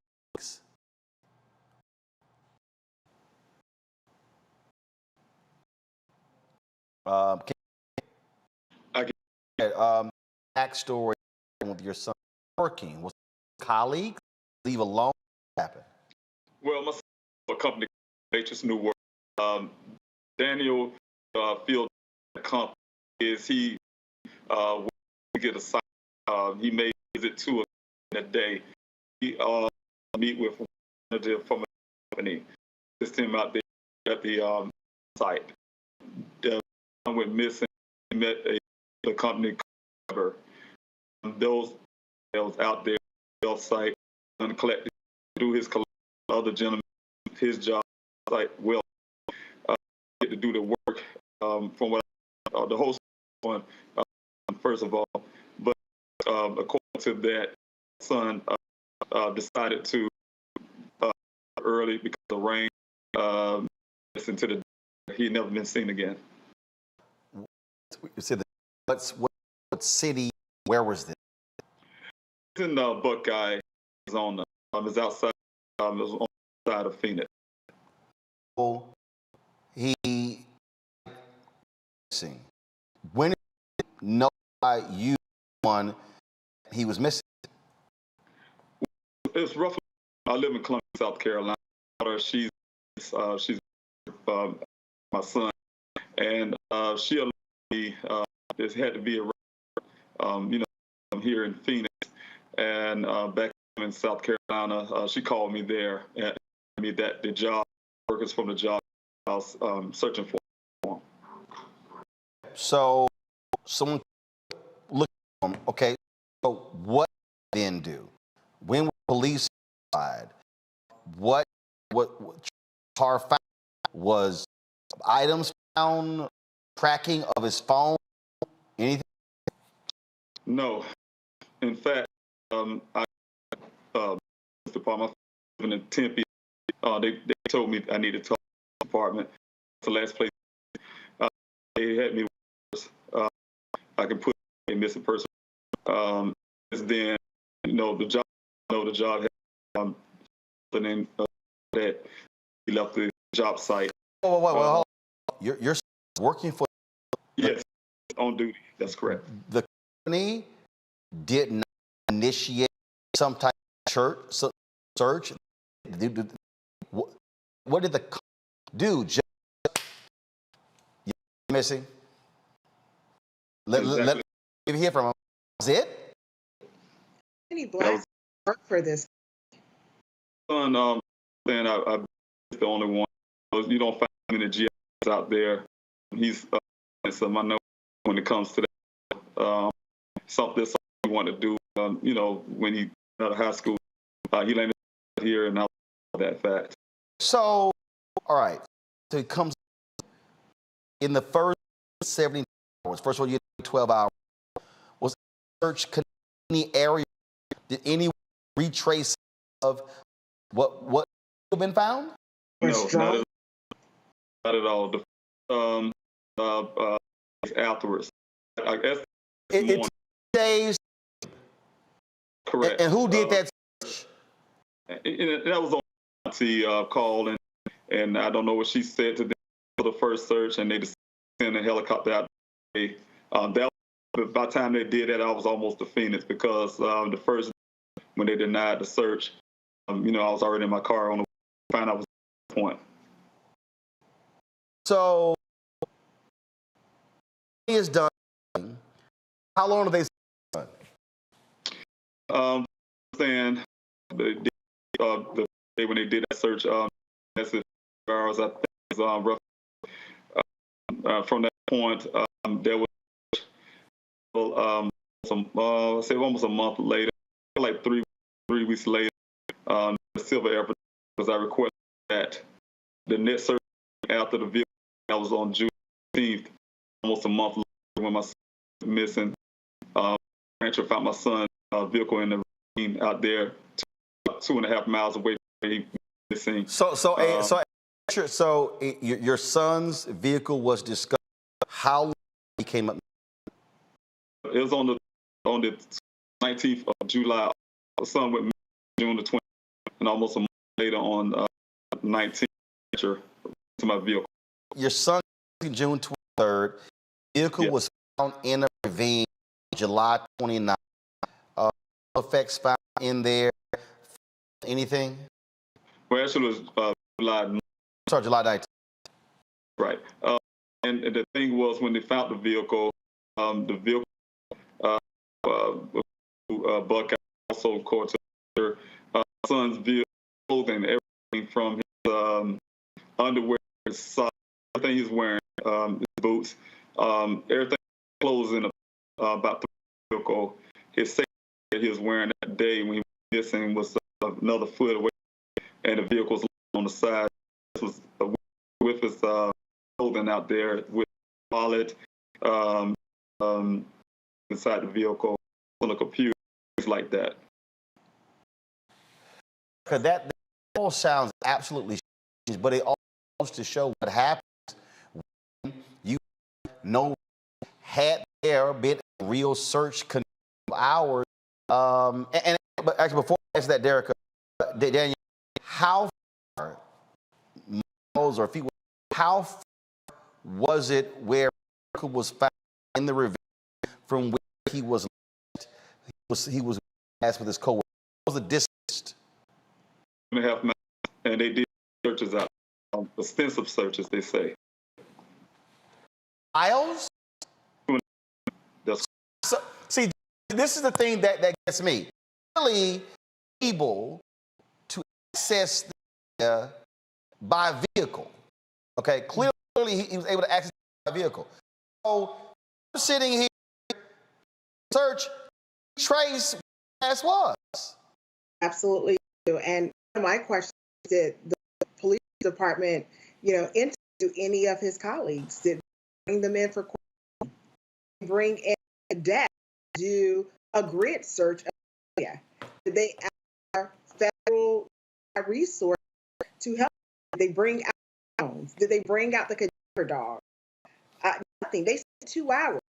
Speaker 1: backstory with your son working? Was colleagues leave alone? What happened?
Speaker 5: Well, my son, a company, Matrix New World. Daniel Field company is he we get a site. He may visit to us in a day. He meet with a representative from a company. Just him out there at the site. The went missing. He met a company cover. Those out there on the site and collected through his other gentleman, his job like, well, get to do the work from what the host one, first of all. But according to that, son decided to early because of rain. Listen to he never been seen again.
Speaker 1: You said what city? Where was this?
Speaker 5: It's in Buckeye, Arizona. It's outside. It was on the side of Phoenix.
Speaker 1: He missing. When did he notify you one he was missing?
Speaker 5: It's roughly. I live in Columbia, South Carolina. She's my son, and she allowed me. This had to be I'm here in Phoenix, and back in South Carolina, she called me there and told me that the job workers from the job I was searching for.
Speaker 1: So someone looked at him. Okay, so what then do? When were police notified? What car found? Was items found? Tracking of his phone? Anything?
Speaker 5: No. In fact, I department in Tempe. They told me I needed to talk to the department. It's the last place they had me. I can put a missing person. Then the job had the name that he left the job site.
Speaker 1: Wait. You're working for?
Speaker 5: Yes, on duty. That's correct.
Speaker 1: The company did not initiate some type of search. What did the company do? Just missing? Let me hear from him. Was it?
Speaker 3: Any black work for this?
Speaker 5: And I'm the only one. You don't find many GIs out there. He's some I know when it comes to that. Something you want to do. When he got out of high school, he landed here, and I that fact.
Speaker 1: So, all right. So he comes in the first 70 hours. First of all, you had 12 hours. Was search any area? Did anyone retrace of what have been found?
Speaker 5: No, not at all. Afterwards, I guess
Speaker 1: it's days.
Speaker 5: Correct.
Speaker 1: And who did that search?
Speaker 5: That was on the call, and I don't know what she said to them for the first search, and they just sent a helicopter out. By the time they did that, I was almost to Phoenix because the first when they denied the search, I was already in my car on the find out was the point.
Speaker 1: So he is done. How long are they done?
Speaker 5: Saying the day when they did that search, that's 4 hours. I think it was roughly from that point. There was say almost a month later, like 3 weeks later, the Silver Air because I requested that the net search after the vehicle. That was on June 15th, almost a month later when my son was missing. Rancher found my son's vehicle in the ravine out there, 2.5 miles away from where he was missing.
Speaker 1: So your son's vehicle was discovered. How long he came up?
Speaker 5: It was on the 19th of July. My son went June the 20th, and almost a month later on 19th to my vehicle.
Speaker 1: Your son, June 23rd, vehicle was found in a ravine July 29th. Effects found in there. Anything?
Speaker 5: Well, actually, it was July
Speaker 1: 19th.
Speaker 5: Right. And the thing was, when they found the vehicle Buckeye also caught her son's vehicle, clothing, everything from his underwear, his socks, everything he's wearing, his boots, everything clothes in about the vehicle. His safety that he was wearing that day when he was missing was another foot away, and the vehicle was on the side. This was with his clothing out there, with wallet, inside the vehicle, on the computer, things like that.
Speaker 1: Because that all sounds absolutely strange, but it all goes to show what happens when you know had there been a real search hours. But actually, before I answer that, Derek, Daniel, how far miles or feet? How far was it where was found in the ravine from where he was left? He was asked with his coworker. What was the distance?
Speaker 5: 2.5 miles, and they did searches out, extensive searches, they say.
Speaker 1: Miles? So, see, this is the thing that gets me. Really able to access the by vehicle. Okay, clearly he was able to access by vehicle. So I'm sitting here, search, trace as was.
Speaker 3: Absolutely. And my question is, did the police department, interview any of his colleagues? Did they bring them in for questioning? Bring in a desk, do a grid search of the area? Did they ask federal resources to help? Did they bring out drones? Did they bring out the cadaver dog? Nothing. They spent 2 hours.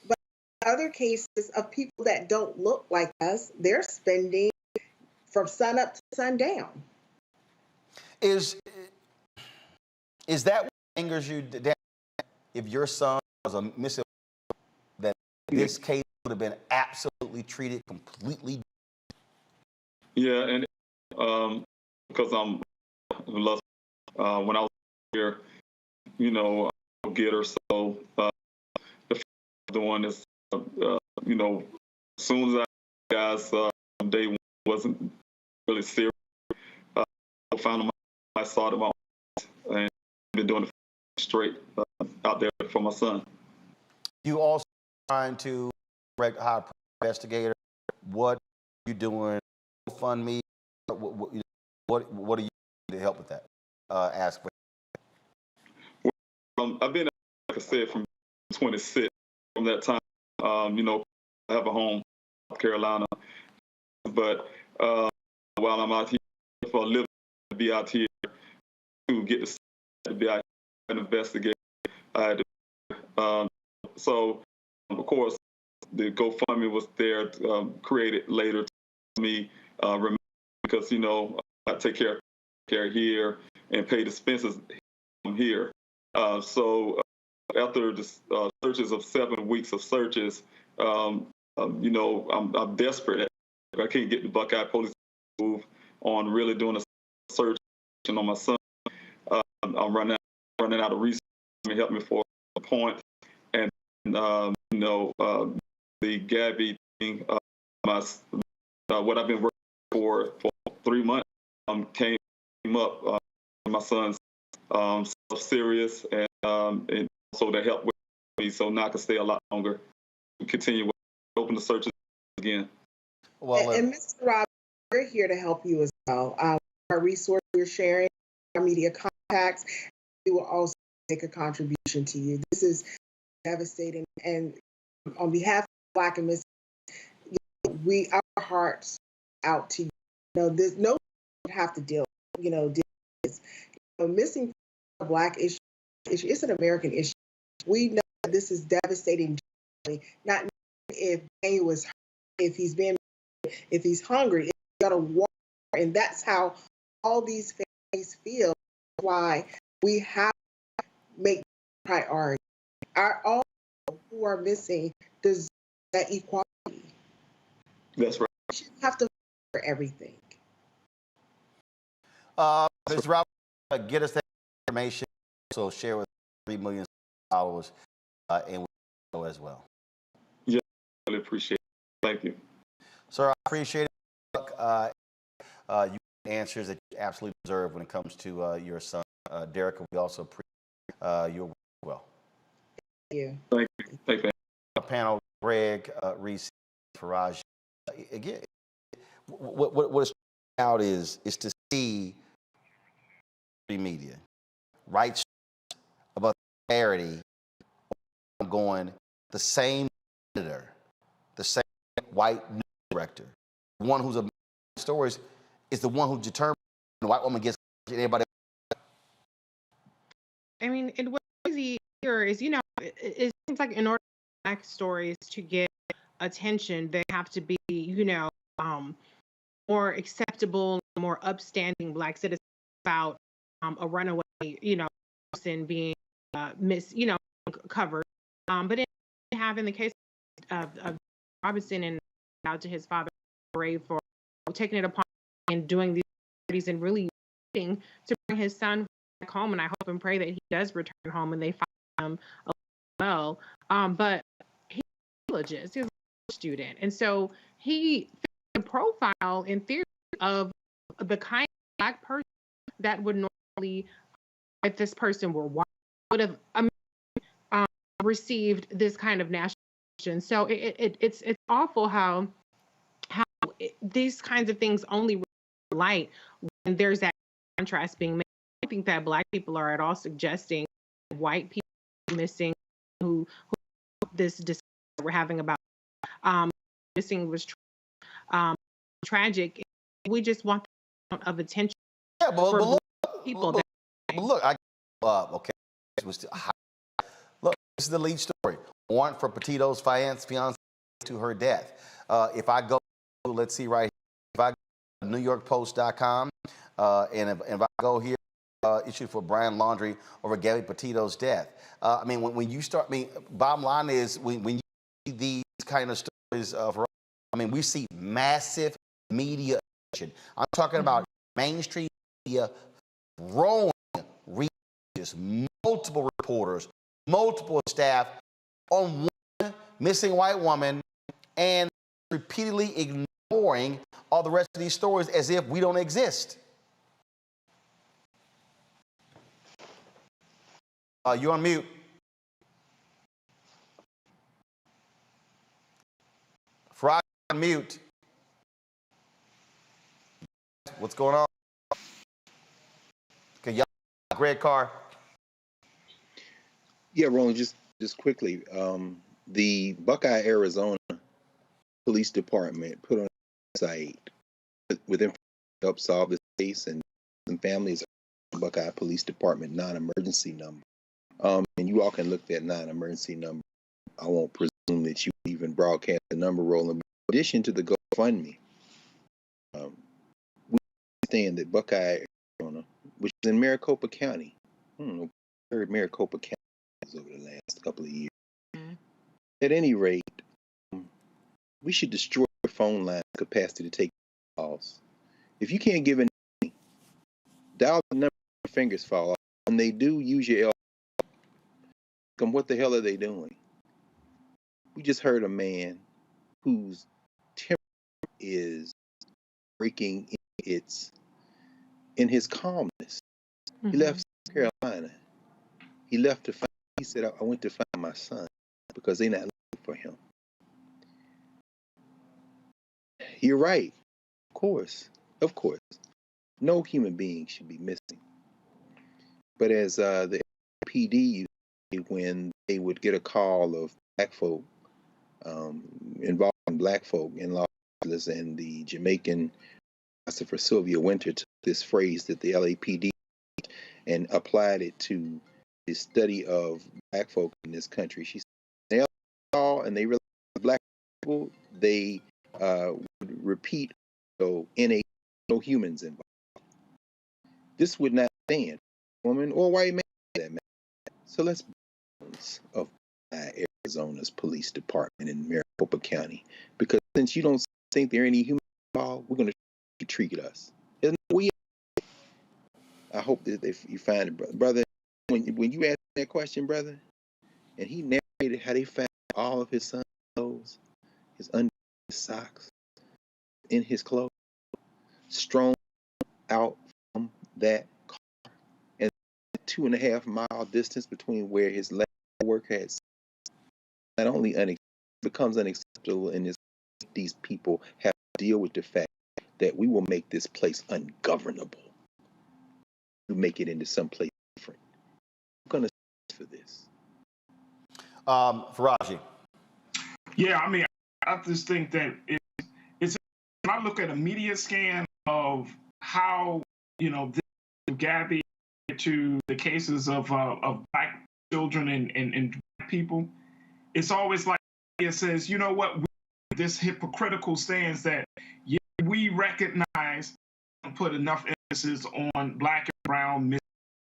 Speaker 3: But other cases of people that don't look like us, they're spending from sun up to sundown.
Speaker 1: Is that what angers you, Dan, if your son was a missing, that this case would have been absolutely treated completely?
Speaker 5: Yeah, and because I'm when I was here, get her. So the one is, as soon as I guys day one wasn't really serious. I found I saw them out and been doing it straight out there for my son.
Speaker 1: You also trying to direct hire investigator. What are you doing? Fund me. What are you doing to help with that? Ask for.
Speaker 5: I've been, like I said, from 26. From that time, I have a home in South Carolina, but while I'm out here for a living, to be out here to get to be out here and investigate, I had to. So, of course, the GoFundMe was there, created later to me, because I take care here and pay the expenses here. So after the searches of 7 weeks of searches, I'm desperate. I can't get the Buckeye Police to move on really doing a search on my son. I'm running out of resources to help me for a point. And, the Gabby thing, what I've been working for 3 months came up. My son's serious, and so that helped with me. So now I can stay a lot longer. Continue open the searches again.
Speaker 3: Well, and Mr. Rob, we're here to help you as well. Our resources we're sharing, our media contacts, we will also make a contribution to you. This is devastating, and on behalf of Black and Missing, our hearts out to you. There's no one have to deal with this. Missing Black issue. It's an American issue. We know that this is devastating. Not if Daniel is, if he's hungry, if he's got to walk, and that's how all these families feel. Why we have to make priority. All who are missing deserve that equality.
Speaker 5: That's right.
Speaker 3: We shouldn't have to fight for everything.
Speaker 1: Mr. Robert, get us that information. So share with 3 million followers, and we as well.
Speaker 5: Yeah, I really appreciate it. Thank you.
Speaker 1: Sir, I appreciate it. You answers that you absolutely deserve when it comes to your son, Derek. We also appreciate your work as well.
Speaker 3: Thank you.
Speaker 5: Thank you. Thank you.
Speaker 1: Panel, Greg, Reese, Faraj. Again, what is out is to see media writes about parity going, the same editor, the same white news director, the one who's a stories is the one who determines the white woman gets anybody.
Speaker 7: I mean, and what's crazy here is, it seems like in order for Black stories to get attention, they have to be, more acceptable, more upstanding Black citizens about a runaway, person being covered. But in the case of Robinson and out to his father, brave for taking it upon and doing these activities and really fighting to bring his son back home. And I hope and pray that he does return home and they find him well. But he's religious. He's a student, and so he fits the profile in theory of the kind of Black person that would normally, if this person were white, would have received this kind of national attention. So it's awful how these kinds of things only light when there's that contrast being made. I think that Black people are at all suggesting white people missing who this discussion we're having about missing was tragic. We just want the amount of attention for
Speaker 1: look,
Speaker 7: people.
Speaker 1: Look, okay. Look, this is the lead story. Warrant for Petito's fiance to her death. If I go, let's see right here. If I go to NewYorkPost.com and if I go here, issue for Brian Laundrie over Gabby Petito's death. I mean, when you start, bottom line is when you see these kind of stories we see massive media attention. I'm talking about mainstream media throwing researchers, multiple reporters, multiple staff on one missing white woman and repeatedly ignoring all the rest of these stories as if we don't exist. You're on mute. Frog on mute. What's going on? Okay, y'all, Greg Carr.
Speaker 6: Yeah, Roland, just quickly. The Buckeye, Arizona Police Department put on a site with information to help solve this case, and some families are Buckeye Police Department non-emergency number. And you all can look at non-emergency number. I won't presume that you even broadcast the number, Roland. In addition to the GoFundMe, we understand that Buckeye, Arizona, which is in Maricopa County, I heard Maricopa County over the last couple of years. At any rate, we should destroy the phone line capacity to take calls. If you can't give any, dial the number, your fingers fall off. When they do, use your elbow. What the hell are they doing? We just heard a man whose temper is breaking in his calmness. He left South Carolina. He left to find, he said, I went to find my son because they're not looking for him. You're right. Of course. No human being should be missing. But as the PD used to say, when they would get a call of Black folk involving Black folk in Los Angeles, and the Jamaican philosopher Sylvia Winter took this phrase that the LAPD and applied it to the study of Black folk in this country. She said, they all, and they realized Black people, they would repeat, so no humans involved. This would not stand, woman or white man, that matter. So let's of Arizona's police department in Maricopa County, because since you don't think there are any humans involved, we're going to treat us. I hope that you find it, brother. When you asked that question, brother, and he narrated how they found all of his son's clothes, his underwear, his socks, in his clothes, strewn out from that car, and 2.5 mile distance between where his last work had. Not only becomes unacceptable in this, these people have to deal with the fact that we will make this place ungovernable. We make it into some place different. going to for this?
Speaker 1: Faraji.
Speaker 9: Yeah, I mean, I just think that it's when I look at a media scan of how, you know, this Gabby to the cases of Black children and Black people, it's always like it says, you know what, this hypocritical stance that we recognize and put enough emphasis on Black and brown men.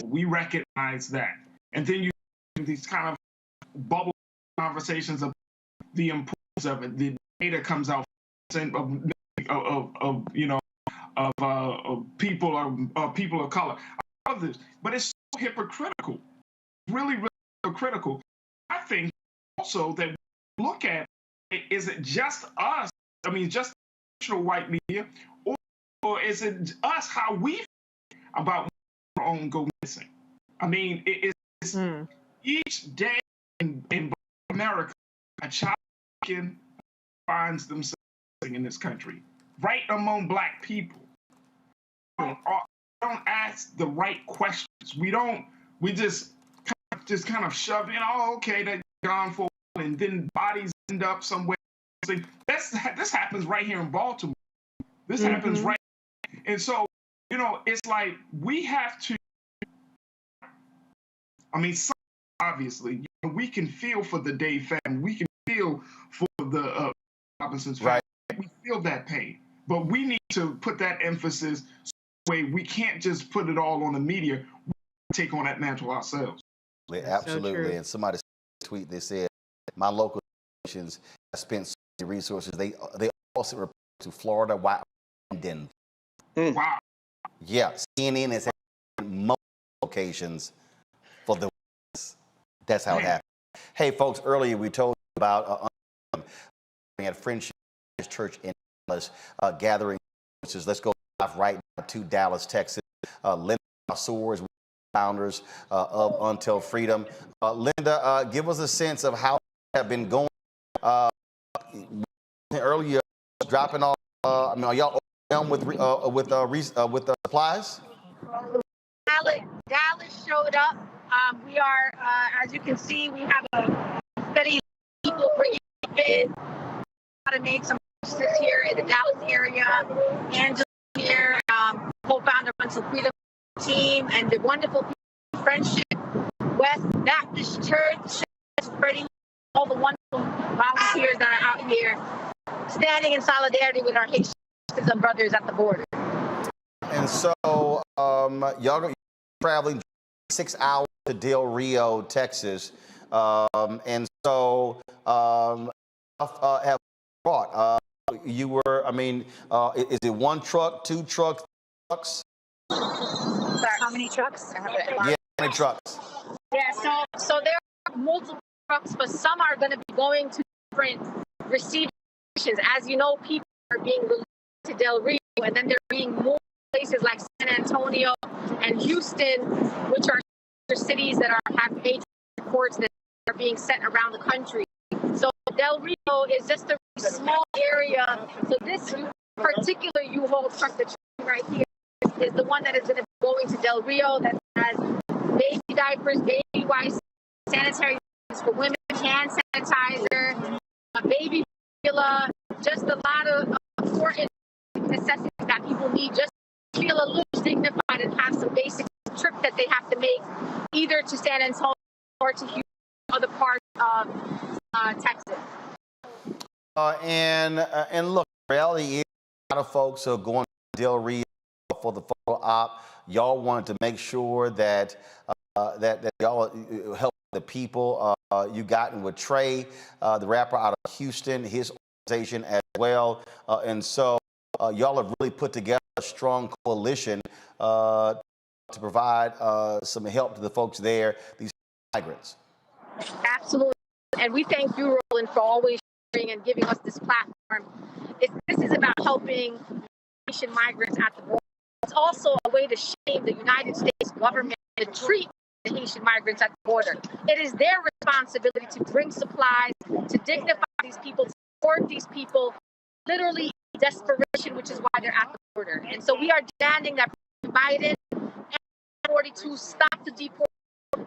Speaker 9: We recognize that. And then you have these kind of bubble conversations of the importance of it. The data comes out of you know, of people of color. Others, but it's so hypocritical. Really, really hypocritical. I think also that we look at it, is it just us? I mean, just traditional white media, or is it us how we feel about our own go missing? I mean, it's each day in America, a child finds themselves in this country, right among Black people. We don't ask the right questions. We just kind of shove in, oh, okay, they're gone for a while, and then bodies end up somewhere. This happens right here in Baltimore. This happens right. And so, you know, it's like we have to, I mean, obviously, you know, we can feel for the Day family. We can feel for the Robinson's family. Right. We feel that pain. But we need to put that emphasis way. We can't just put it all on the media. We take on that mantle ourselves.
Speaker 1: Absolutely. So and somebody tweet, they said, my local nations have spent so many resources. They also report to Florida, Washington.
Speaker 9: Wow.
Speaker 1: Yeah, CNN has had multiple locations for the That's how it happened. Hey, folks, earlier we told you about at Friendship Church in Dallas gathering. Let's go right now to Dallas, Texas. Linda Soares, founders of Until Freedom. Linda, give us a sense of how have been going earlier, dropping off. I mean, are y'all overwhelmed with supplies?
Speaker 4: Dallas showed up. We are, as you can see, we have a steady people bringing in. To make some purchases here in the Dallas area. Angela here, co-founder of Until Freedom team, and the wonderful people, Friendship West Baptist Church, spreading all the wonderful volunteers that are out here, standing in solidarity with our Haitian sisters and brothers at the border.
Speaker 1: And so, y'all are traveling 6 hours to Del Rio, Texas, and so have brought. You were, I mean, is it one truck, 2 trucks, 3 trucks?
Speaker 4: Sorry, how many trucks?
Speaker 1: Yeah, how many trucks?
Speaker 4: Yeah, so there are multiple trucks, but some are going to be going to different receiving stations. As you know, people are being released to Del Rio, and then they're being moved to places like San Antonio and Houston, which are cities that have major reports that are being sent around the country. So Del Rio is just a small area. So this particular U-Haul truck that's right here is the one that is going to be going to Del Rio that has baby diapers, baby wipes, sanitary for women, hand sanitizer, a baby formula, just a lot of important necessities that people need just to feel a little dignified and have some basic trip that they have to make either to San Antonio or to Houston or other parts of Texas.
Speaker 1: And look, the reality is a lot of folks are going to Del Rio for the photo op. Y'all wanted to make sure that that y'all help the people. You gotten with Trey, the rapper out of Houston, his organization as well. And so y'all have really put together a strong coalition to provide some help to the folks there, these migrants.
Speaker 4: Absolutely. And we thank you, Roland, for always sharing and giving us this platform. This is about helping Haitian migrants at the border. It's also a way to shame the United States government to treat the Haitian migrants at the border. It is their responsibility to bring supplies, to dignify these people, to support these people, literally desperation, which is why they're at the border. And so we are demanding that Biden and 42 stop the deport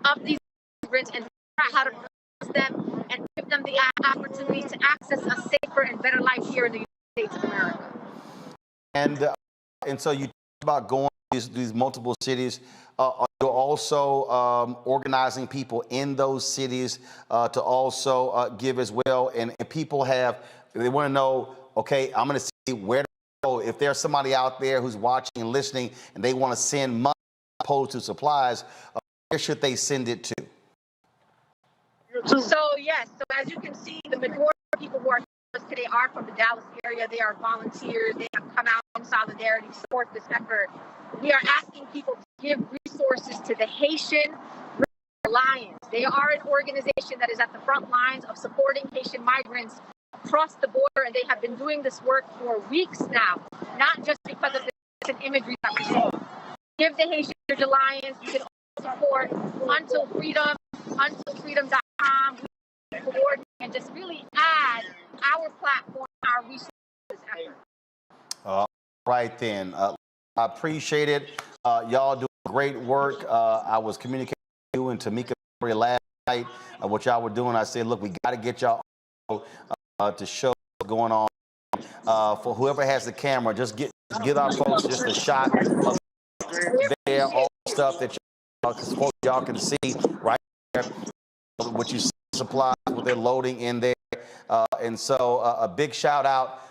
Speaker 4: of these migrants and figure out how to process them and give them the opportunity to access a safer and better life here in the United States of America.
Speaker 1: And so you talk about going to these multiple cities. Are you also organizing people in those cities to also give as well? And people they want to know, okay, I'm going to see where to go. If there's somebody out there who's watching and listening and they want to send money opposed to supplies, where should they send it to?
Speaker 4: So yes, so as you can see, the majority of people who are here with us today are from the Dallas area. They are volunteers. They have come out in solidarity to support this effort. We are asking people to give resources to the Haitian Alliance. They are an organization that is at the front lines of supporting Haitian migrants across the border, and they have been doing this work for weeks now, not just because of the recent imagery that we saw. Give the Haitian Alliance. You can also support Until Freedom, untilfreedom.com, and just really add our platform, our resources effort.
Speaker 1: Right then. I appreciate it. Y'all do great work. I was communicating with you and Tamika last night what y'all were doing. I said, look, we got to get y'all to show what's going on. For whoever has the camera, just get our folks just a shot of there, all the stuff that y'all can see right there, what you see supplies, what they're loading in there. And so a big shout out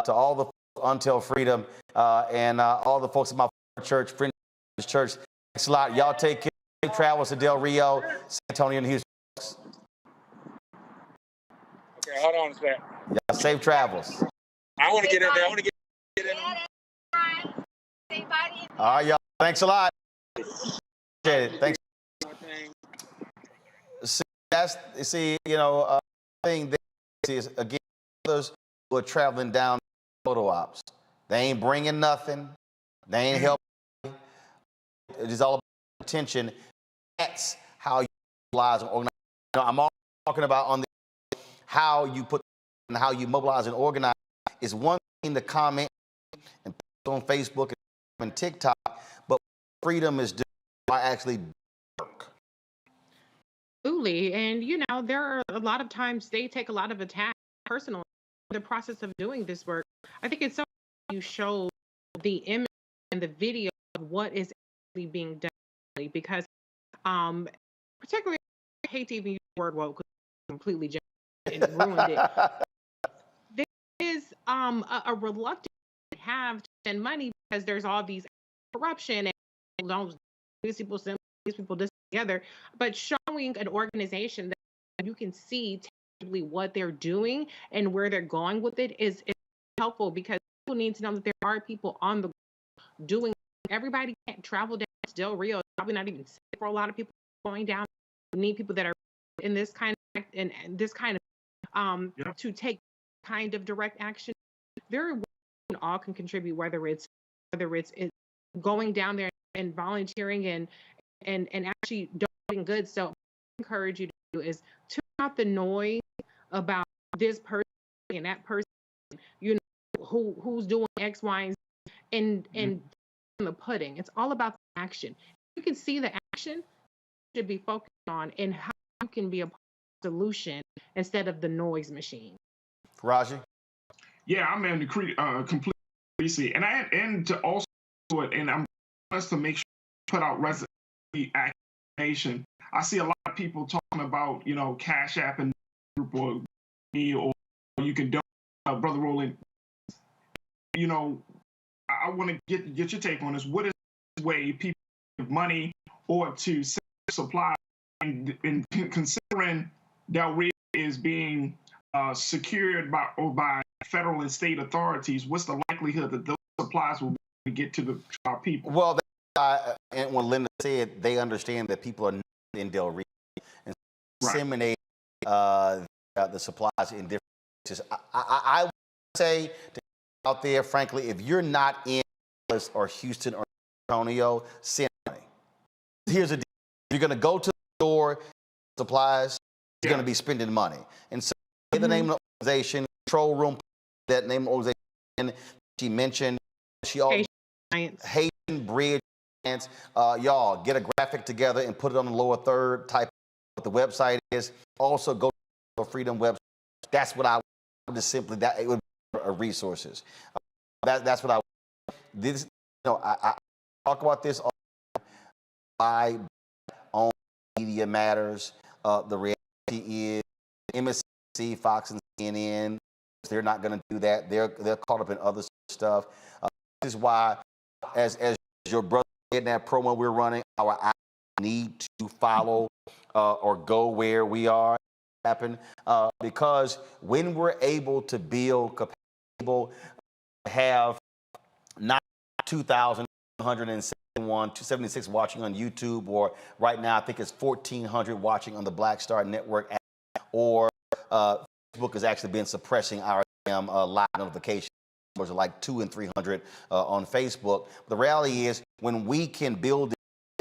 Speaker 1: to all the Until Freedom and all the folks at my church, Friends Church. Thanks a lot. Y'all take care. Safe travels to Del Rio, San Antonio, and Houston.
Speaker 8: Okay, hold on a second.
Speaker 1: Yeah, safe travels.
Speaker 8: I want to get in there. I want to get in there.
Speaker 1: All right, y'all. Thanks a lot. Appreciate it. Thanks. Thing that is, again, others who are traveling down photo ops. They ain't bringing nothing. They ain't helping. It is all about attention. That's how you mobilize and organize. I'm all talking about on how you put and how you mobilize and organize. Is one thing to comment and post on Facebook and TikTok, but freedom is doing by actually work.
Speaker 7: Absolutely. And, there are a lot of times they take a lot of attack personally in the process of doing this work. I think it's so you show the image and the video of what is actually being done, because particularly I hate to even use the word woke because it's completely and ruined it. There is a reluctance to have to spend money because there's all these corruption and these people this together, but showing an organization that you can see tangibly what they're doing and where they're going with it is helpful, because people need to know that there are people on the ground doing. Everybody can't travel down to Del Rio. It's probably not even safe for a lot of people going down. We need people that are in this kind of to take kind of direct action. Very well, all can contribute, whether it's going down there and volunteering and actually donating goods. So what I encourage you to do is tune out the noise about this person and that person, who's doing X, Y, and Z, and the pudding. It's all about the action. You can see the action you should be focused on and how you can be a part of the solution instead of the noise machine.
Speaker 1: Raji?
Speaker 9: Yeah, I'm in the completely, and to also do it, and I'm us to make sure put out activation. I see a lot of people talking about, Cash App and group or you can donate, Brother Roland. I want to get your take on this. What is the way people give money or to send supply, and considering Del Rio is being secured by federal and state authorities, what's the likelihood that those supplies will get to our people?
Speaker 1: Well, and when Linda said they understand that people are not in Del Rio and disseminate the supplies in different places. I would say to out there, frankly, if you're not in Dallas or Houston or Antonio, send money. Here's the deal. If you're going to go to the store, supplies, you're going to be spending money. And so the name of the organization, control room, that name of the organization she mentioned, she also Haitian Bridge Y'all get a graphic together and put it on the lower third. Type what the website is. Also go to Freedom website. That's what I would just simply that it would be resources. That's what I. This I talk about this. Why on media matters. The reality is MSNBC, Fox, and CNN. They're not going to do that. They're caught up in other stuff. This is why, as your brother in that promo we're running, our eyes need to follow or go where we are. Happen because when we're able to build capacity, able to have not 2,176 watching on YouTube, or right now I think it's 1,400 watching on the Black Star Network app, or Facebook has actually been suppressing our live notifications. Numbers are like 200 and 300 on Facebook. The reality is when we can build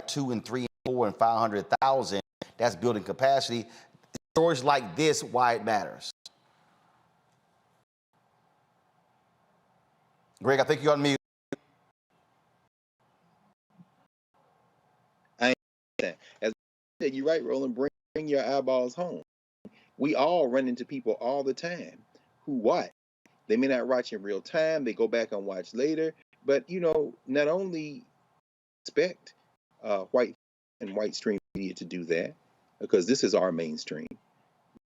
Speaker 1: 2 and 3 and 4 and 500,000, that's building capacity. Stories like this, why it matters. Greg, I think you're on mute.
Speaker 6: I ain't as I said, you're right, Roland. Bring your eyeballs home. We all run into people all the time who what? They may not watch in real time. They go back and watch later. But not only expect white and white stream media to do that, because this is our mainstream.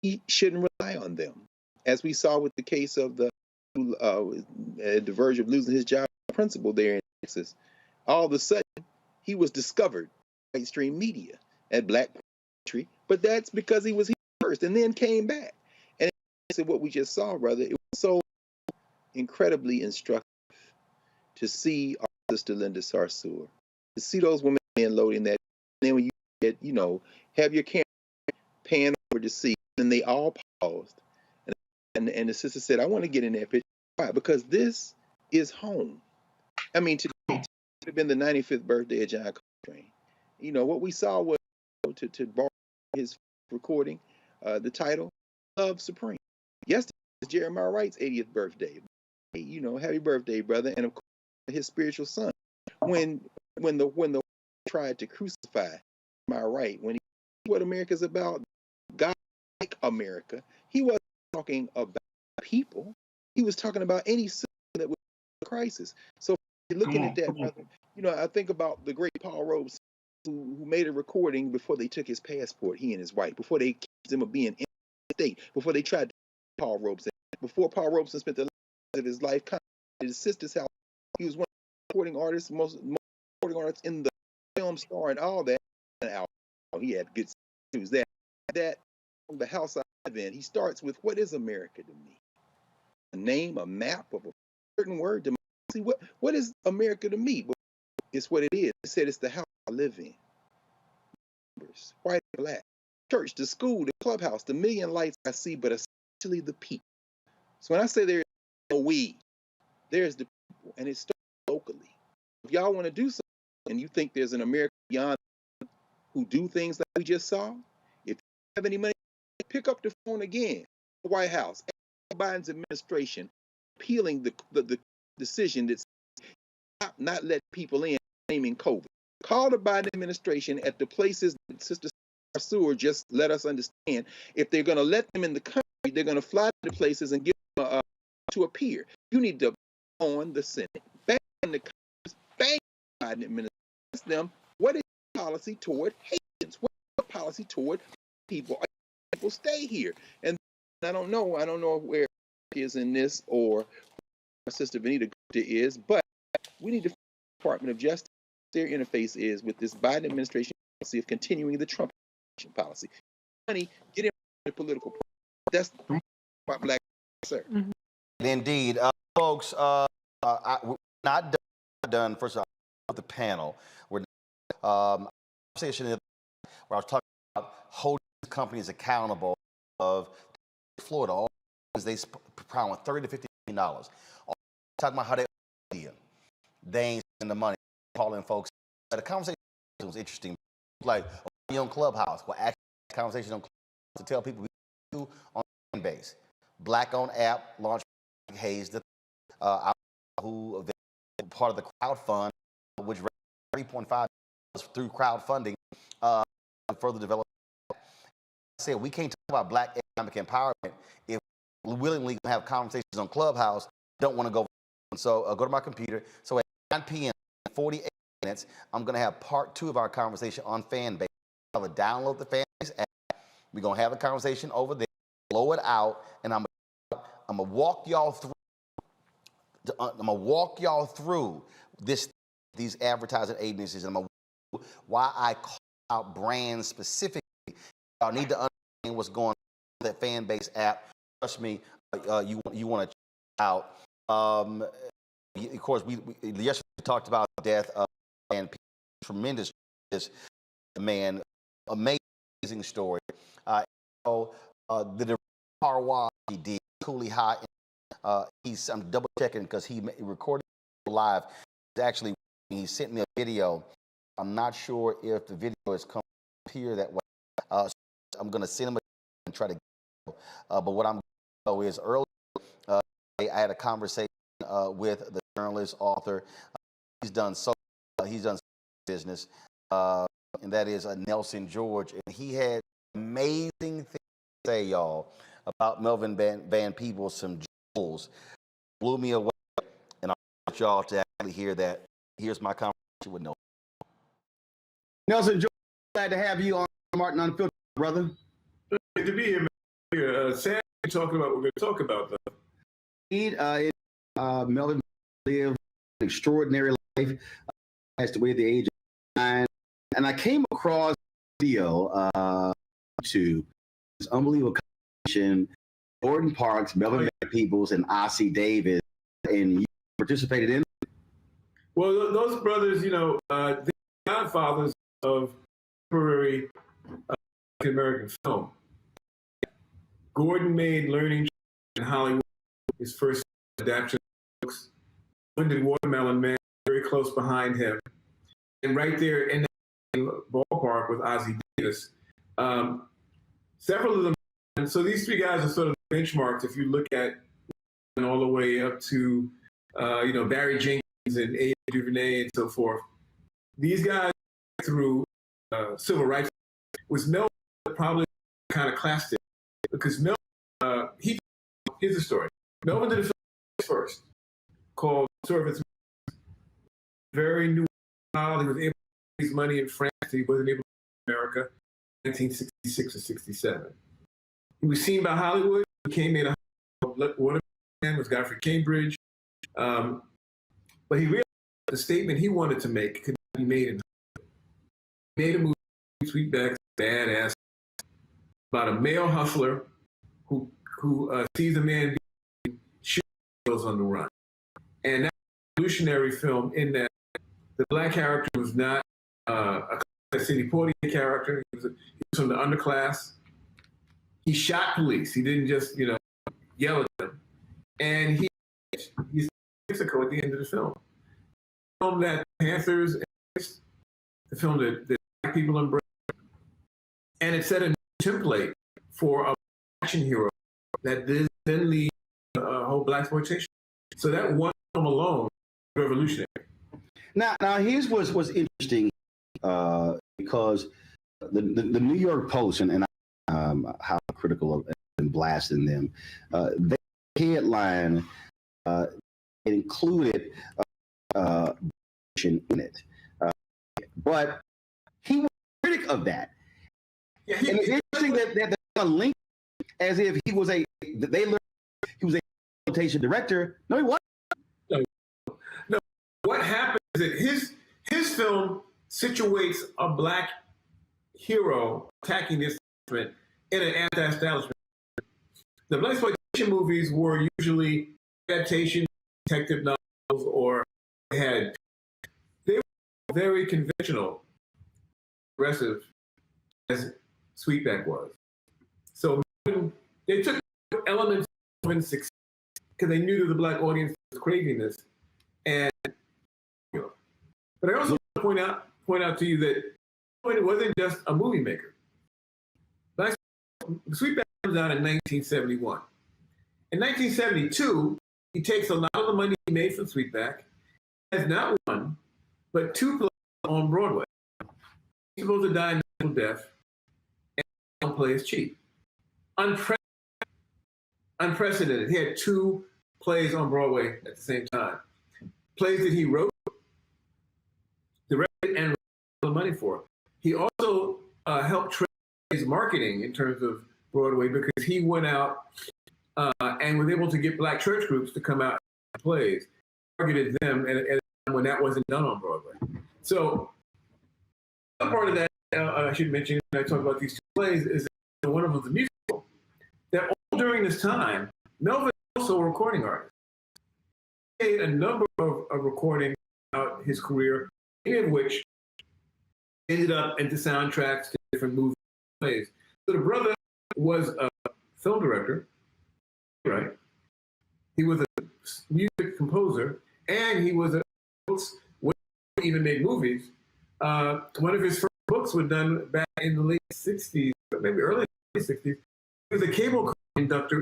Speaker 6: We shouldn't rely on them, as we saw with the case of the verge of losing his job principal there in Texas. All of a sudden, he was discovered by mainstream media at Black Country, but that's because he was here first and then came back. And what we just saw, brother, it was so incredibly instructive to see our sister Linda Sarsour, to see those women loading that. And then when you get, have your camera pan over to see, and they all paused. And the sister said, I want to get in that picture. Why? Because this is home. I mean, today would have been the 95th birthday of John Coltrane. What we saw was, to borrow his recording, the title, Love Supreme. Yesterday was Jeremiah Wright's 80th birthday. Happy birthday, brother. And of course, his spiritual son. When the tried to crucify Jeremiah Wright, when he what America's about, God like America, he wasn't talking about people. He was talking about any system that was a crisis. So looking at that, brother, I think about the great Paul Robeson, who made a recording before they took his passport, he and his wife, before they accused him of being in the state, before they tried to Paul Robeson, before Paul Robeson spent the rest of his life at his sister's house. He was one of the recording artists, most recording artists in the film star and all that. He had good news. That the house I live in, he starts with, what is America to me? A name, a map of a certain word. See, what is America to me? It's what it is. He said it's the house I live in. White and black. Church, the school, the clubhouse, the million lights I see, but essentially the people. So when I say there's no we, there's the people, and it starts locally. If y'all want to do something and you think there's an America beyond who do things like we just saw, if you have any money, pick up the phone again. The White House, Biden's administration, appealing the decision that's not letting people in, naming COVID. Call the Biden administration at the places that Sister Sarsour just let us understand. If they're going to let them in the country, they're going to fly to the places and give them to appear. You need to on the Senate, ban the Congress, ban the Biden administration. Ask them, what is your policy toward Haitians? What is your policy toward people? People stay here. And I don't know where is in this or my sister Vanita is, but we need to find the Department of Justice. Their interface is with this Biden administration policy of continuing the Trump policy. Money, get in the political process. That's my black sir.
Speaker 1: Mm-hmm. Indeed, folks. We're not done. First of all, with the panel, we're conversation where I was talking about holding companies accountable of Florida. All they pound with $30 to $50 million. Talking about how they ain't spending the money. Calling folks. The conversation was interesting. Like on Clubhouse, well, actually, conversation on Clubhouse to tell people we do on base. Black-owned app launched Hayes, who part of the crowd fund, which $3.5 through crowdfunding further development. I said we can't talk about Black economic empowerment if we willingly have conversations on Clubhouse. Don't want to go. So go to my computer. So at 9 p.m. 48 minutes, I'm going to have part 2 of our conversation on Fanbase. I'm going to download the Fanbase app. We're going to have a conversation over there, blow it out, and I'm going to walk y'all through. I'm going to walk y'all through these advertising agencies, and I'm going to why I call out brands specifically. Y'all need to understand what's going on with that Fanbase app. Trust me, you want to check it out. Of course, we yesterday talked about the death of and tremendous man, amazing story. The Parwa he did Cooley High. I'm double checking because he recorded live. Actually, he sent me a video. I'm not sure if the video has come here that way. So I'm going to send him and try to get it. But what I'm going to do is earlier I had a conversation with the journalist, author. He's done business, and that is Nelson George. And he had amazing things to say, y'all, about Melvin Van Peebles, some jewels. Blew me away, and I want y'all to actually hear that. Here's my conversation with Nelson.
Speaker 20: Nelson George, glad to have you on Martin Unfiltered, brother.
Speaker 10: Good to be here, man. Sad talking about what we're going to talk about, though.
Speaker 20: Melvin lived an extraordinary life, passed away at the age of 9. And I came across a video to this unbelievable conversation, Gordon Parks, Melvin Van Peebles, and Ossie Davis, and you participated in it?
Speaker 10: Well, those brothers, they're godfathers of contemporary American film. Gordon made Learning in Hollywood his first adaptation of books. Did Watermelon Man, very close behind him. And right there in the ballpark with Ossie Davis. Several of them, and so these 3 guys are sort of benchmarks if you look at all the way up to, Barry Jenkins and A. DuVernay and so forth. These guys through civil rights was Melvin probably kind of classed it because Melvin, here's the story. Melvin did a film first called Service. Very new. He was able to raise money in France. He wasn't able to in America in 1966 or 67. He was seen by Hollywood. He came made a Watermelon was Godfrey Cambridge. But he realized the statement he wanted to make could not be made in Hollywood. He made a movie, Sweetback's Badass, about a male hustler who sees a man shoot goes on the run. And that revolutionary film in that the Black character was not a Sidney Poitier character. He was from the underclass. He shot police. He didn't just, yell at them. And he's in Mexico at the end of the film. The film that Panthers, the film that Black people embraced. And it set a new template for a action hero that then leads a whole Blaxploitation. So that one film alone, revolutionary.
Speaker 20: Now here's what's interesting, because the New York Post, and how critical of and blasting them, they headline included in it, but he was a critic of that. Yeah, and it's interesting that they link as if he was a exploitation director. No, he wasn't.
Speaker 10: No. What happened is that his film situates a Black hero attacking the establishment in an anti-establishment. The Blaxploitation movies were usually adaptation, detective novels, or they were very conventional, aggressive, as Sweetback was. So they took elements of success because they knew that the Black audience was craving this. And but I also want to point out to you that it wasn't just a movie maker. Sweetback comes out in 1971. In 1972, he takes a lot of the money he made from Sweetback, has not one, but 2 on Broadway. He's supposed to die a natural death, and play is cheap. Unprecedented. He had 2 plays on Broadway at the same time. Plays that he wrote, directed, and raised the money for. He also helped train his marketing in terms of Broadway because he went out and was able to get black church groups to come out and plays, targeted them at a time when that wasn't done on Broadway. So part of that I should mention when I talk about these 2 plays is that one of them is a musical. That all during this time, Melvin was also a recording artist. He made a number of recordings throughout his career, many of which ended up into soundtracks to different movies and plays. So the brother was a film director, right? He was a music composer, and he was a when he even made movies. One of his first books was done back in the late 60s, maybe early 60s. He was a cable car conductor.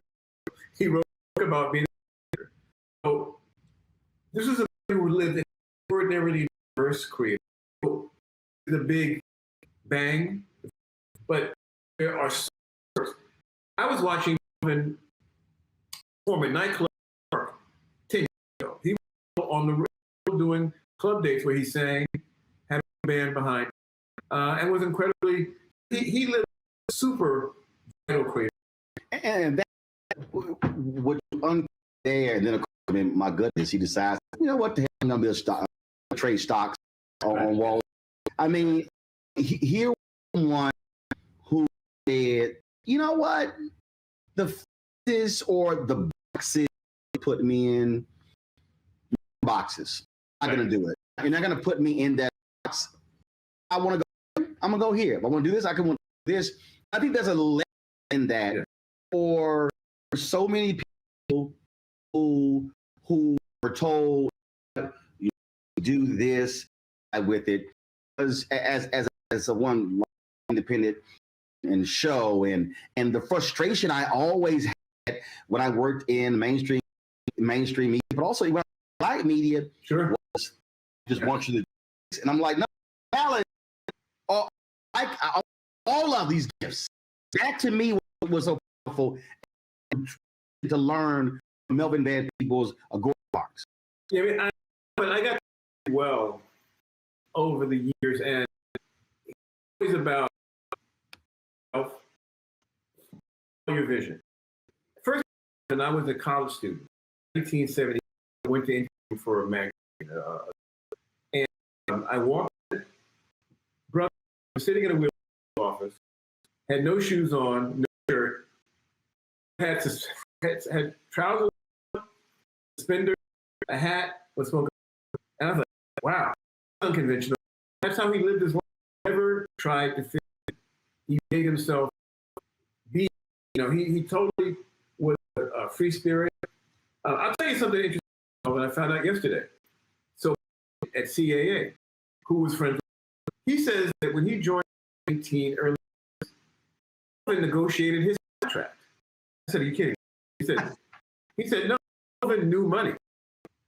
Speaker 10: He wrote a book about being a conductor. So this is a man who lived in an extraordinarily diverse creative. So, the big bang, but there are so many. I was watching him perform a nightclub 10 years ago. He was on the road doing club dates where he sang, had a band behind, and was incredibly. He lived a super vital creative.
Speaker 20: And that would there, and then of course, I mean, my goodness, he decides, you know what the hell, I'm gonna be a stock, trade stocks on Wall. I mean, here one who said, you know what, the fixes or the boxes put me in boxes. I'm not gonna do it. You're not gonna put me in that box. I want to go. I'm gonna go here. If I want to do this, I can do this. I think there's a lesson in that for so many people who were told you do this with it as a one independent and show and the frustration I always had when I worked in mainstream media, but also even black media.
Speaker 10: Sure.
Speaker 20: Was just want you to, and I'm like, no, Alan, all of these gifts. That to me was so powerful to learn Melvin Van Peebles' Agora Box.
Speaker 10: Yeah, I got well over the years, and it's always about your vision. First, when I was a college student, 1970, I went to interview for a magazine, and I walked in, brother, was sitting in a wheel office, had no shoes on, no shirt, had trousers, suspenders, a hat, was smoking, and I was like, wow, unconventional. That's how he lived his life. Never tried to fit in. He made himself be. He totally was a free spirit. I'll tell you something interesting that I found out yesterday. So at CAA, who was friends with, he says that when he joined in 19 early, he negotiated his contract. I said, are you kidding? He said, no, Melvin knew money.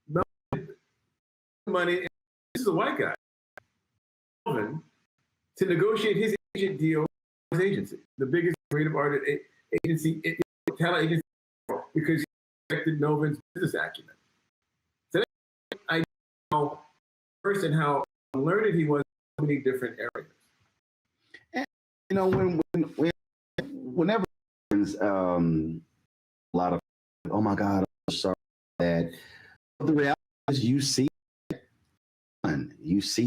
Speaker 10: Melvin knew money, and this is a white guy. Melvin, to negotiate his agent deal with his agency, the biggest creative art agency, talent agency, because he respected Melvin's business acumen. So I know first and how learned he was in so many different areas.
Speaker 20: And, whenever a lot of, oh my God, I'm sorry that. The reality is you see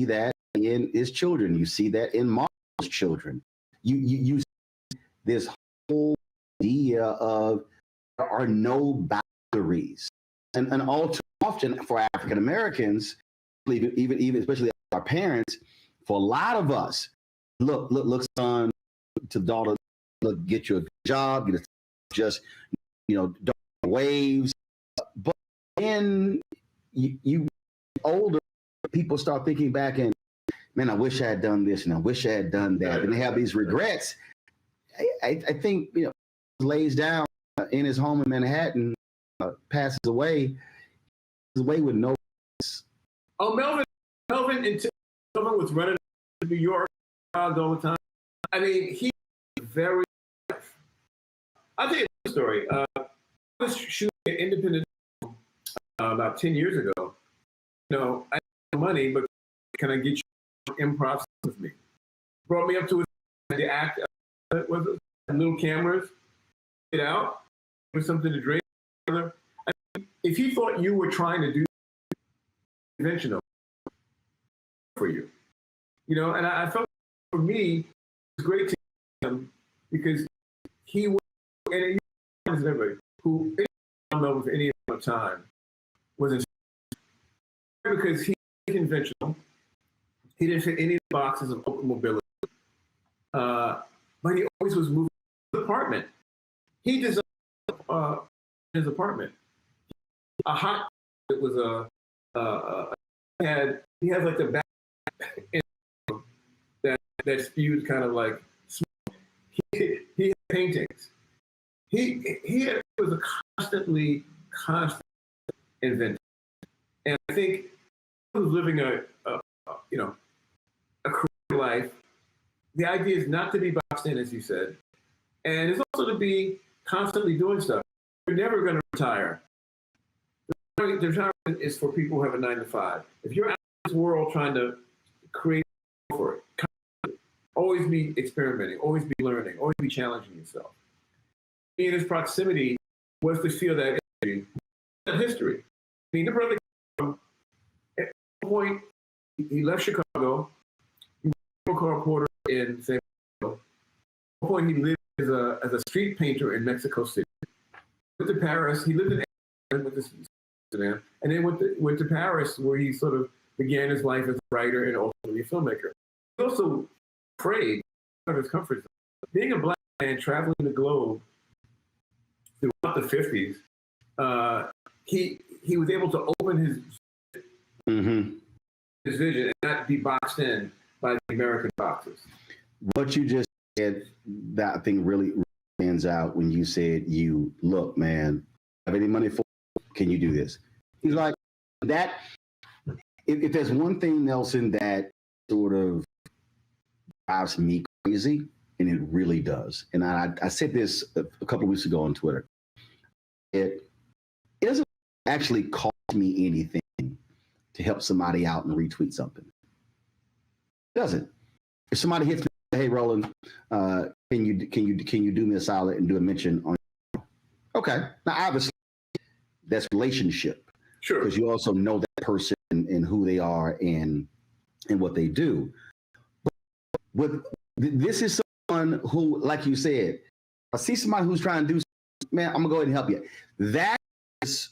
Speaker 20: that in his children. You see that in Marlon's children. You see this whole idea of there are no boundaries. And all too often for African Americans, even especially our parents, for a lot of us, look, son, to daughter, look, get you a job, get a, just, don't waves. But then you older people start thinking back and, man, I wish I had done this and I wish I had done that. And they have these regrets. I think, lays down in his home in Manhattan, passes away with no.
Speaker 10: Oh, Melvin someone was running to New York all the time. I mean, he very. I'll tell you a story. I was shooting an independent about 10 years ago. You know, I had no money, but can I get you improv with me? Brought me up to the act. Was it little cameras? Get out with something to drink. I mean, if he thought you were trying to do conventional for you, you know, and I felt for me it was great to him because he was, and he was everybody who I don't know with any other time was in because he was conventional. He didn't fit any of the boxes of open mobility, but he always was moving to the apartment. He designed his apartment. A hot it was he had like the back that spewed kind of like smoke. He had paintings. He was a constant inventor, and I think he was living a career life. The idea is not to be boxed in, as you said, and it's also to be constantly doing stuff. You're never going to retire. The retirement is for people who have a 9 to 5. If you're out in this world trying to create for it, always be experimenting, always be learning, always be challenging yourself. In his proximity was to feel that energy, that history. I mean, the brother, at one point, he left Chicago, he was a car reporter in San Francisco. At one point, he lived as a street painter in Mexico City. Went to Paris, he lived in Amsterdam, and then went to Paris, where he sort of began his life as a writer and ultimately a filmmaker. He also afraid of his comfort zone. Being a black man traveling the globe throughout the 50s, he was able to open his vision and not be boxed in by the American boxes.
Speaker 20: What you just said, that I think really stands out when you said, "You look, man, have any money for? Can you do this?" He's like that. If there's one thing, Nelson, that sort of drives me crazy, and it really does, and I said this a couple of weeks ago on Twitter. It doesn't actually cost me anything to help somebody out and retweet something. It doesn't. If somebody hits me, "Hey, Roland, can you do me a solid and do a mention on?" Okay. Now, obviously, that's relationship.
Speaker 10: Sure.
Speaker 20: Because you also know that person and who they are and what they do. But this is someone who, like you said, I see somebody who's trying to do something, man, I'm gonna go ahead and help you. That is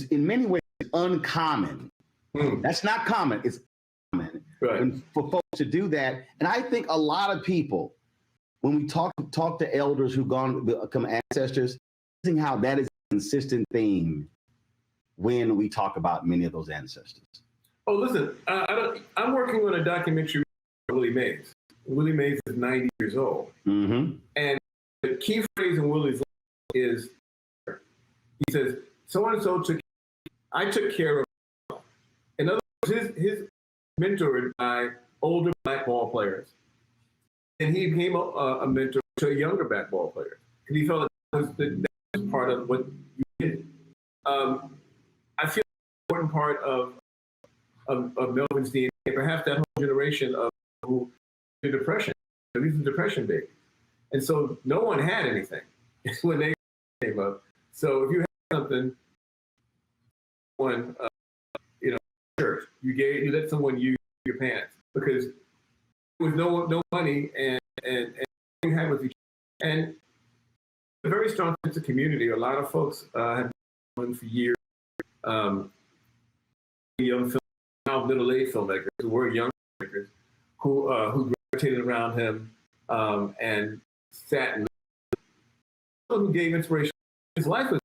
Speaker 20: in many ways uncommon. That's not common. It's common.
Speaker 10: Right.
Speaker 20: And for folks to do that, and I think a lot of people, when we talk to elders who've become ancestors, seeing how that is a consistent theme when we talk about many of those ancestors.
Speaker 10: Oh, listen, I'm working on a documentary on Willie Mays. Willie Mays is 90 years old.
Speaker 20: Mm-hmm.
Speaker 10: And the key phrase in Willie's life is, he says, so-and-so I took care of myself. In other words, his mentored by older black ball players. And he became a mentor to a younger black ball player. Because he felt that was part of what you did. I feel an important part of Melvin's DNA, perhaps that whole generation of who the depression. These are depression babies. And so no one had anything when they came up. So if you had something, church, you let someone use your pants because there was no money and you had with each other. And a very strong sense of community. A lot of folks have been for years. Young now middle-aged filmmakers who were young filmmakers who gravitated around him and sat and who gave inspiration. His life was,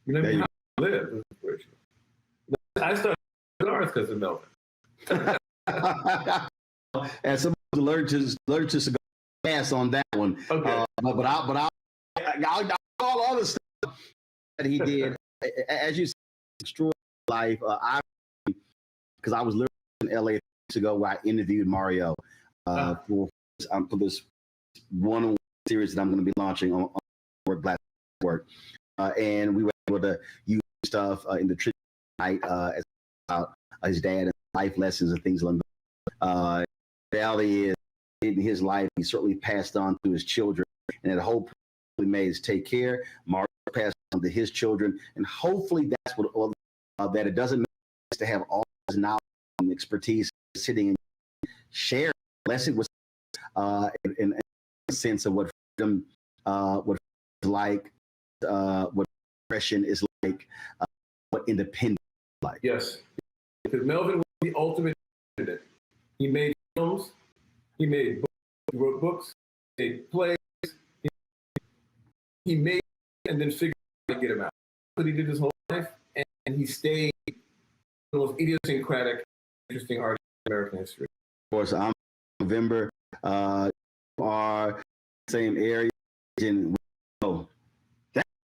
Speaker 10: how he lived was inspirational. I started cigars because of Melvin.
Speaker 20: And somebody learned to cigar pass on that one.
Speaker 10: Okay.
Speaker 20: But I'll all other stuff that he did. As you said, extraordinary life. Because I was living in LA ago where I interviewed Mario for this one-on-one series that I'm going to be launching on Black Work. And we were able to use stuff in the tribute night about his dad and life lessons and things like that. The reality is, in his life, he certainly passed on to his children, and that hope he made is take care. Mario passed on to his children, and hopefully that's what that it doesn't matter to have all his knowledge and expertise sitting and sharing lesson with in a sense of what freedom what is like, what oppression is like, what independence is like.
Speaker 10: Yes, because Melvin was the ultimate independent. He made films, he made books, he wrote books, he made plays, he made and then figured out how to get him out. But he did his whole life, and he stayed the most idiosyncratic, interesting artist in American history.
Speaker 20: Of course, I'm November. Are same area, and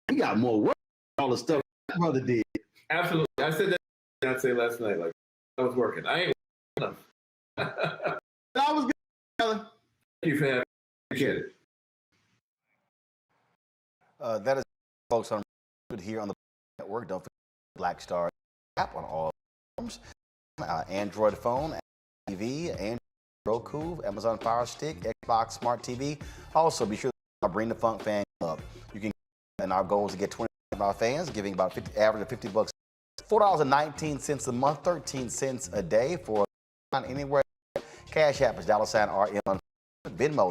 Speaker 20: we got more work. All the stuff my brother did.
Speaker 10: Absolutely, I said that. I'd say last night, like I was working. I ain't enough.
Speaker 20: I was good, brother.
Speaker 10: Thank you for having me. Appreciate it.
Speaker 1: That is, folks, on here on the network. Don't forget the Black Star app on all platforms. Android phone, TV, Android, Roku, Amazon Fire Stick, Xbox Smart TV. Also, be sure to bring the Funk Fan Club. You can, and our goal is to get 20 of our fans, giving about average of $50, $4.19 a month, 13 cents a day for anywhere. Cash App is $RM. Venmo is